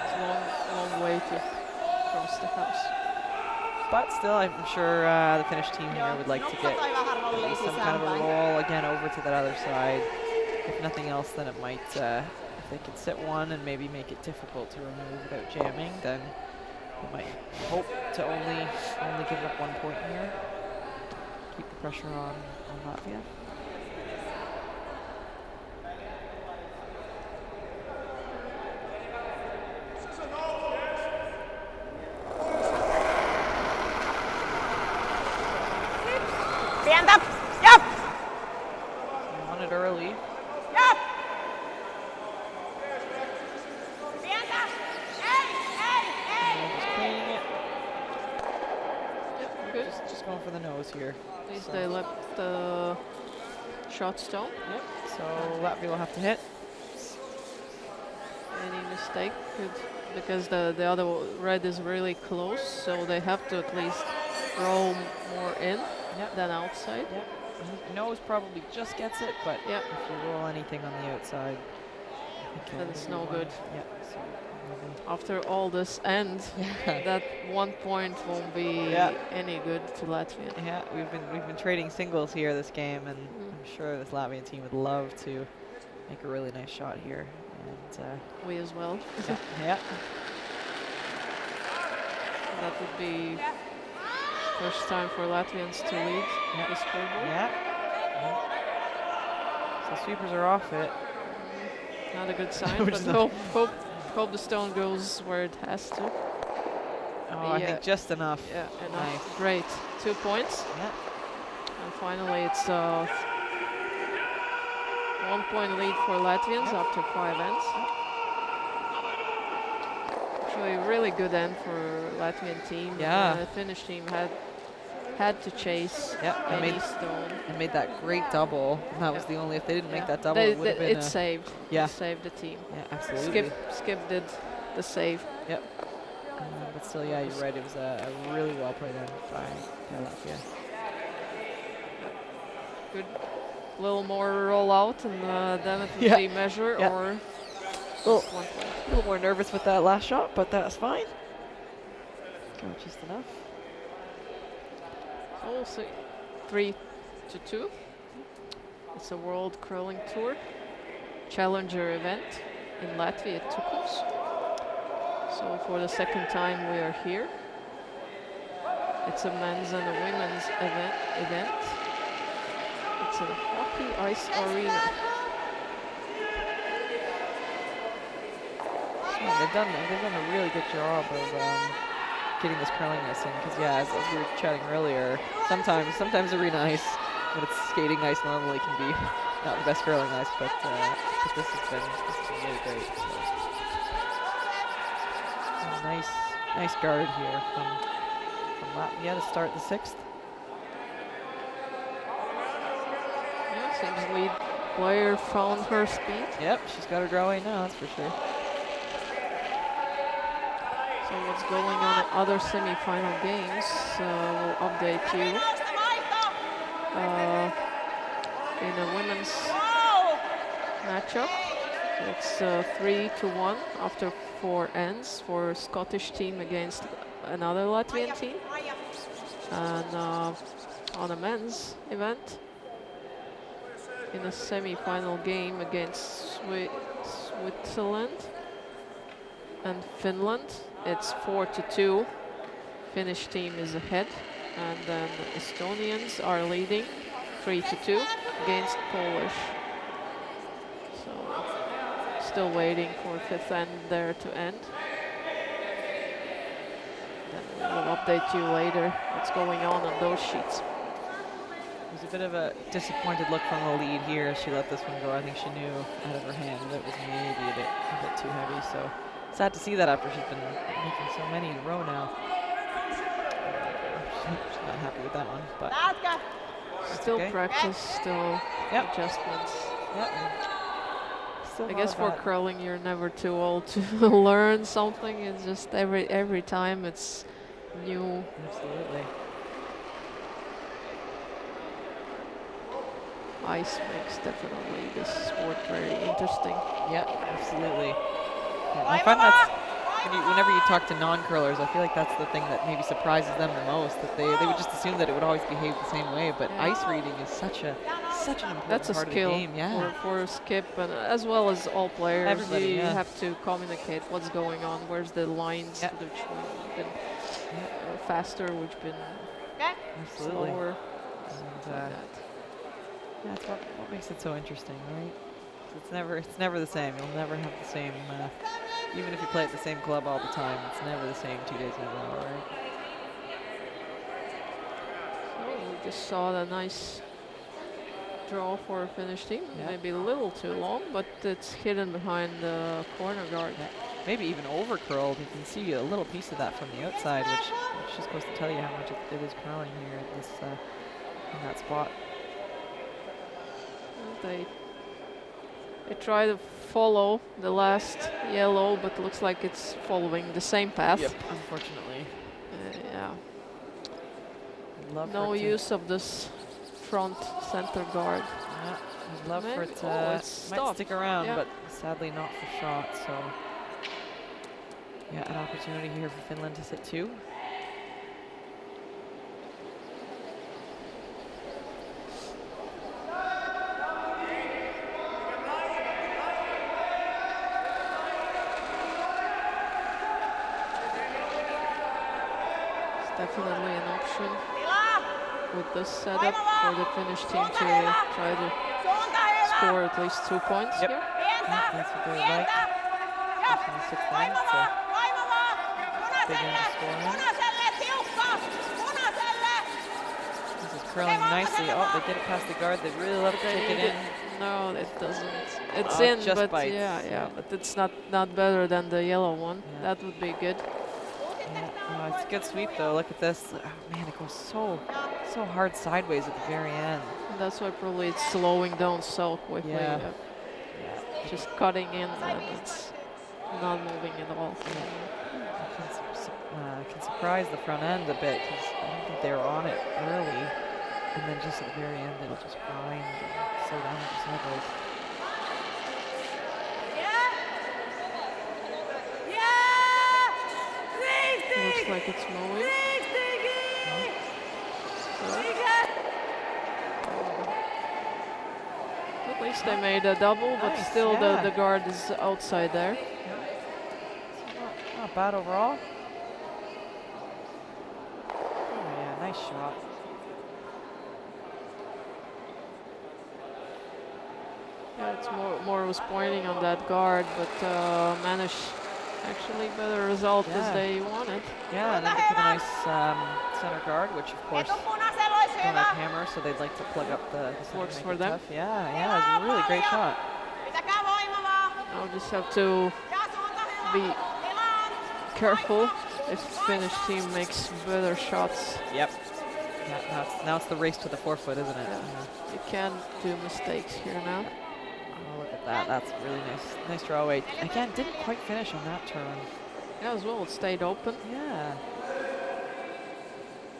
It's a long way to cross the house. But still, I'm sure the Finnish team here would like to get at least some kind of a roll again over to that other side. If nothing else, then it might, if they could sit one and maybe make it difficult to remove without jamming, then they might hope to only give up 1 point here. Keep the pressure on Latvia. Pientä! Jap! On it early. Jap! Pientä! Ei! Just cleaning it. Yep, good. Just going for the nose here. At least So- they left the shot stone. Yep. So Latvia will have to hit. Any mistake could, because the other red is really close, so they have to at least roll more in Yep. than outside. Yep. Nose probably just gets it, but Yep. if you roll anything on the outside, I think Then it'll it's be no one. good. Yep. So maybe- After all this end, that 1 point won't be Yeah. any good to Latvia. Yeah, we've been trading singles here this game, and I'm sure this Latvian team would love to make a really nice shot here. And We as well. yeah, yeah. That would be first time for Latvians to lead the scoreboard. Yeah. So sweepers are off it. Not a good sign, Which but is not- hope the stone goes where it has to. Oh, I think just enough. Yeah, enough. Nice. Great. 2 points. Yeah. And finally, it's 1 point lead for Latvians after 5 ends. Actually, really good end for Latvian team. Yeah. The Finnish team had to chase any stone. They made that great double. And that was the only. If they didn't make that double, it would have been. It saved. Yeah. It saved the team. Yeah, absolutely. Skip did the save. Yep. But still, yeah, you're right. It was a really well played end by Latvia. Good. A little more roll out, and then it would be measure or Well, 1 point. a little more nervous with that last shot, but that's fine. Go just enough. Also 3-2. It's a World Curling Tour Challenger event in Latvia, Tukums. So for the second time we are here. It's a men's and a women's event. It's a hockey ice arena. Yeah, they've done a really good job of getting this curling ice in. Because as we were chatting earlier, sometimes arena ice, when it's skating ice, normally can be not the best curling ice, but this has been really great. So. Nice guard here from Latvia to start the 6th. Yeah, seems lead player found her speed. Yep, she's got her drawing now, that's for sure. So what's going on in other semi-final games? We'll update you. In a women's matchup, it's 3-1 after 4 ends for Scottish team against another Latvian team. And on a men's event, in a semi-final game against Switzerland and Finland, it's 4-2. Finnish team is ahead, and then Estonians are leading 3-2 against Polish. So still waiting for 5th end there to end. Then we'll update you later what's going on those sheets. There's a bit of a disappointed look from the lead here as she let this one go. I think she knew out of her hand that it was maybe a bit too heavy. So sad to see that after she's been making so many in a row now. She's not happy with that one, but Still okay. practice, still adjustments. Yep. Still I not guess for bad. curling you're never too old to learn something. It's just every time it's new. Absolutely. Ice makes definitely this sport very interesting. Yeah, absolutely. Yeah, I find that's whenever you talk to non-curlers, I feel like that's the thing that maybe surprises them the most. That they would just assume that it would always behave the same way. But ice reading is such an important That's a part skill of the game. Yeah. for Skip and as well as all players. Everybody, you yeah. have to communicate what's going on. Where's the lines which have been faster, which been Absolutely. slower. And, like that. that's what makes it so interesting, right? It's never the same. You'll never have the same. Even if you play at the same club all the time, it's never the same 2 days in a row, right? So we just saw the nice draw for a Finnish team. Yeah. Maybe a little too long, but it's hidden behind the corner guard. Yeah. Maybe even over curled. You can see a little piece of that from the outside, which just goes to tell you how much it is curling here at this in that spot. They try to follow the last yellow, but looks like it's following the same path. Yep. Unfortunately. Yeah. Love No for it to- use of this front center guard. Yeah, I'd love for Maybe- it to it's might stopped. stick around, Yeah. but sadly not for shots. So yeah, an opportunity here for Finland to sit 2. definitely an option with this setup for the Finnish team to try to score at least 2 points Yep. here. Yeah, that's what they would like. Especially in the sixth inning. It's a big end to score in. This is curling nicely. Oh, they get it past the guard. They really love to take it in. No, it doesn't. It's Oh, in, just but bites. yeah, but it's not better than the yellow one. Yeah. That would be good. Yeah. It's a good sweep though. Look at this. Oh man, it goes so hard sideways at the very end. And that's why probably it's slowing down so quickly. Yeah. Just cutting in, and it's not moving at all. Can surprise the front end a bit because I don't think they were on it early, and then just at the very end it'll just grind and slow down the sideways. Looks like it's moving. At least they made a double, but Nice, still yeah. the guard is outside there. Not bad overall. Oh yeah, nice shot. Yeah, it's more was pointing on that guard, but managed actually better result as Yeah. they wanted. Yeah, and then they put a nice center guard, which of course don't have hammer, so they'd like to plug up the center. Works make for it them. tough. Yeah, it was a really great shot. Now just have to be careful if Finnish team makes better shots. Yep. Yeah, now it's the race to the forefoot, isn't it? Yeah. You can't do mistakes here now. Oh, look at that. That's really nice draw away. Again, didn't quite finish on that turn. Yeah, as well, it stayed open. Yeah.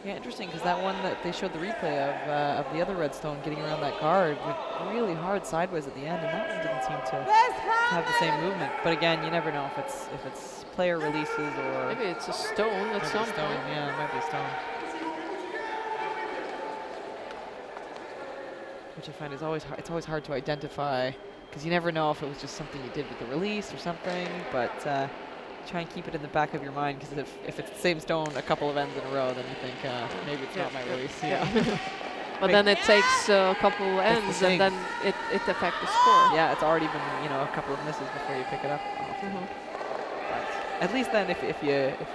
Yeah, interesting, because that one that they showed the replay of the other redstone getting around that guard went really hard sideways at the end, and that one didn't seem to have the same movement. But again, you never know if it's player releases or Maybe it's a stone at some stone. point. Yeah, it might be a stone. Which I find is it's always hard to identify, because you never know if it was just something you did with the release or something. But try and keep it in the back of your mind, because if it's the same stone a couple of ends in a row, then you think maybe it's not my release. Yeah. But then it takes a couple ends, and then it affects the score. Yeah, it's already been a couple of misses before you pick it up. But at least then, if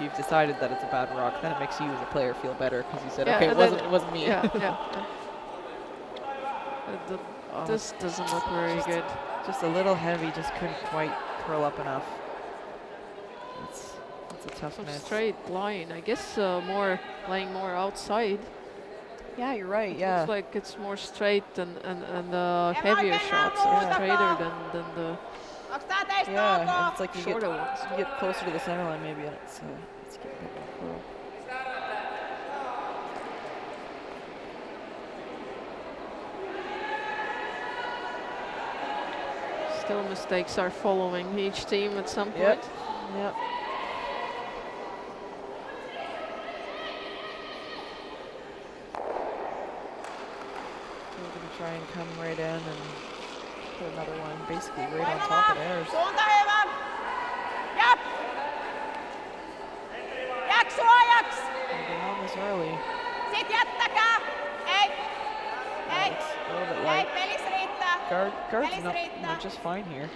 you've decided that it's a bad rock, then it makes you as a player feel better, because you said, okay, it wasn't me. Yeah. This doesn't look very good. Just a little heavy, just couldn't quite curl up enough. That's a tough Some miss. straight line. I guess playing more outside. Yeah, you're right. Yeah. Looks like it's more straight and heavier shots are straighter than the Yeah, and it's like you shorter ones. get closer to the center line maybe, and it's getting a bit more curl. Still mistakes are following each team at some point. Yep. We're going to try and come right in and put another one basically right on top of theirs. They're on this early. It's a little bit light. Guard's not just fine here.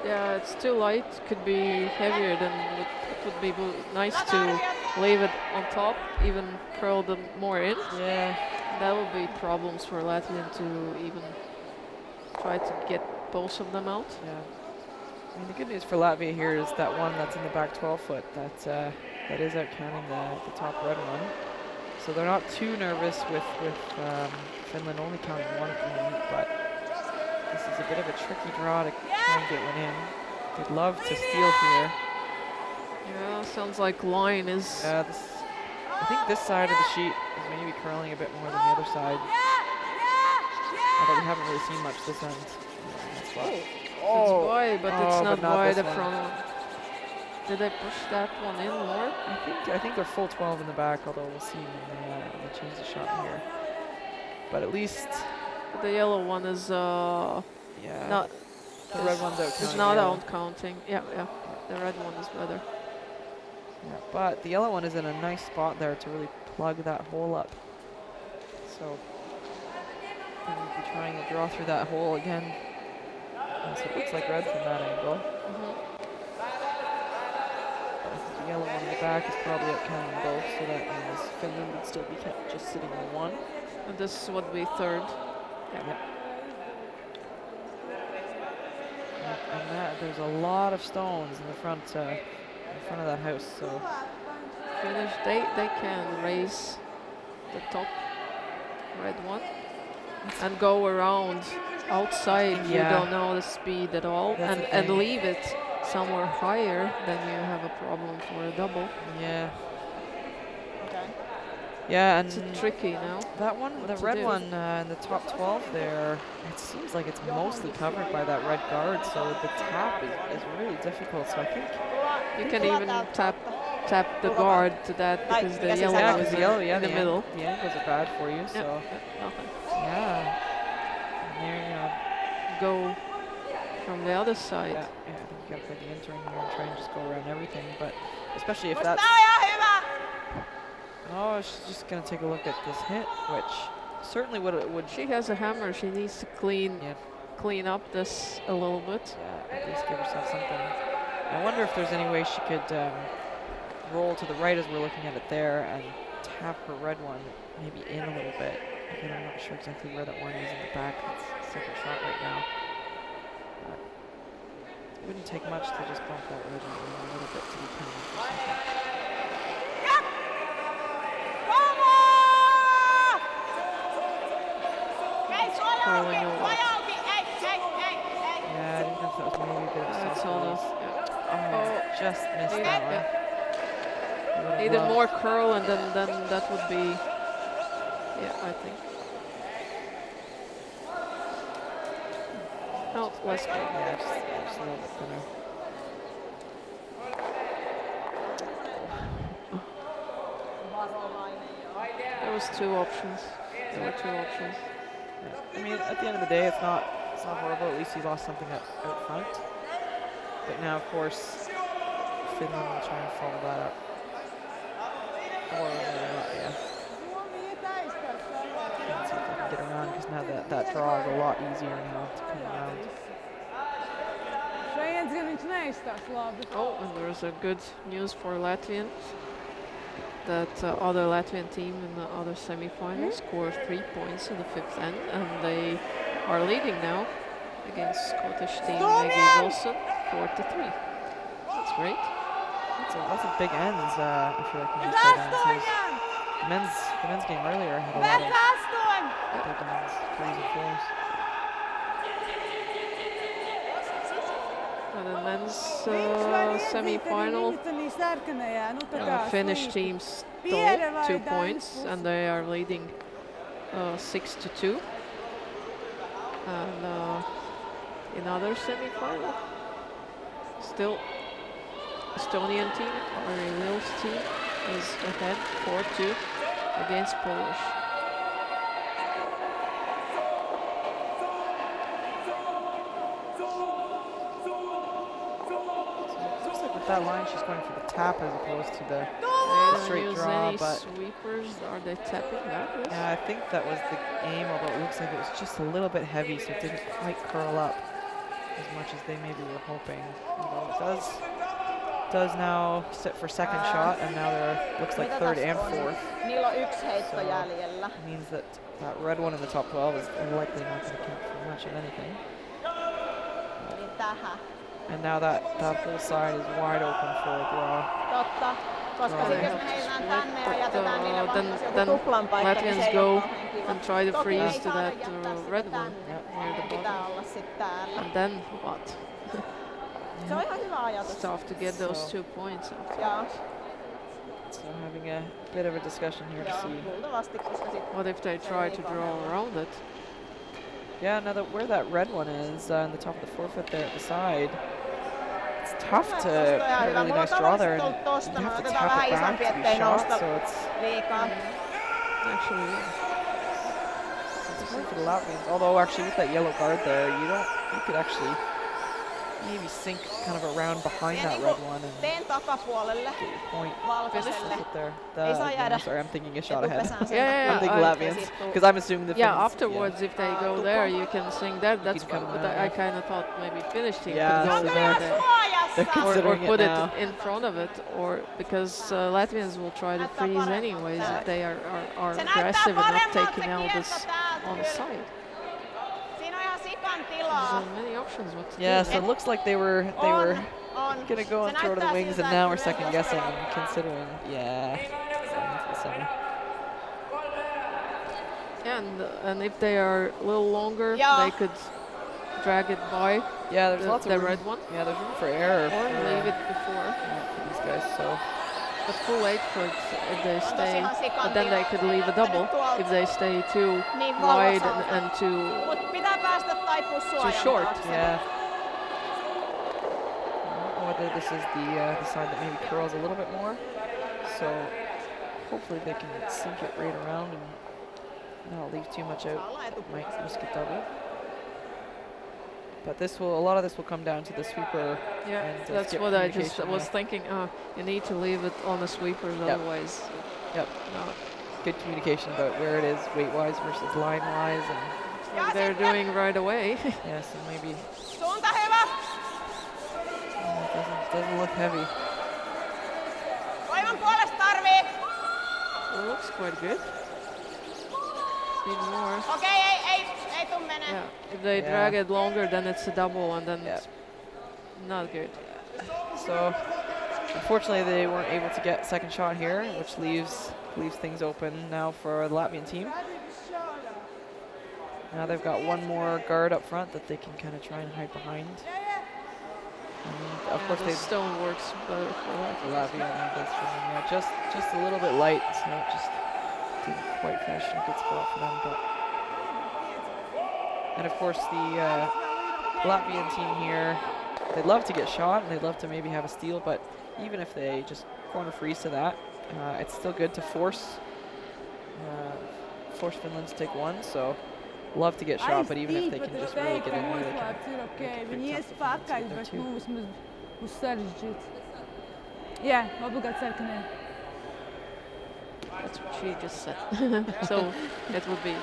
Yeah. It's too light. Could be heavier than it would be nice to leave it on top, even curl them more in. Yeah. That would be problems for Latvian to even try to get both of them out. Yeah. I mean, the good news for Latvia here is that one that's in the back 12 foot that is out counting the top red one. So they're not too nervous with Finland only counting one at the moment, but this is a bit of a tricky draw to try and get one in. They'd love to steal here. Yeah, sounds like line is. I think this side of the sheet is maybe curling a bit more than the other side. Although we haven't really seen much this end. It's wide, but it's not wide the front one. Did they push that one in more? I think they're full 12 in the back, although we'll see when they change the shot here. But at least the yellow one is not. The red one's out counting. It's not out counting. Yeah. The red one is better. Yeah, but the yellow one is in a nice spot there to really plug that hole up. So we'll be trying to draw through that hole again. Yes, it looks like red from that angle. The yellow one in the back is probably at counting both, so that means Finland would still be just sitting on one. And this would be third. Yep. And there's a lot of stones in the front of that house. So Finnish, they can raise the top red one and go around outside. Yeah. You don't know the speed at all, That's the and thing. leave it somewhere higher, then you have a problem for a double. yeah, Okay. yeah, It's and tricky now. that one, What the to red do. one in the top 12 there, it seems like it's mostly covered by that red guard, so the tap is really difficult. So I think You can even tap the guard to that Like, because the because it's yellow like- is because the yellow, in the middle. the angles are bad for you. So Nothing. yeah, and there, Go from the other side. yeah, I think you gotta play the entering here and try and just go around everything, but especially if Musta that's. tää on ihan hyvä! Oh, she's just gonna take a look at this hit, which certainly would She has a hammer. She needs to clean yeah, up this a little bit. yeah, at least give herself something. I wonder if there's any way she could roll to the right as we're looking at it there and tap her red one maybe in a little bit. Again, I'm not sure exactly where that one is in the back. That's second shot right now. But it wouldn't take much to just bump that red one in a little bit to be coming for second. Curling a lot. Yeah, I didn't know if that was maybe a bit of a That's soft on release. us. Yeah. Oh, just missed that one. Would've Either loved- more curl and then that would be, yeah, I think. Oh, less curl. Yeah, just a little bit thinner. There was two options. There were two options. Yeah. I mean, at the end of the day, it's not horrible. At least he lost something out front. But now, of course, Finland will try and follow that up. Or maybe not, yeah. Let's see if they can get around, because now that draw is a lot easier now to come around. Šajiens gan viņš neizstās labi. Oh, and there's a good news for Latvian. That other Latvian team in the other semi-final scored 3 points in the fifth end, and they are leading now against Scottish team Maggie Wilson, 4-3. That's great. That's a big ends, I feel like, in these big ends. The men's game earlier had a lot of big ends, 3s and 4s. And the men's semi-final, Finnish team stole 2 points, and they are leading 6-2. And in other semi-final, still Estonian team, Ari Lil's team, is ahead 4-2 against Polish. Looks like with that line, she's going for the tap as opposed to the They don't straight use draw, any but sweepers. Are they tapping that? Yes. yeah, I think that was the aim, although it looks like it was just a little bit heavy, so it didn't quite curl up as much as they maybe were hoping. Although it does now sit for second shot, and now there looks like third and fourth. Niillä on yksi heitto So- jäljellä. Means that that red one in the top 12 is likely not going to count for much of anything. Eli tähän. And now that whole side is wide open for a draw. Totta. Koska Right. sitten jos me heitetään tänne ja jätetään niille Then- vahvasti joku then tuplan paikka, niin se Latvians ei go ole kauhean kiva. and try to Toki freeze ei to saada that jättää sitä red one. tänne. Near the Pitää bottom. olla sitten täällä. And then what? Se on ihan hyvä ajatus. It's tough to get those So- 2 points out. Joo. So having a bit of a discussion here to Joo, see. luultavasti, koska sit What if they try to draw around it? Yeah, now that where that red one is on the top of the forefoot there at the side, it's tough to put a really nice draw there, and you have to tap it back to be shot, so it's liikaa. Actually, yeah. hard for the Latvians. Although actually with that yellow guard there, you could actually maybe sink kind of around behind Ja that niinku red one and teen takapuolelle get your point. valkoiselle. Sit there. Ei saa jäädä Sorry, I'm thinking a shot ahead. etupesään sen Yeah, takia. I'm thinking I- Latvians, because I'm assuming the Yeah, Finns. afterwards, if they go there, you can sing that. That's can come what down, I yeah. kind of thought maybe Finnish team Yeah, could so go they're- there. They're Suojassa! Or considering put it it now. in front of it, or because Latvians will try to freeze anyways if they are Se näyttää aggressive and not paremmalta taking se out kiekko this täältä on kyllä. side. Siinä on ihan sikan There's tilaa. many options what to Yeah, do. so it looks like they were On. gonna go Se and throw to the näyttää wings, siltä, and now we're että second guessing and considering. Yeah, going into the center. Yeah, and if they are a little longer, Yeah. they could drag it by Yeah, there's lots of the room. red one, Yeah, there's room for error or for, leave it before. for these guys. So But full 8 foot if they stay, tosiaan sikan but then they tilaa. could leave a Nyt double tuolta. if they stay too Niin wide valosalta. and too Mut pitää päästä taipua suojan short. taakse. yeah. I don't know whether this is the side that maybe curls a little bit more. So hopefully they can sink it right around and not leave too much out. Ollaan etupuolella. Might risk a double. But a lot of this will come down to the sweeper. Yeah, and that's skip what I just communication, was yeah. thinking. You need to leave it on the sweepers, Yep. otherwise. Yep. No. Good communication about where it is weight-wise versus line-wise, and Like they're doing right away. yeah, so maybe Suunta hyvä! it doesn't look heavy. Voiman puolesta tarvii! It looks quite good. Need more. Okei, ei tuu menee. Yeah. If they Yeah. drag it longer, then it's a double, and then Yep. it's not good. So unfortunately, they weren't able to get second shot here, which leaves things open now for the Latvian team. Now they've got one more guard up front that they can kind of try and hide behind. And of course, the they stone works better for that. Latvia and this for them. Yeah, just a little bit light, so it just didn't quite finish in a good spot for them. But and of course the Latvian team here, they'd love to get shot and they'd love to maybe have a steal, but even if they just corner freeze to that, it's still good to force Finland to take one. So love to get shot, but even if they can just really get in there, they can. Okay, pretty viņi tough ies defense pakaļ, with bet their nu two. vismaz būs sarežģīts. Jā, obligāti sarkanē. That's what she just said. So it would be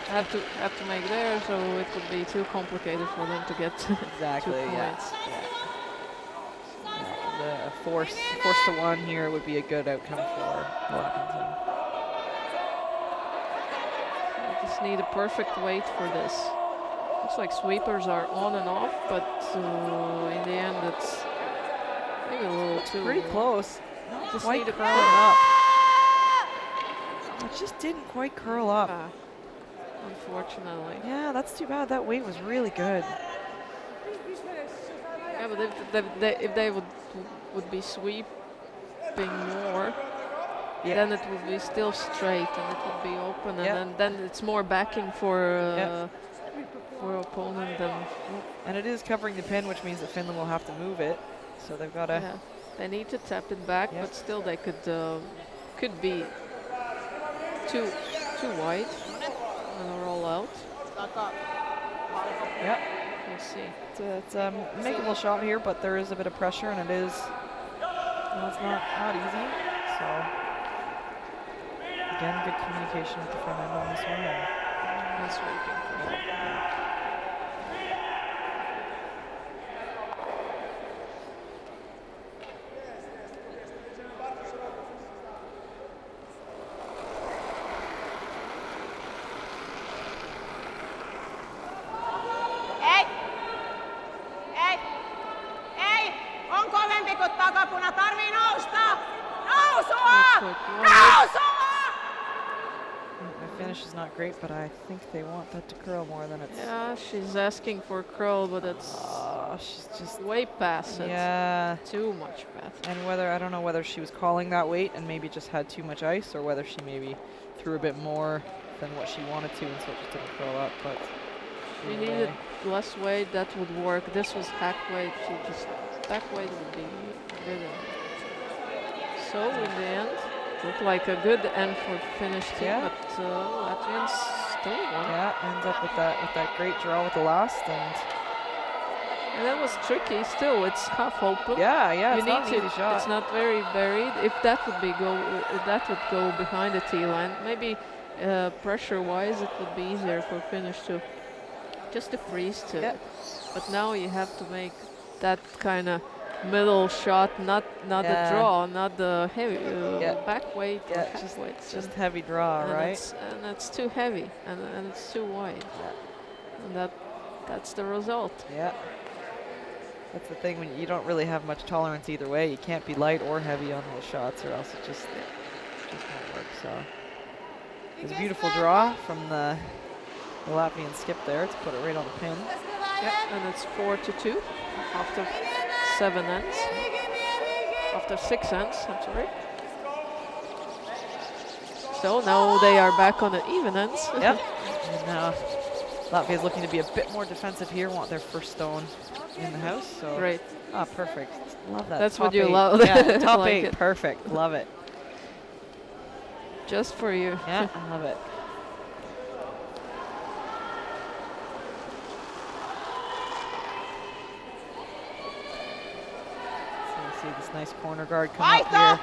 have to make there, so it would be too complicated for them to get Exactly. 2 Yeah. points. The force to one here would be a good outcome for the Latvian team. You just need a perfect weight for this. Looks like sweepers are on and off, but in the end it's maybe a little too Pretty close. Just Quite need a curling up. It just didn't quite curl up. unfortunately. Yeah, that's too bad. That weight was really good. Yeah, but if they would be sweeping more, Yeah. then it would be still straight and it would be open, and Yeah. then it's more backing for Yeah. for opponent than And it is covering the pin, which means that Finland will have to move it. So they've got to. yeah. They need to tap it back, Yeah. but still they could be too wide and roll out. Yeah. We'll see. It's a makeable shot here, but there is a bit of pressure, and it is. Well, it's not easy. So again, good communication with the front end on this one. And sweeping for sure. Ei! On kovempi kuin takapuna, tarvii nousta! Nousua! Looks like one Nousua! My finish is not great, but I think they want that to curl more than it's. Yeah, she's asking for curl, but it's She's just. way past it. Yeah. Too much past. And I don't know whether she was calling that weight and maybe just had too much ice, or whether she maybe threw a bit more than what she wanted to, and so it just didn't curl up. But She either needed way. less weight, that would work. This was hack weight, she just back weight would be good. So in the end, looked like a good end for Finnish team, Yeah. but Latvians still won. Yeah, ends up with that great draw with the last, and And that was tricky. Still, it's half open. Yeah, yeah, You it's need not an to. easy shot. It's not very buried. If that would go behind the tee line, maybe pressure-wise, it would be easier for Finnish to just to freeze to. Yeah. But now you have to make that kind of middle shot, not the Yeah. draw, not the heavy Yeah. back weight or Yeah, half weight. just heavy draw, right? And it's too heavy and it's too wide. Yeah. And that's the result. Yeah. That's the thing, when you don't really have much tolerance either way. You can't be light or heavy on those shots, or else it just won't work. So it was a beautiful draw from the Latvian skip there to put it right on the pin. Yeah, and it's 4-2 after 7 ends. After 6 ends, I'm sorry. So now they are back on the even ends. Yep. And now Latvia is looking to be a bit more defensive here, want their first stone in the house. So Great. Ah, perfect. Love that. That's top what you eight. love. Yeah, top Like 8, it. perfect. Love it. Just for you. Yeah, I love it. So you see this nice corner guard come up here.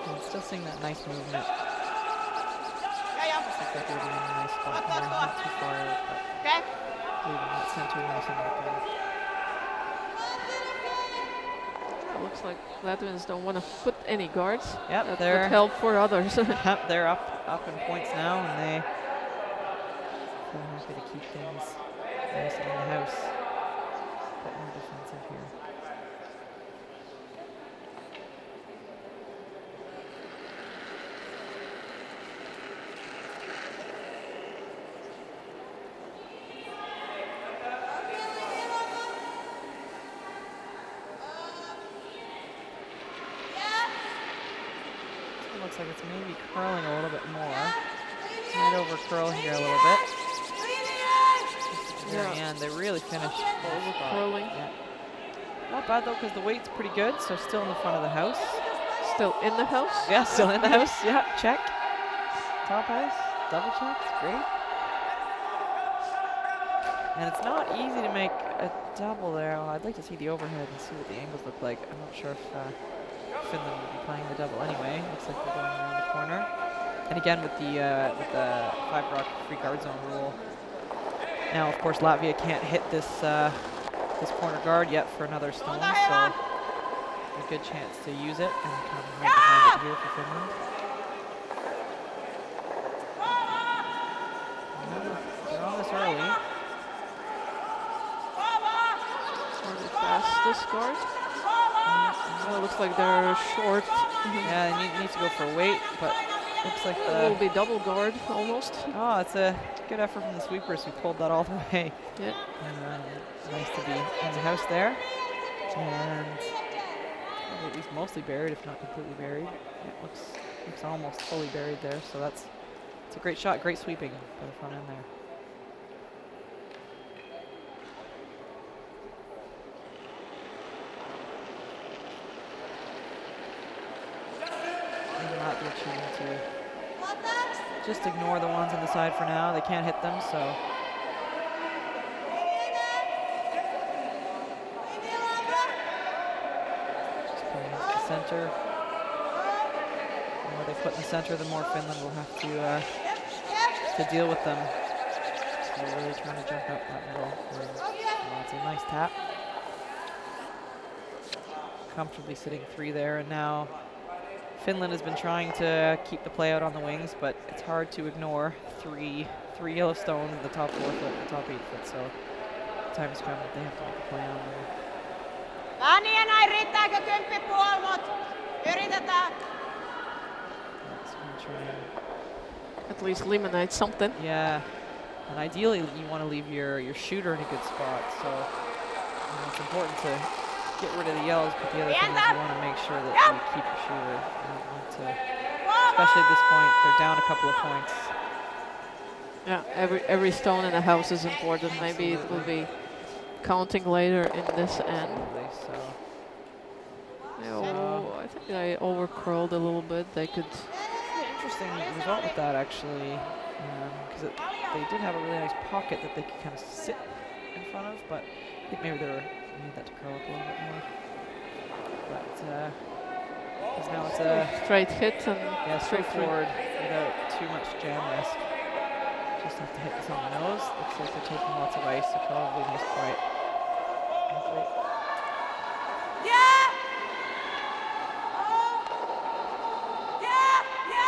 And still seeing that nice movement. Looks like they're in a nice spot here, not too far out, but leaving that center nice and open. It looks like Latvians don't want to put any guards. Yep, That they're would help for others. Yep, they're up in points now, and they feel happy to keep things nice in the house. A bit more defensive here. It looks like it's maybe curling a little bit more. Might over curl here a little bit. Just at the very end, they really finished Over curling. Yeah. Not bad though, because the weight's pretty good, so still in the front of the house. Still in the house? Yeah, still in the house. Yeah, check. Top house, double checks, great. And it's not easy to make a double there. Well, I'd like to see the overhead and see what the angles look like. I'm not sure if Finland will be playing the double anyway. Looks like they're going around the corner. And again with the 5 rock free guard zone rule. Now, of course, Latvia can't hit this this corner guard yet for another stone, so a good chance to use it and come right behind it here for Finland. They're on this early. Are they fast, this guard? Well, it looks like they're short. Yeah, they need to go for weight, but looks like It will be double guard almost. Oh, it's a good effort from the sweepers who pulled that all the way. Yeah. Nice to be in the house there. And probably at least mostly buried, if not completely buried. It looks almost fully buried there, so it's a great shot, great sweeping by the front end there. Not be choosing to just ignore the ones on the side for now. They can't hit them, so. Just putting into the center. The more they put in the center, the more Finland will have to deal with them. So they're really trying to jump up that middle. It's a nice tap. Comfortably sitting 3 there, and now Finland has been trying to keep the play out on the wings, but it's hard to ignore three yellow stones in the top 4 foot and the top 8 foot, so the time has come that they have to make a play on them. Ja näin, riittääkö 10,5, mut yritetään. At least eliminate something. Yeah, and ideally you want to leave your shooter in a good spot, so it's important to get rid of the yellows, but the other thing is you want to make sure that you keep your shooter. You don't want to, especially at this point, they're down a couple of points. Yeah, every stone in the house is important. Maybe it will be counting later in this end. So Oh, I think they over curled a little bit. They could. Interesting result with that, actually, because they did have a really nice pocket that they could kind of sit in front of, but I think maybe they need that to curl up a little bit more. But because now it's a straight hit and straightforward without too much jam risk. Just have to hit this on the nose. Looks like they're taking lots of ice, so probably nice quiet.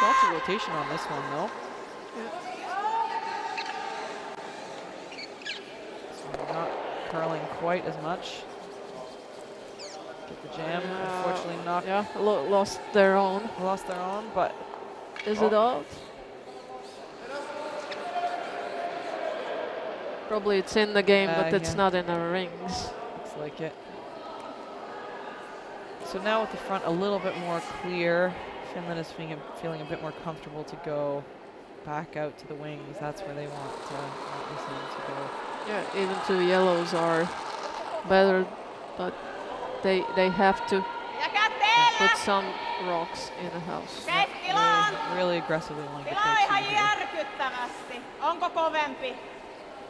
Lots of rotation on this one, though. So not curling quite as much. Get the jam. Unfortunately, not. Yeah, lost their own. Lost their own, but is it out? Probably it's in the game, but it's not in the rings. Looks like it. So now with the front a little bit more clear, Finland is feeling a bit more comfortable to go back out to the wings. That's where they want this end to go. Yeah, even two yellows are better, but they have to put some rocks in the house. Really aggressively want to get their two here.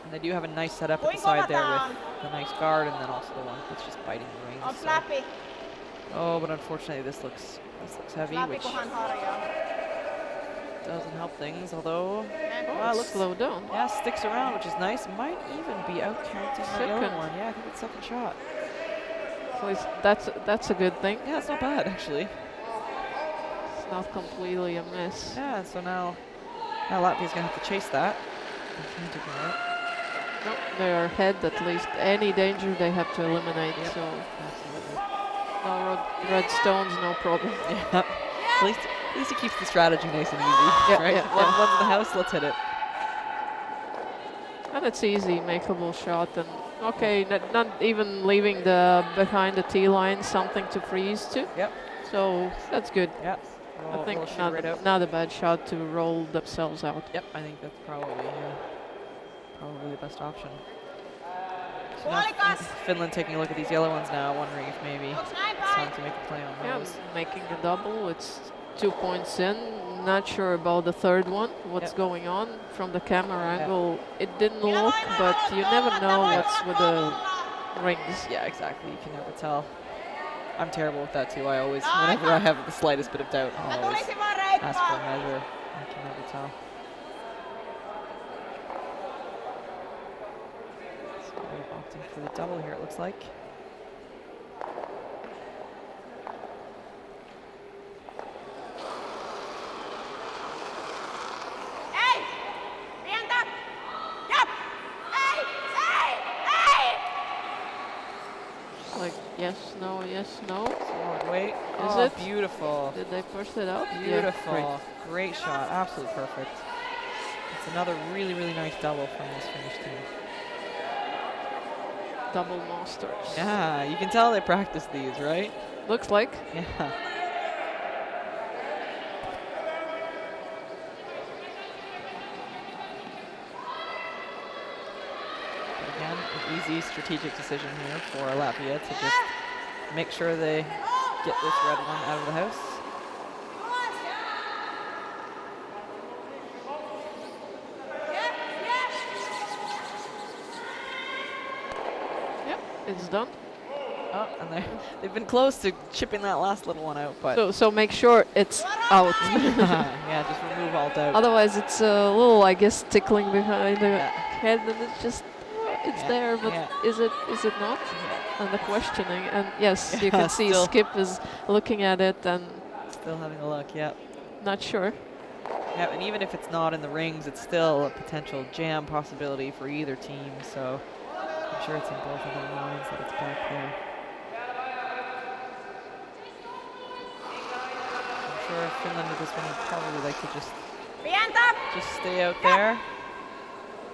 And they do have a nice setup at the side there with the nice guard and then also the one that's just biting the rings. So. Oh, but unfortunately this looks heavy, which doesn't help things, although it looks slow down. Yeah, sticks around, which is nice. Might even be out counting the other one. Yeah, I think it's second shot. So that's a good thing. Yeah, it's not bad actually. It's not completely a miss. Yeah, so now Latvia's gonna have to chase that. Nope, they are ahead at least. Any danger they have to eliminate. Yep. So absolutely. No red stones, no problem. Yeah. At least it keeps the strategy nice and easy. Yeah, right? yeah, One's in the house, let's hit it. And it's easy, makeable shot. And okay, not even leaving the behind the tee line, something to freeze to. Yep. So that's good. Yep. I think not a bad shot to roll themselves out. Yep, I think that's probably the best option. So now Finland taking a look at these yellow ones now, wondering if maybe it's time to make a play on those. Making a double. It's 2 points in. Not sure about the third one. What's going on from the camera angle? It didn't look, but you never know what's with the rings. Yeah, exactly. You can never tell. I'm terrible with that too. I always, whenever I have the slightest bit of doubt, I'll always ask for a measure. I can never tell. So we're opting for the double here, it looks like. Like yes, no, yes, no. Forward weight. Is it beautiful? Did they push it out? Beautiful. Yeah, great shot. Absolutely perfect. It's another really, really nice double from this Finnish team. Double masters. Yeah, you can tell they practice these, right? Looks like. Yeah. Again, an easy strategic decision here for Latvia to just make sure they get this red one out of the house. Yep, it's done. Oh, and they've been close to chipping that last little one out, but so make sure it's out. yeah, just remove all doubt. Otherwise, it's a little, I guess, tickling behind the head, and it's just it's there, but is it not? And the questioning, and yes, you can see Skip is looking at it and still having a look. Yeah, not sure. Yeah, and even if it's not in the rings, it's still a potential jam possibility for either team. So I'm sure it's in both of their minds that it's back there. I'm sure Finland at this one would probably like to just stay out there.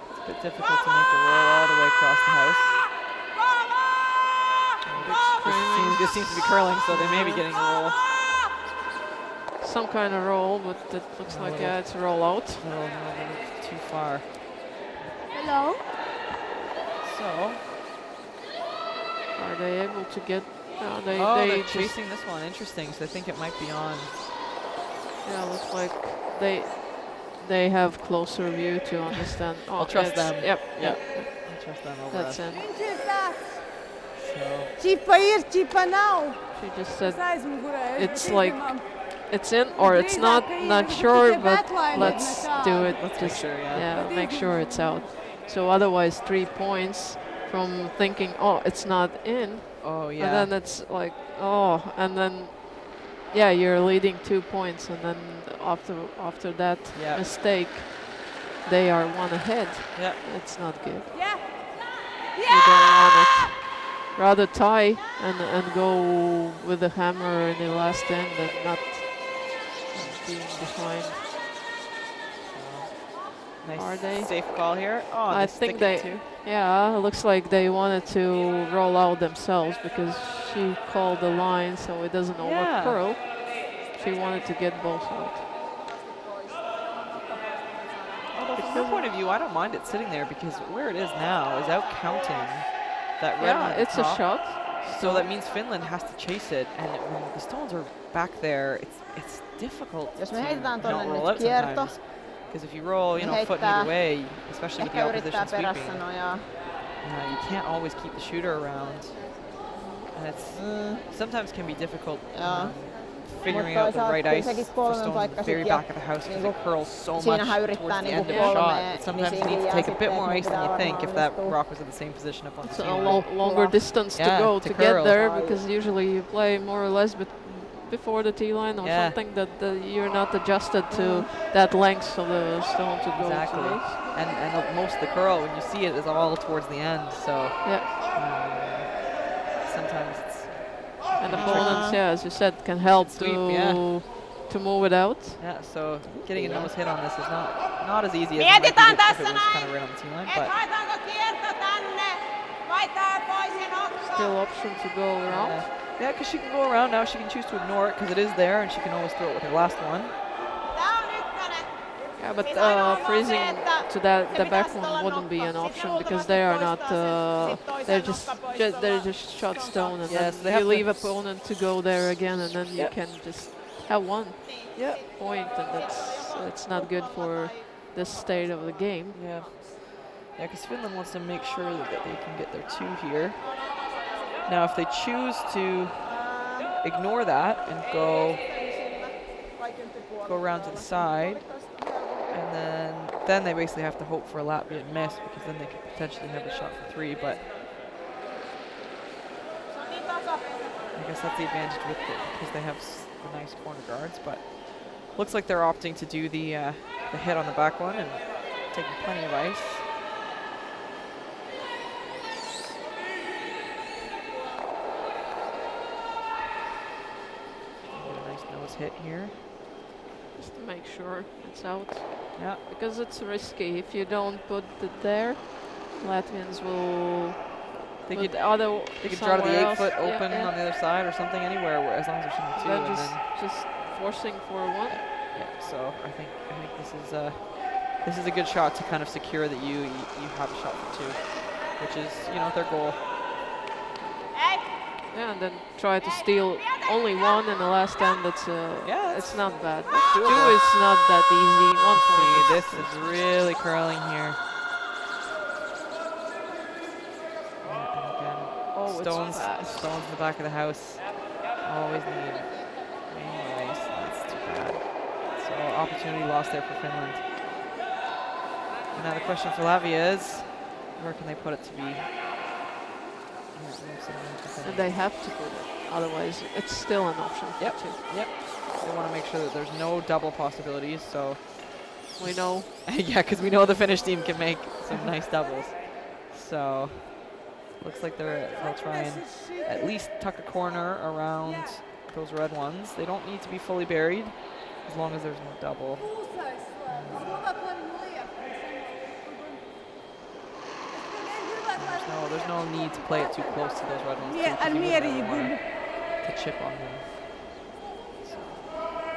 It's a bit difficult to make the roll all the way across the house. This seems to be curling, so they may be getting a roll. Some kind of roll, but it looks like it's a roll out. No, too far. Hello. So, are they able to get They they're just, chasing this one. Interesting. So I think it might be on. yeah, looks like they have closer view to understand. Oh, I'll trust it's- them. Yep. Yep. I'll trust them over That's us. in. Viņš ir tāds. So Čipa ir, čipa nav. She just Tas said aizmugurē. it's like it's in or it's not. Not sure, but let's do it. let's make Just sure. Yeah. yeah, make sure it's out. So otherwise, 3 points from thinking, oh, it's not in, Oh yeah. and then it's like, oh, and then yeah, you're leading 2 points, and then after that Yeah. mistake, they are 1 ahead. Yeah. It's not good. Yeah. You don't want it. Rather tie and go with the hammer in the last end than not being behind. Nice Are they? safe call here. Oh, I they think stick it they- too. Yeah, it looks like they wanted to roll out themselves because she called the line so it doesn't Yeah. overcurl. She wanted to get both out. Although from her point of view, I don't mind it sitting there because where it is now is out counting that red one Yeah, at the it's a top. shot. So that means Finland has to chase it, and when the stones are back there, it's difficult Jos to me heitetään not tonne roll nyt out kierto, sometimes. Because if you roll, you ne know, foot heittää- either way, especially with the ehkä opposition yrittää sweeping, perässä nojaa. you can't always keep the shooter around. And it's sometimes can be difficult Joo. figuring Mutta out the toisaalta right kyllä ice sekin for kolmen stones paikka at the very sit ja back of the house because niinku it curls so much siinähän towards yrittää the niinku end of the shot. kolmea, That sometimes niin you need to siinä take a jää bit sitten, more että ice than you pitää think if varmaan that onnistua. rock was in the same position up on the It's a tee. longer distance Yeah, to go to to curl. get there because usually you play more or less before the tee line or Yeah. something that you're not adjusted to that length so the stone to go Exactly. to those. And most of the curl, when you see it, is all towards the end. So Yeah. sometimes it's And opponents, yeah, as you said, can help Sweep, to move it out. so getting a nose hit on this is not as easy as it might Mietitään be if tässä it was näin. kind of right on the tee line. Et But haetaanko kierto tänne vai tää pois ja nokko? Still option to go around. because she can go around now. She can choose to ignore it because it is there, and she can always throw it with her last one. Tää on ykkönen. Yeah, but Siis ainoa on vaan freezing se, että to se the back pitäisi one olla wouldn't be an nokka. option Sitten because luultavasti they are not. poistaa sen sit toisen nokka They're pois just shot stone, and Yes, then they have you to- leave opponent to go there again, and then you Yep. can just have one Yeah. point, and it's not good for this state of the game. Yeah, because Finland wants to make sure that they can get their 2 here. Now, if they choose to ignore that and go around to the side, and then they basically have to hope for a Latvian miss because then they could potentially have a shot for 3. But I guess that's the advantage with it because they have the nice corner guards. But looks like they're opting to do the hit on the back one and taking plenty of ice. Get a nice nose hit here. Just to make sure it's out. Yeah. Because it's risky. If you don't put it there, Latvians will. They put could other. They could draw to the somewhere 8 foot else. Yeah, open yeah. on the other side or something anywhere where as long as they're shooting 2 They're and just forcing for one. yeah, so I think this is a good shot to kind of secure that you have a shot for 2, which is their goal. Yeah, and then try to steal only one in the last end. That's Yeah, it's not bad. doable. 2 is not that easy. 1 point. See, this is really curling here. Yeah, and again, Oh, stones, it's fast. stones in the back of the house. Always need way more ice. That's too bad. So opportunity lost there for Finland. And now the question for Latvia is, where can they put it to be? And they have to put it. Otherwise, it's still an option. for Yep. 2. Yep. They want to make sure that there's no double possibilities. So We know. yeah, because we know the Finnish team can make some nice doubles. So looks like they'll try and at least tuck a corner around those red ones. They don't need to be fully buried as long as there's no double. There's no need to play it too close to those red ones. too, 'cause you wouldn't ever want to chip on them. So,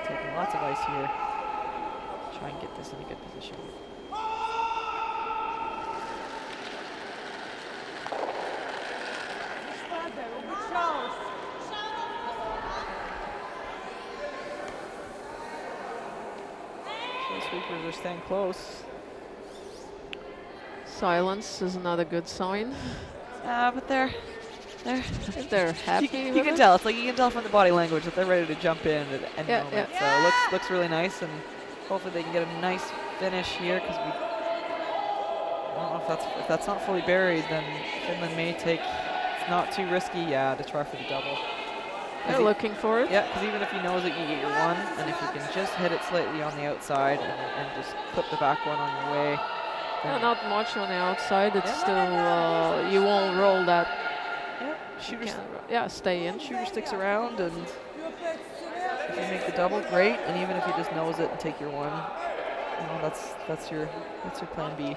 taking lots of ice here. Try and get this in a good position. The sweepers are staying close. Silence is not a good sign. But they're If they're happy you with can it. tell. It's like you can tell from the body language that they're ready to jump in at any Yeah, moment. yeah. So it looks really nice, and hopefully they can get a nice finish here because I don't know if that's not fully buried, then Finland may take. It's not too risky, to try for the double. They're looking for it. Yeah, because even if he knows that you get your one, and if you can just hit it slightly on the outside and just clip the back one on your way. Yeah, not much on the outside. It's Yeah. still you won't roll that. Yeah, Stay in. shooter sticks around, and if you make the double, great. And even if you just nose it and take your one, that's your plan B.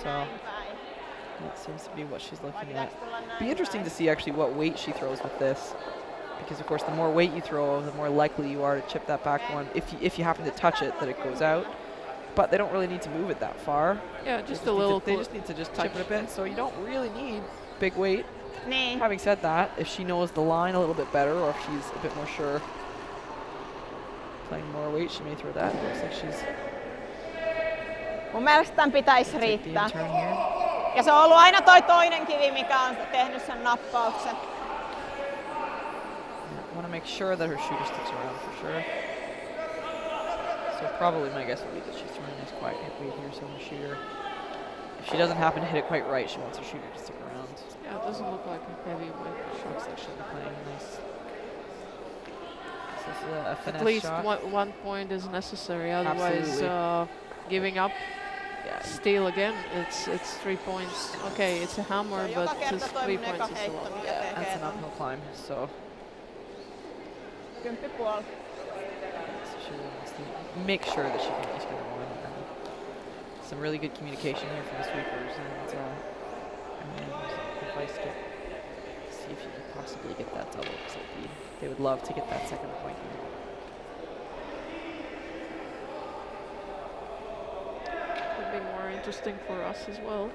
So that seems to be what she's looking at. Be interesting to see actually what weight she throws with this, because of course the more weight you throw, the more likely you are to chip that back one. If you happen to touch it, that it goes out. But they don't really need to move it that far. Yeah, just a little. They just need to just chip it a bit. So you don't really need big weight. Niin. Having said that, if she knows the line a little bit better, or if she's a bit more sure, playing more weight, she may throw that. It looks like she's Mun mielestä tämän pitäisi take the riittää. in-turn here. Ja se on ollut aina toi toinen kivi, mikä on tehnyt sen nappauksen. Want to make sure that her shooter sticks around for sure. So probably my guess would be that she's throwing this quiet hit weight here, so her shooter, if she doesn't happen to hit it quite right, she wants her shooter to stick around. Yeah, it doesn't look like a heavy weight shot. Looks like she'll be playing nice. This is a finesse At least shot. one point is necessary. Otherwise, Absolutely. giving up, Yeah, steal again. It's 3 points. Okay, it's a hammer, Se on but joka kerta just toi 3 mun eka points is a heitto, lot. mikä tekee that's an ton. uphill climb, so 10,5. she really wants to make sure that she can at least get a one. And some really good communication here from the sweepers, and advice to see if you could possibly get that double, because they would love to get that second point here. Could be more interesting for us as well.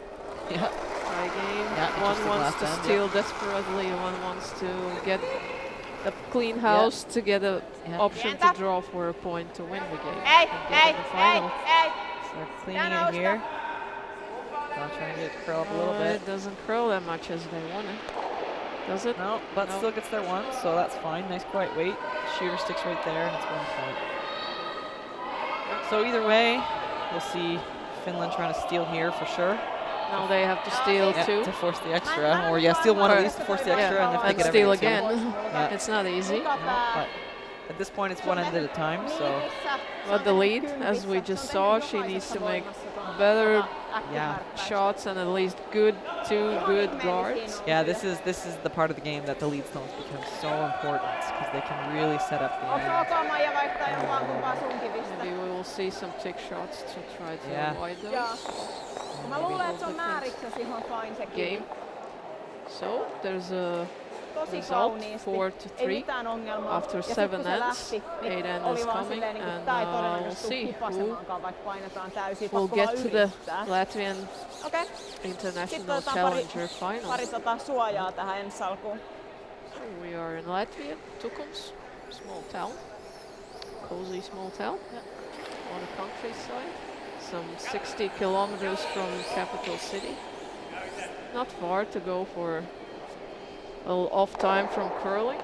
Yeah. Tie game. Yeah, One interesting wants last to end, steal desperately. One wants to get a clean house to get a option to draw for a point to win the game. Ei, and get ei, in the ei, final. ei. So they're cleaning it here. Now trying to get it to curl up a little bit. It doesn't curl that much as they want it. Does it? No, but No. still gets their one, so that's fine. Nice quiet weight. Shooter sticks right there, and it's 1 point. So either way, we'll see Finland trying to steal here for sure. Now they have to steal two To force the extra, or steal one at least to force the extra, and if they and get steal everything two. again. Yeah. It's not easy. Kuka tää? But at this point, it's one end at a time, so But the lead, as we just saw, she needs to make better shots and at least two good guards. yeah, this is the part of the game that the lead stones become so important, because they can really set up the Onko end. ok Maija vaihtaa jompaan kumpaan sun kivistä? Maybe we will see some tick shots to try to Yeah. avoid Joo. those. Mä luulen, että se on määriksesi ihan fine se kivi. Game. So there's a Tosi result, kauniisti. 4-3 Ei mitään ongelmaa. after Ja sit, 7 kun se ends. lähti, niin 8 end oli is vaan coming, silleen, niin and tää ei we'll todennäköisesti see tuu who kipasemaankaan, vaikka painetaan täysin. will Pakko get vaan to the yrittää. Latvian Okei. Sitten International otetaan Challenger pari final. suojaa tähän ensi alkuun. So we are in Latvia, Tukums, small town, cozy small town on the countryside, some 60 kilometers from capital city. Not far to go for a little off time from curling.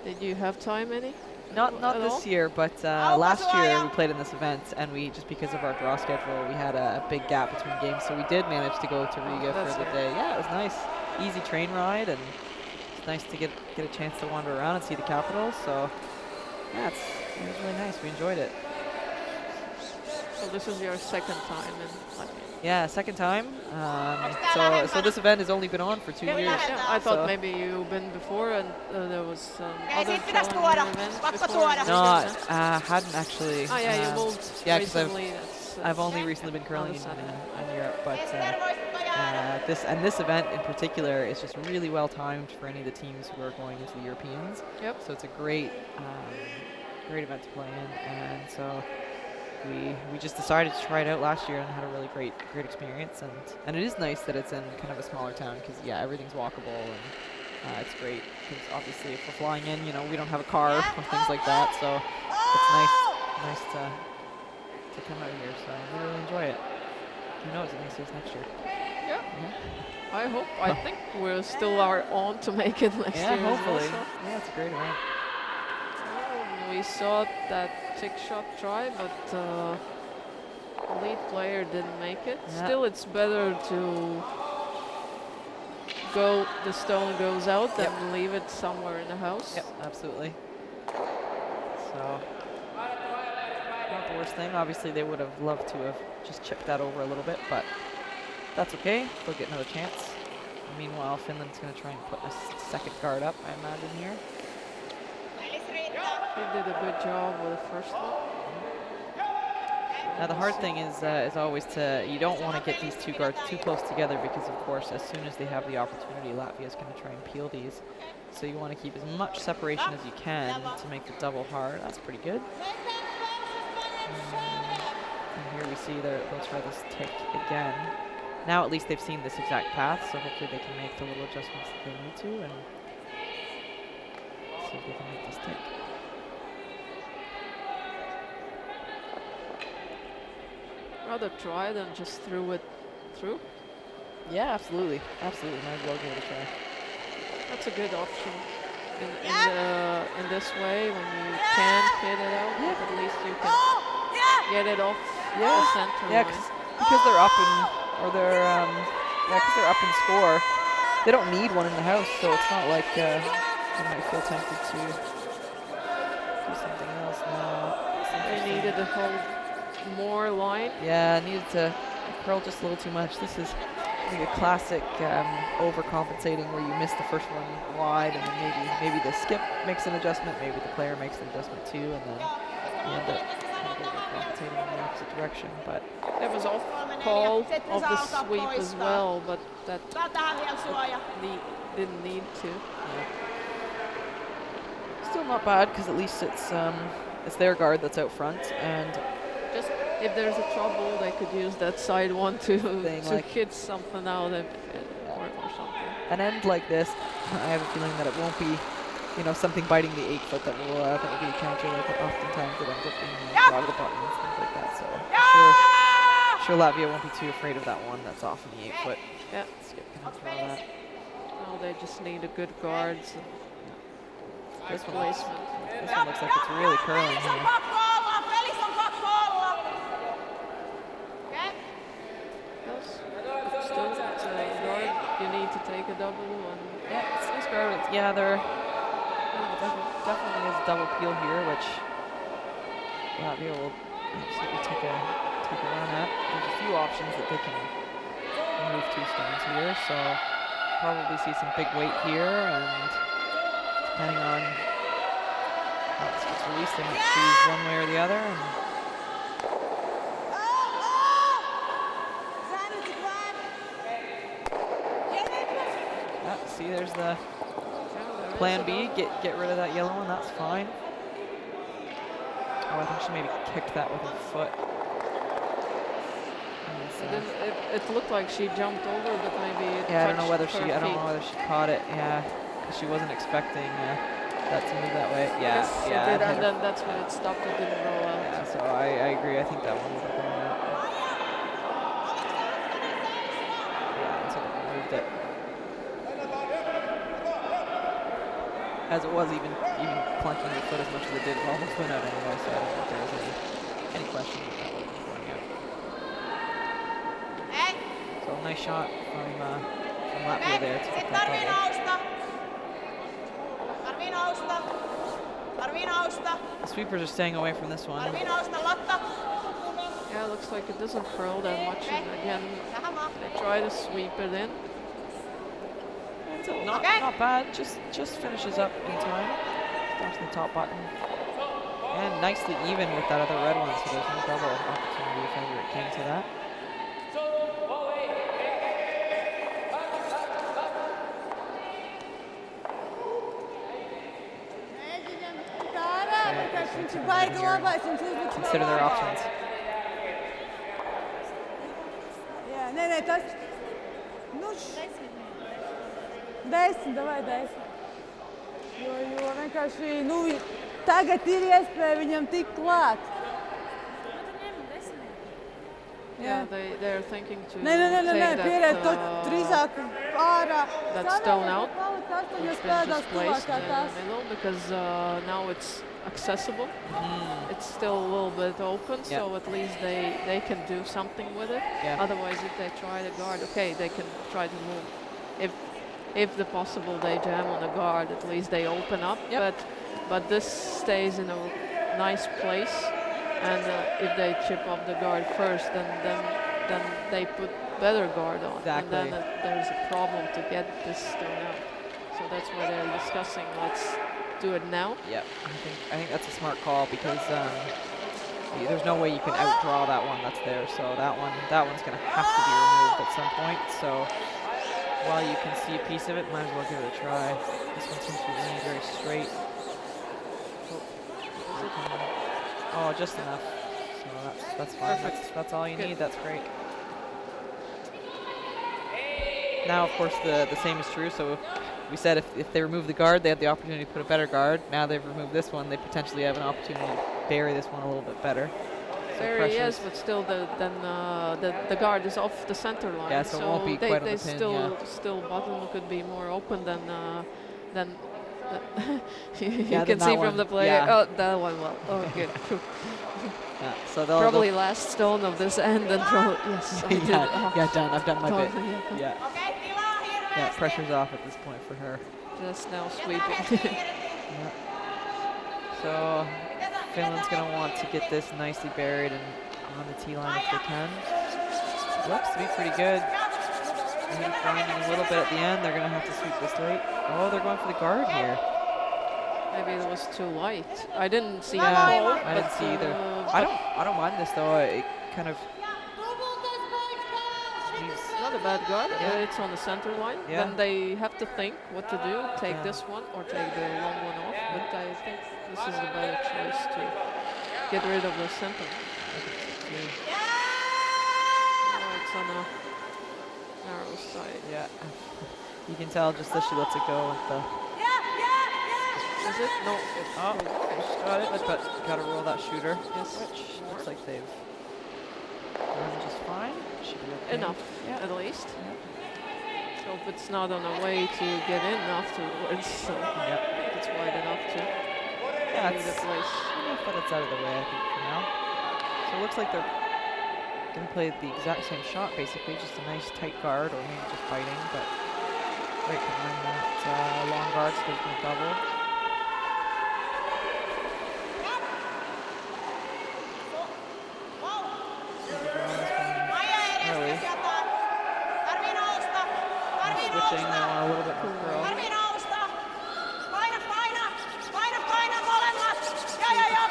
Did you have time any? Not at this all? year, but last year we played in this event, and we just because of our draw schedule, we had a big gap between games, so we did manage to go to Riga for that's the nice. day. Yeah, it was nice, easy train ride, and it's nice to get a chance to wander around and see the capital. So yeah, it was really nice. We enjoyed it. So this is your second time in Latvia. Yeah, second time. So this event has only been on for 2 years. Yeah, I thought So- maybe you've been before and there was some Ei other sit pitäis challenger tuoda. events Pakko before. tuoda. No, hadn't actually. Oh yeah, you moved yeah, 'cause recently. That's, I've only recently been curling Other side. in Europe, but this event in particular is just really well timed for any of the teams who are going into the Europeans. Yep. So it's a great event to play in, and so we just decided to try it out last year and had a really great experience, and it is nice that it's in kind of a smaller town, because everything's walkable, and it's great because obviously if we're flying in, we don't have a car or things like that, so it's nice to to come out here, so we really enjoy it. Who knows, it may see us next year. Yeah. I hope. I think we still are on to make it next year. Hopefully. As well, so. Yeah, it's a great event. We saw that tick shot try, but the lead player didn't make it. Yeah. Still, it's better to go, the stone goes out than leave it somewhere in the house. Yep, absolutely. So, not the worst thing. Obviously, they would have loved to have just chipped that over a little bit, but that's okay. They'll get another chance. Meanwhile, Finland's going to try and put a second guard up, I imagine, here. He did a good job with the first one. Now the hard thing is always you don't want to get these two guards too close together because of course as soon as they have the opportunity, Latvia is going to try and peel these. So you want to keep as much separation as you can to make the double hard. That's pretty good. And here we see they'll try this tick again. Now at least they've seen this exact path, so hopefully they can make the little adjustments that they need to and see if they can make this tick. Rather try than just threw it through. Yeah, absolutely. Absolutely. Might as well give it a try. That's a good option. In this way, when you can't hit it out, but at least you can get it off the center line. Because they're up because they're up and score. They don't need one in the house, so it's not like they might feel tempted to do something else now. They needed to hold more line. Yeah, needed to curl just a little too much. This is like a classic overcompensating where you miss the first one wide, and then maybe the skip makes an adjustment, maybe the player makes an adjustment too, and then you end up overcompensating in the opposite direction. But there was off call of the sweep as well, but that didn't need to. Yeah. Still not bad because at least it's their guard that's out front, and just if there's a trouble, they could use that side one to hit something out of it or something. An end like this, I have a feeling that it won't be, something biting the 8-foot that will be a counter. Like oftentimes it ends up being a lot of the buttons and things like that. So I'm sure Latvia won't be too afraid of that one that's off in the 8-foot. Yeah. Skip can throw that. Well, they just need a good guards. This one looks like it's really curling here. Still, it's a guard. You need to take a double. Yeah, it's guard. Yeah, there definitely is a double peel here, which Latvia will absolutely take a run at. There's a few options that they can remove two stones here, so probably see some big weight here, and depending on how this gets released, they might choose one way or the other. See, there's the plan B. Get rid of that yellow one. That's fine. Oh, I think she maybe kicked that with her foot. It looked like she jumped over, but maybe it I don't know whether she caught it. Yeah, because she wasn't expecting that to move that way. Yeah, yes, it did, and then that's when it stopped. It didn't roll out. Yeah, so I agree. I think that one would have gone out. Yeah, so they moved it. As it was even clunking the foot as much as it did, it almost went out anyway, so I don't think there was any question that that would have been going out. So nice shot from Latvia there to get that double. The sweepers are staying away from this one. Yeah, it looks like it doesn't curl that much, and again, they try to sweep it in. Not bad, just finishes up in time. Starts the top button. And nicely even with that other red one, so there's no double opportunity if ever it came to that. Consider their options. Jā, nē, tas... Desmit, davai 10. Jo vienkārši, tagad ir iespēja viņam tikt klāt. Yeah, they're thinking to Nē, take pieriet to that, drīzāk ārā. that stone out, Palikt 8 which been pēdās just placed tuvākā in tās. the middle because now it's accessible. It's still a little bit open, so at least they can do something with it. Yeah. Otherwise, if they try the guard, okay, they can try to move. If the possible they jam on the guard, at least they open up. Yep. But this stays in a nice place, and if they chip off the guard first, then they put better guard on, Exactly. and then there's a problem to get this stone out. So that's why they're discussing. Let's do it now. Yep. I think that's a smart call because there's no way you can outdraw that one that's there. So that one's going to have to be removed at some point. So while you can see a piece of it, might as well give it a try. This one seems to be running very straight. Oh, just enough. So that's fine. That's all you need. That's great. Now, of course, the same is true. So we said if they remove the guard, they have the opportunity to put a better guard. Now they've removed this one, they potentially have an opportunity to bury this one a little bit better. Very yes, but still the guard is off the center line. Yeah, so it won't be quite on the pin, still bottom could be more open than you Yeah, can see from the player. yeah. Oh, that one well. Oh, good. Yeah, so they'll Probably last stone of this end, and probably yes. I did. yeah, done. I've done my bit. Totally, yeah. Yeah, pressure's off at this point for her. Just now sweeping. Yeah. So Finland's going to want to get this nicely buried and on the tee line if they can. Looks to be pretty good. Maybe grinding a little bit at the end. They're going to have to sweep this late. Oh, they're going for the guard here. Maybe it was too light. I didn't see. Yeah, I didn't see either. I don't mind this though. It kind of. Not a bad guard. Yeah. It's on the center line. Yeah. Then they have to think what to do. Take Yeah. this one or take the long one off. But I think this is the better choice to get rid of the center. Oh, it's on a narrow side. Yeah. You can tell just as she lets it go with the. Is it? No. Oh, she's got it, but gotta roll that shooter. Yes. Which looks like they've done just fine. Should be okay. Enough, Yeah. at least. Yeah. So if it's not on the way to get in afterwards, so Yeah. it's wide enough to Yeah, do the place. enough that it's out of the way, I think, for now. So it looks like they're going to play the exact same shot, basically, just a nice tight guard, or maybe just biting, but right behind that long guard, so there's no double. Early. Switching, they want a little bit more curl.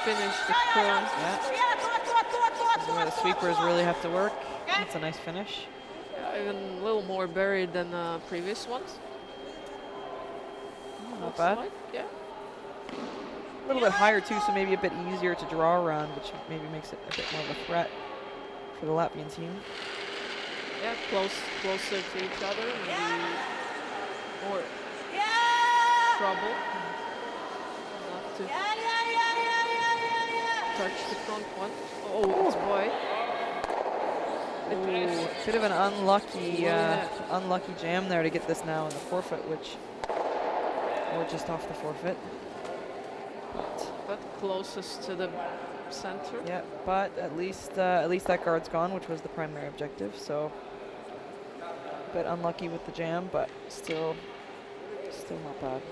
Finish the curl. Yeah. This is where the sweepers really have to work. That's a nice finish. Even a little more buried than the previous ones. Not Looks bad. like, yeah. A little bit higher too, so maybe a bit easier to draw around, which maybe makes it a bit more of a threat for the Latvian team. Yeah, closer to each other, maybe more trouble. Not to touch the front one. Oh, it's boy. Ooh, bit of an unlucky, Yeah. unlucky jam there to get this now in the forfeit, or just off the forfeit. But closest to the center. Yeah, but at least that guard's gone, which was the primary objective. So, a bit unlucky with the jam, but still not bad.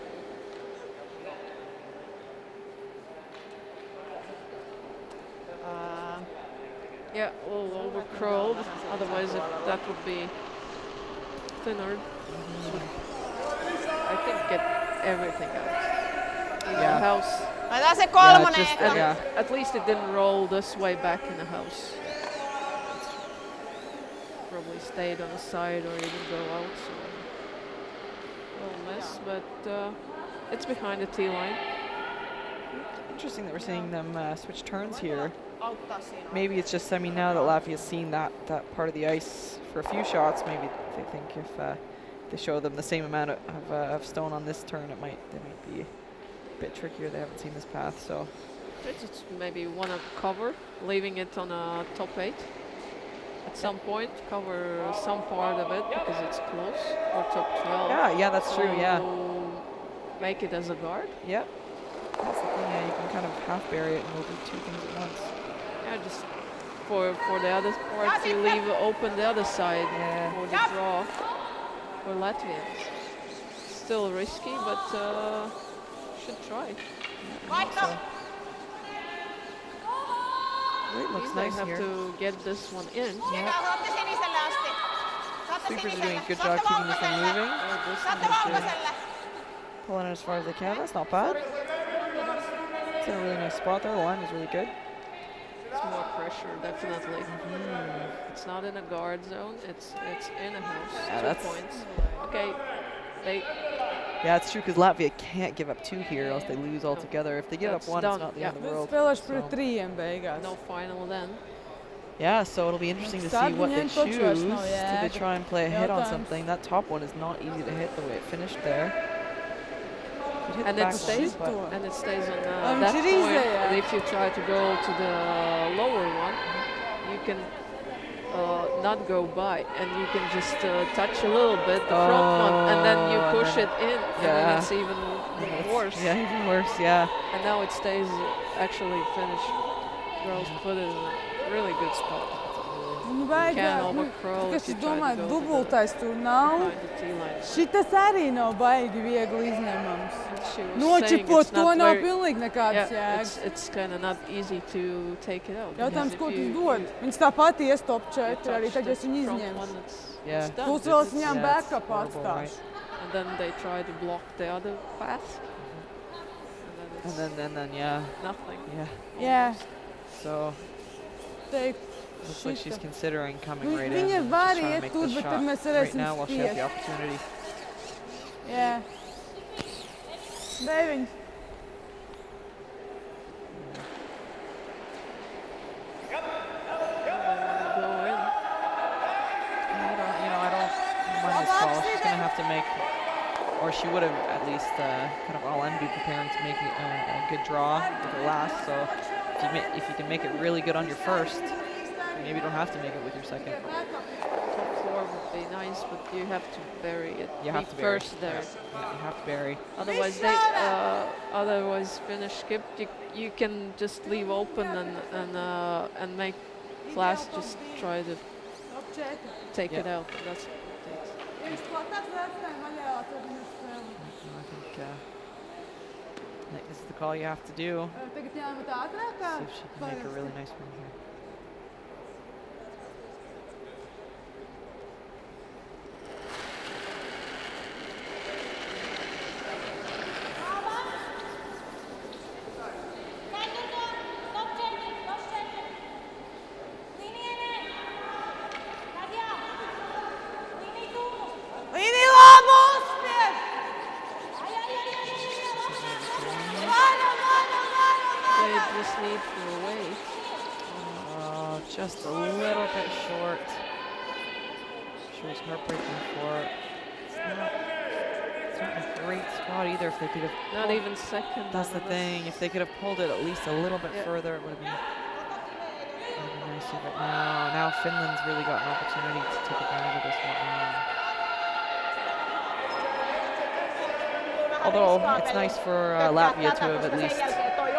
Yeah, a little over curled. Otherwise, that would be thinner. I think get everything out. In Yeah. the house. Laitetaan se Yeah, kolmonen. just, eka. yeah. At least it didn't roll this way back in the house. Probably stayed on the side or even go out. So a little mess, but it's behind the tee line. Interesting that we're seeing them switch turns here. Auttaa siinä. Maybe it's just, I mean, now that Latvia's seen that part of the ice for a few shots, maybe they think if they show them the same amount of stone on this turn, they might be a bit trickier. They haven't seen this path, so. They just maybe want to cover, leaving it on a top 8 at some point cover some part of it because it's close, or top 12. Yeah, that's true, yeah. So make it as a guard. Yep. That's the thing, yeah, you can kind of half bury it and we'll do two things at once. Yeah, just for the other part to leave open the other side for the draw for Latvians. Still risky, but should try. So. It looks They nice have here. to get this one in. Yeah. Sweepers are doing a good job keeping this thing moving. Oh, this one is good. Pulling it as far as they can. That's not bad. It's in a really nice spot there. The line is really good. It's more pressure, definitely. It's not in a guard zone. It's in a house. Yeah, 2 points. Okay. Yeah, it's true because Latvia can't give up 2 here, else they lose altogether. If they give up That's 1, done. it's not the end of the world. Spēlēšu So. pret 3 beigās. No final then. Yeah, so it'll be interesting to see what they choose. Do they try and play a hit on something? That top one is not easy to hit the way it finished there. And it stays on that point. And if you try to go to the lower one, you can not go by, and you can just touch a little bit the front one, and then you push it in, and then it's even worse. Yeah, even worse, yeah. And now it stays actually finished. Girls put it in a really good spot. Viņu vajag, kas es domāju, dubultais tur nav. Šitas arī nav baigi viegli izņemams. Nočipot to nav pilnīgi nekādas jēgas. It's kind of not easy to take it out. Jautājums, ko tas dod? Viņas tāpat ies top 4, arī tad, ja viņi izņems. Plus vēl es viņām backup atstāšu. And then they try to block the other path. And then yeah. Nothing. Yeah. So. Looks like she's considering coming right in and just trying to make the shot right now while she has the opportunity. Yeah. 9. I don't mind this call. She's going to have to make, or she would have at least kind of all in be preparing to make a good draw with her last. So if you can make it really good on your first, maybe you don't have to make it with your second. Top 4 would be nice, but you have to bury it. You have to bury first there. Yeah, you have to bury. Otherwise finish skip. You can just leave open and make class just try to take it out. That's what it takes. I think this is the call you have to do. See if she can make a really nice one here. Just a little bit short. She was heartbreaking for it. It's not a great spot either. If they could have not even second. That's the thing. If they could have pulled it at least a little bit further, it would have been nicer. But now Finland's really got an opportunity to take advantage of this one. Although it's nice for Latvia to have at least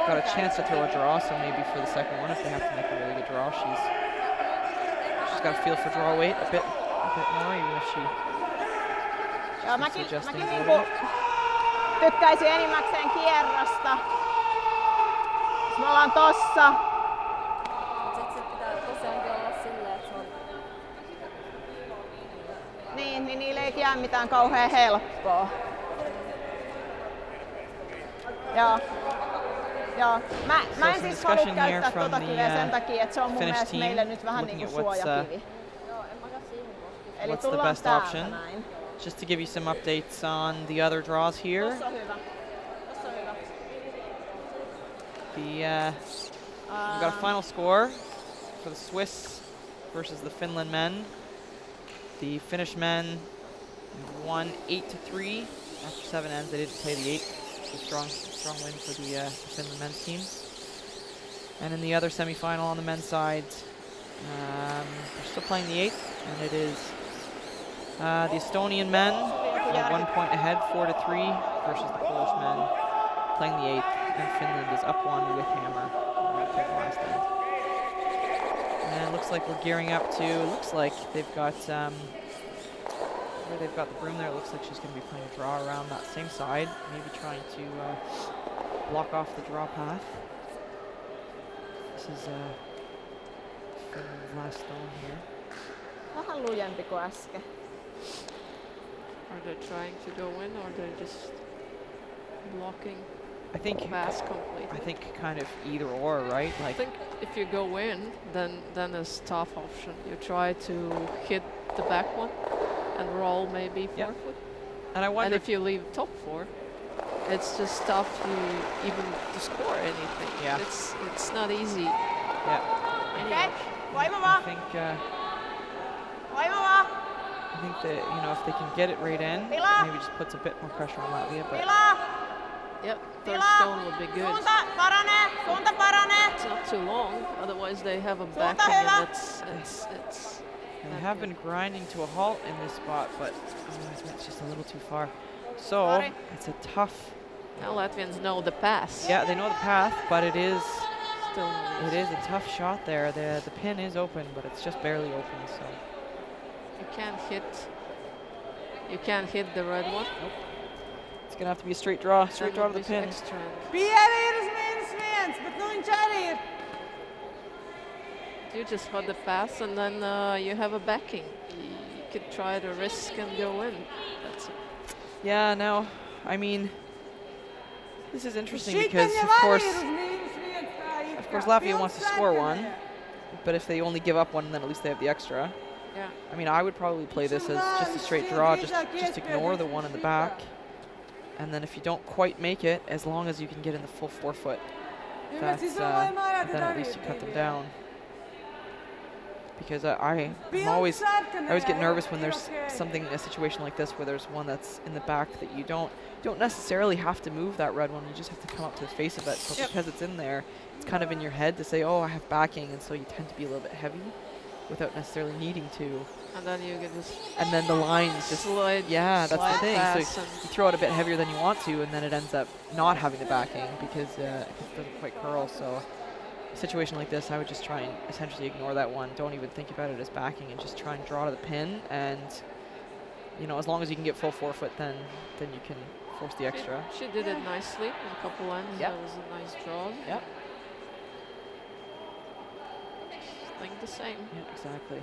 got a chance to throw a draw, so maybe for the second one, if they have to make a really good draw, she's got a feel for draw weight a bit more, even if she adjusts things a little bit. Tykkäisin enimmäkseen kierrosta. Me ollaan tossa. Sitten se pitää tosiaankin olla silleen, että se on... Niin niillä ei jää mitään kauhean helppoa. Joo. Mä en siis halua käyttää tota kiveä sen takia, että se on mun mielestä meille nyt vähän niinku suojakivi. Eli what's the best option? Näin. Just to give you some updates on the other draws here. Tossa on hyvä. We've got a final score for the Swiss versus the Finland men. The Finnish men won 8-3 after 7 ends. They didn't play the 8. A strong win for the Finland men's team. And in the other semifinal on the men's side, They're still playing the 8th, and it is the Estonian men are 1 point ahead, 4-3, versus the Polish men playing the 8th, and Finland is up 1 with hammer for the last end. And it looks like we're gearing up to, it looks like they've got, where they've got the broom there, it looks like she's going to be playing a draw around that same side, maybe trying to block off the draw path. This is Finland's last stone here. Vähän lujempi kuin äsken. Are they trying to go in, or they're just blocking I think pass completely? I think kind of either or, right? I Like, think if you go in, then it's tough option. You try to hit the back one and roll maybe forefoot. and I wonder And if you leave top 4, it's just tough to even to score anything. Yeah. It's not easy. yeah, Okei, voima I vaan, think voima vaan. I think that, you know, if they can get it right in, Pila! maybe just puts a bit more pressure on Latvia, but Tilaa, Yep, third tilaa. stone would be good. Suunta paranee, suunta paranee. It's not too long, otherwise they have a Suunta backing, hyvä. and it's they not have good. been grinding to a halt in this spot, but it's just a little too far. So Sorry. it's a tough, Now Latvians know the pass. yeah, they know the path, but it is Still not it easy. is a tough shot there. The pin is open, but it's just barely open, so You can't hit the red one. it's gonna have to be a straight draw to Then the would be pin. extra. Pieri -1, bet nu viņš arī ir. You just hold the pass, and then you have a backing. You could try to risk and go in. That's it. Yeah, no, I mean, this is interesting Šitien because, jau of arī course, ir uz -1 tā it of kā course, Latvia pilns wants to score one. sarkanajā. but if they only give up one, then at least they have the extra. Yeah. I mean, I would probably play this as just a straight draw, just ignore the one in the back. And then if you don't quite make it, as long as you can get in the full 4-foot, Ja mēs that's, izdomājām ārā, then tad at arī least you ir cut them divi. down. Because I Pilns always sarkanajā, get jā, nervous when ir there's okay. something, a situation like this, where there's one that's in the back that you don't necessarily have to move that red one. You just have to come up to the face of it. So because it's in there, it's kind of in your head to say, oh, I have backing, and so you tend to be a little bit heavy without necessarily needing to. And then you get this And then the lines just slide. yeah, that's the slide thing. pass So and you throw it a bit heavier than you want to, and then it ends up not having the backing because it doesn't quite curl. So a situation like this, I would just try and essentially ignore that one. Don't even think about it as backing, and just try and draw to the pin. And you know, as long as you can get full 4-foot, then you can force the extra. She did it nicely in a couple lines. Yep. That was a nice draw. Yep. Think the same. Yeah, exactly.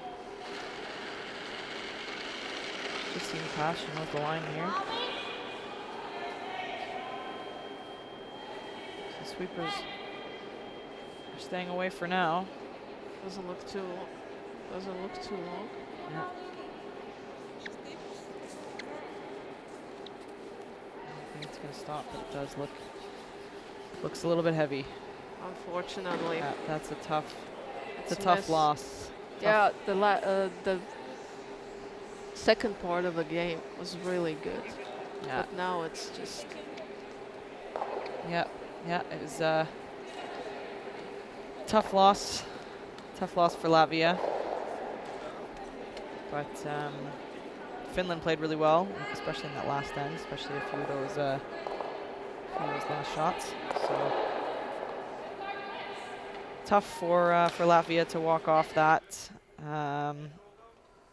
Just seen the pass. She knows the line here. So sweepers are staying away for now. Doesn't look too long. Yeah. I think it's going to stop, but it does looks a little bit heavy. Unfortunately. Yeah, that's a tough It's tough miss. loss. Yeah, the second part of the game was really good. Yeah, But now it's just yeah, it was a tough loss. Tough loss for Latvia. But Finland played really well, especially in that last end, especially a few of those last shots. So tough for Latvia to walk off that.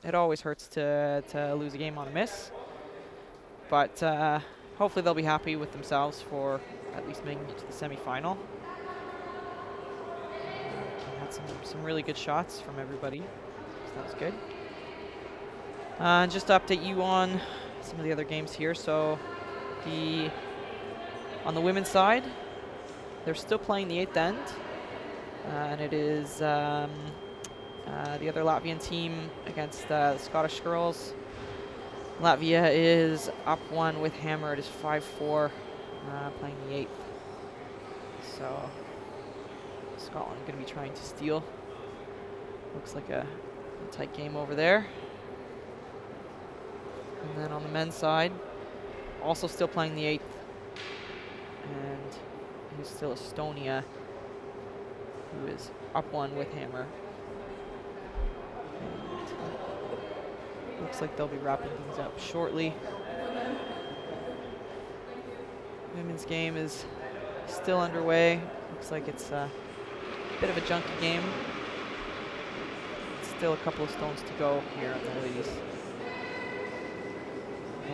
It always hurts to lose a game on a miss, but hopefully they'll be happy with themselves for at least making it to the semi-final. Had some really good shots from everybody, so that was good. Just to update you on some of the other games here. So on the women's side, they're still playing the 8th end. And it is the other Latvian team against the Scottish girls. Latvia is up 1 with hammer. It is 5-4, playing the 8th. So Scotland going to be trying to steal. Looks like a tight game over there. And then on the men's side, also still playing the 8th. And it is still Estonia, who is up 1 with hammer. looks like they'll be wrapping things up shortly. Women's game is still underway. Looks like it's a bit of a junky game. Still a couple of stones to go here on the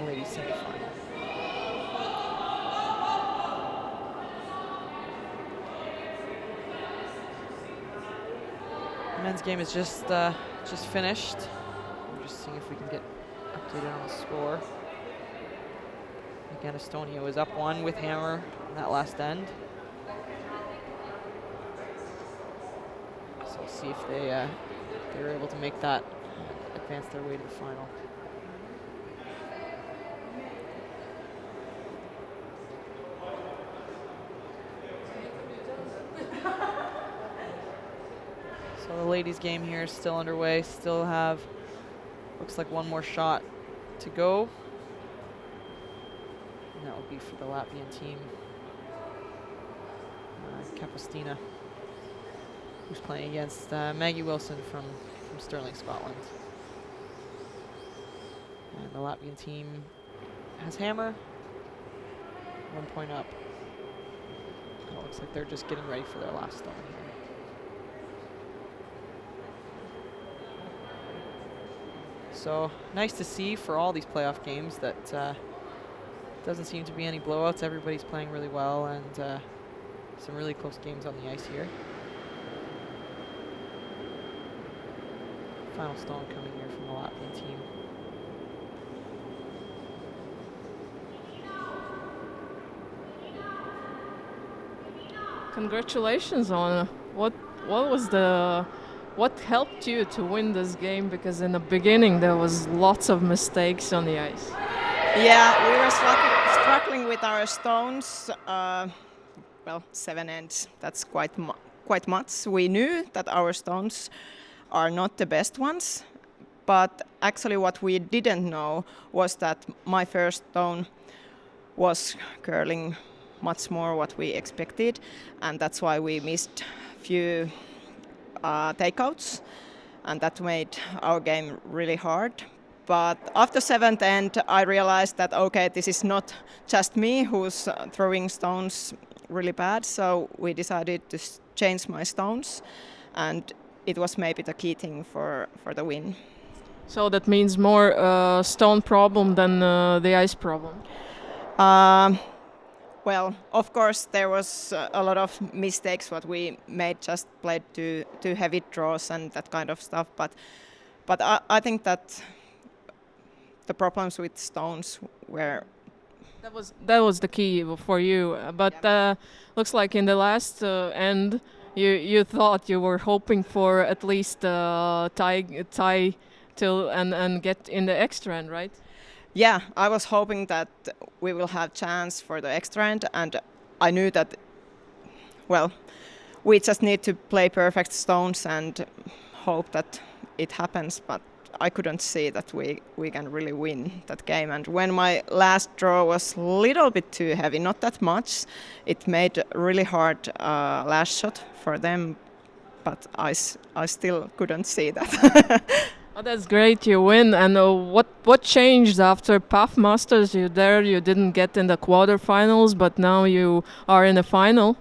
ladies semifinal. The men's game is just finished. We're just seeing if we can get updated on the score. Again, Estonia was up 1 with hammer on that last end. So we'll see if they were able to make that, advance their way to the final. So the ladies' game here is still underway. Still have, looks like one more shot to go. And that will be for the Latvian team. Kapustina, who's playing against Maggie Wilson from Stirling, Scotland. And the Latvian team has hammer, 1 point up. And it looks like they're just getting ready for their last stone here. So nice to see for all these playoff games that doesn't seem to be any blowouts. Everybody's playing really well, and some really close games on the ice here. Final stone coming here from the Latvian team. Congratulations on what helped you to win this game, because in the beginning there was lots of mistakes on the ice. Yeah, we were struggling with our stones. 7 ends. That's quite much. We knew that our stones are not the best ones, but actually what we didn't know was that my first stone was curling much more what we expected, and that's why we missed few takeouts, and that made our game really hard. But after 7th end, I realized that, okay, this is not just me who's throwing stones really bad, so we decided to change my stones, and it was maybe the key thing for the win. So that means more stone problem than the ice problem? Well, of course, there was a lot of mistakes what we made, just played too heavy draws and that kind of stuff, but I think that the problems with stones were... That was the key for you, but looks like in the last end you thought you were hoping for at least tie till and get in the extra end, right? Yeah, I was hoping that we will have chance for the extra end, and I knew that, well, we just need to play perfect stones and hope that it happens, but I couldn't see that we can really win that game. And when my last draw was a little bit too heavy, not that much, it made a really hard last shot for them, but I still couldn't see that. Oh, that's great, you win. And what changed after PAF Masters? You didn't get in the quarterfinals, but now you are in the final.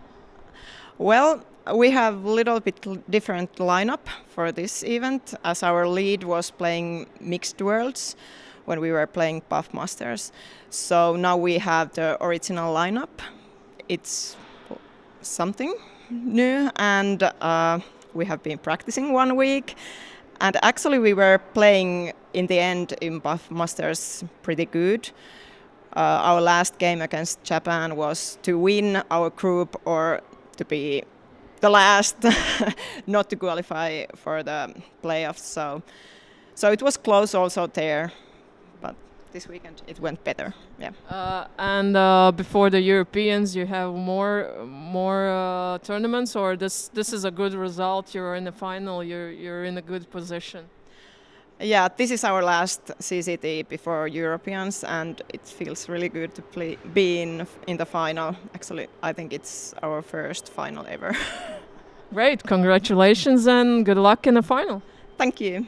Well, we have a little bit different lineup for this event, as our lead was playing mixed worlds when we were playing PAF Masters. So now we have the original lineup. It's something new, and we have been practicing 1 week. And actually we were playing in the end in PAF Masters pretty good. Our last game against Japan was to win our group or to be the last, not to qualify for the playoffs. So it was close also there, but this weekend it went better. Yeah. And before the Europeans, you have more tournaments, or this is a good result. You're in the final. You're in a good position. Yeah, this is our last CCT before Europeans, and it feels really good to be in the final. Actually, I think it's our first final ever. Great, congratulations and good luck in the final. Thank you.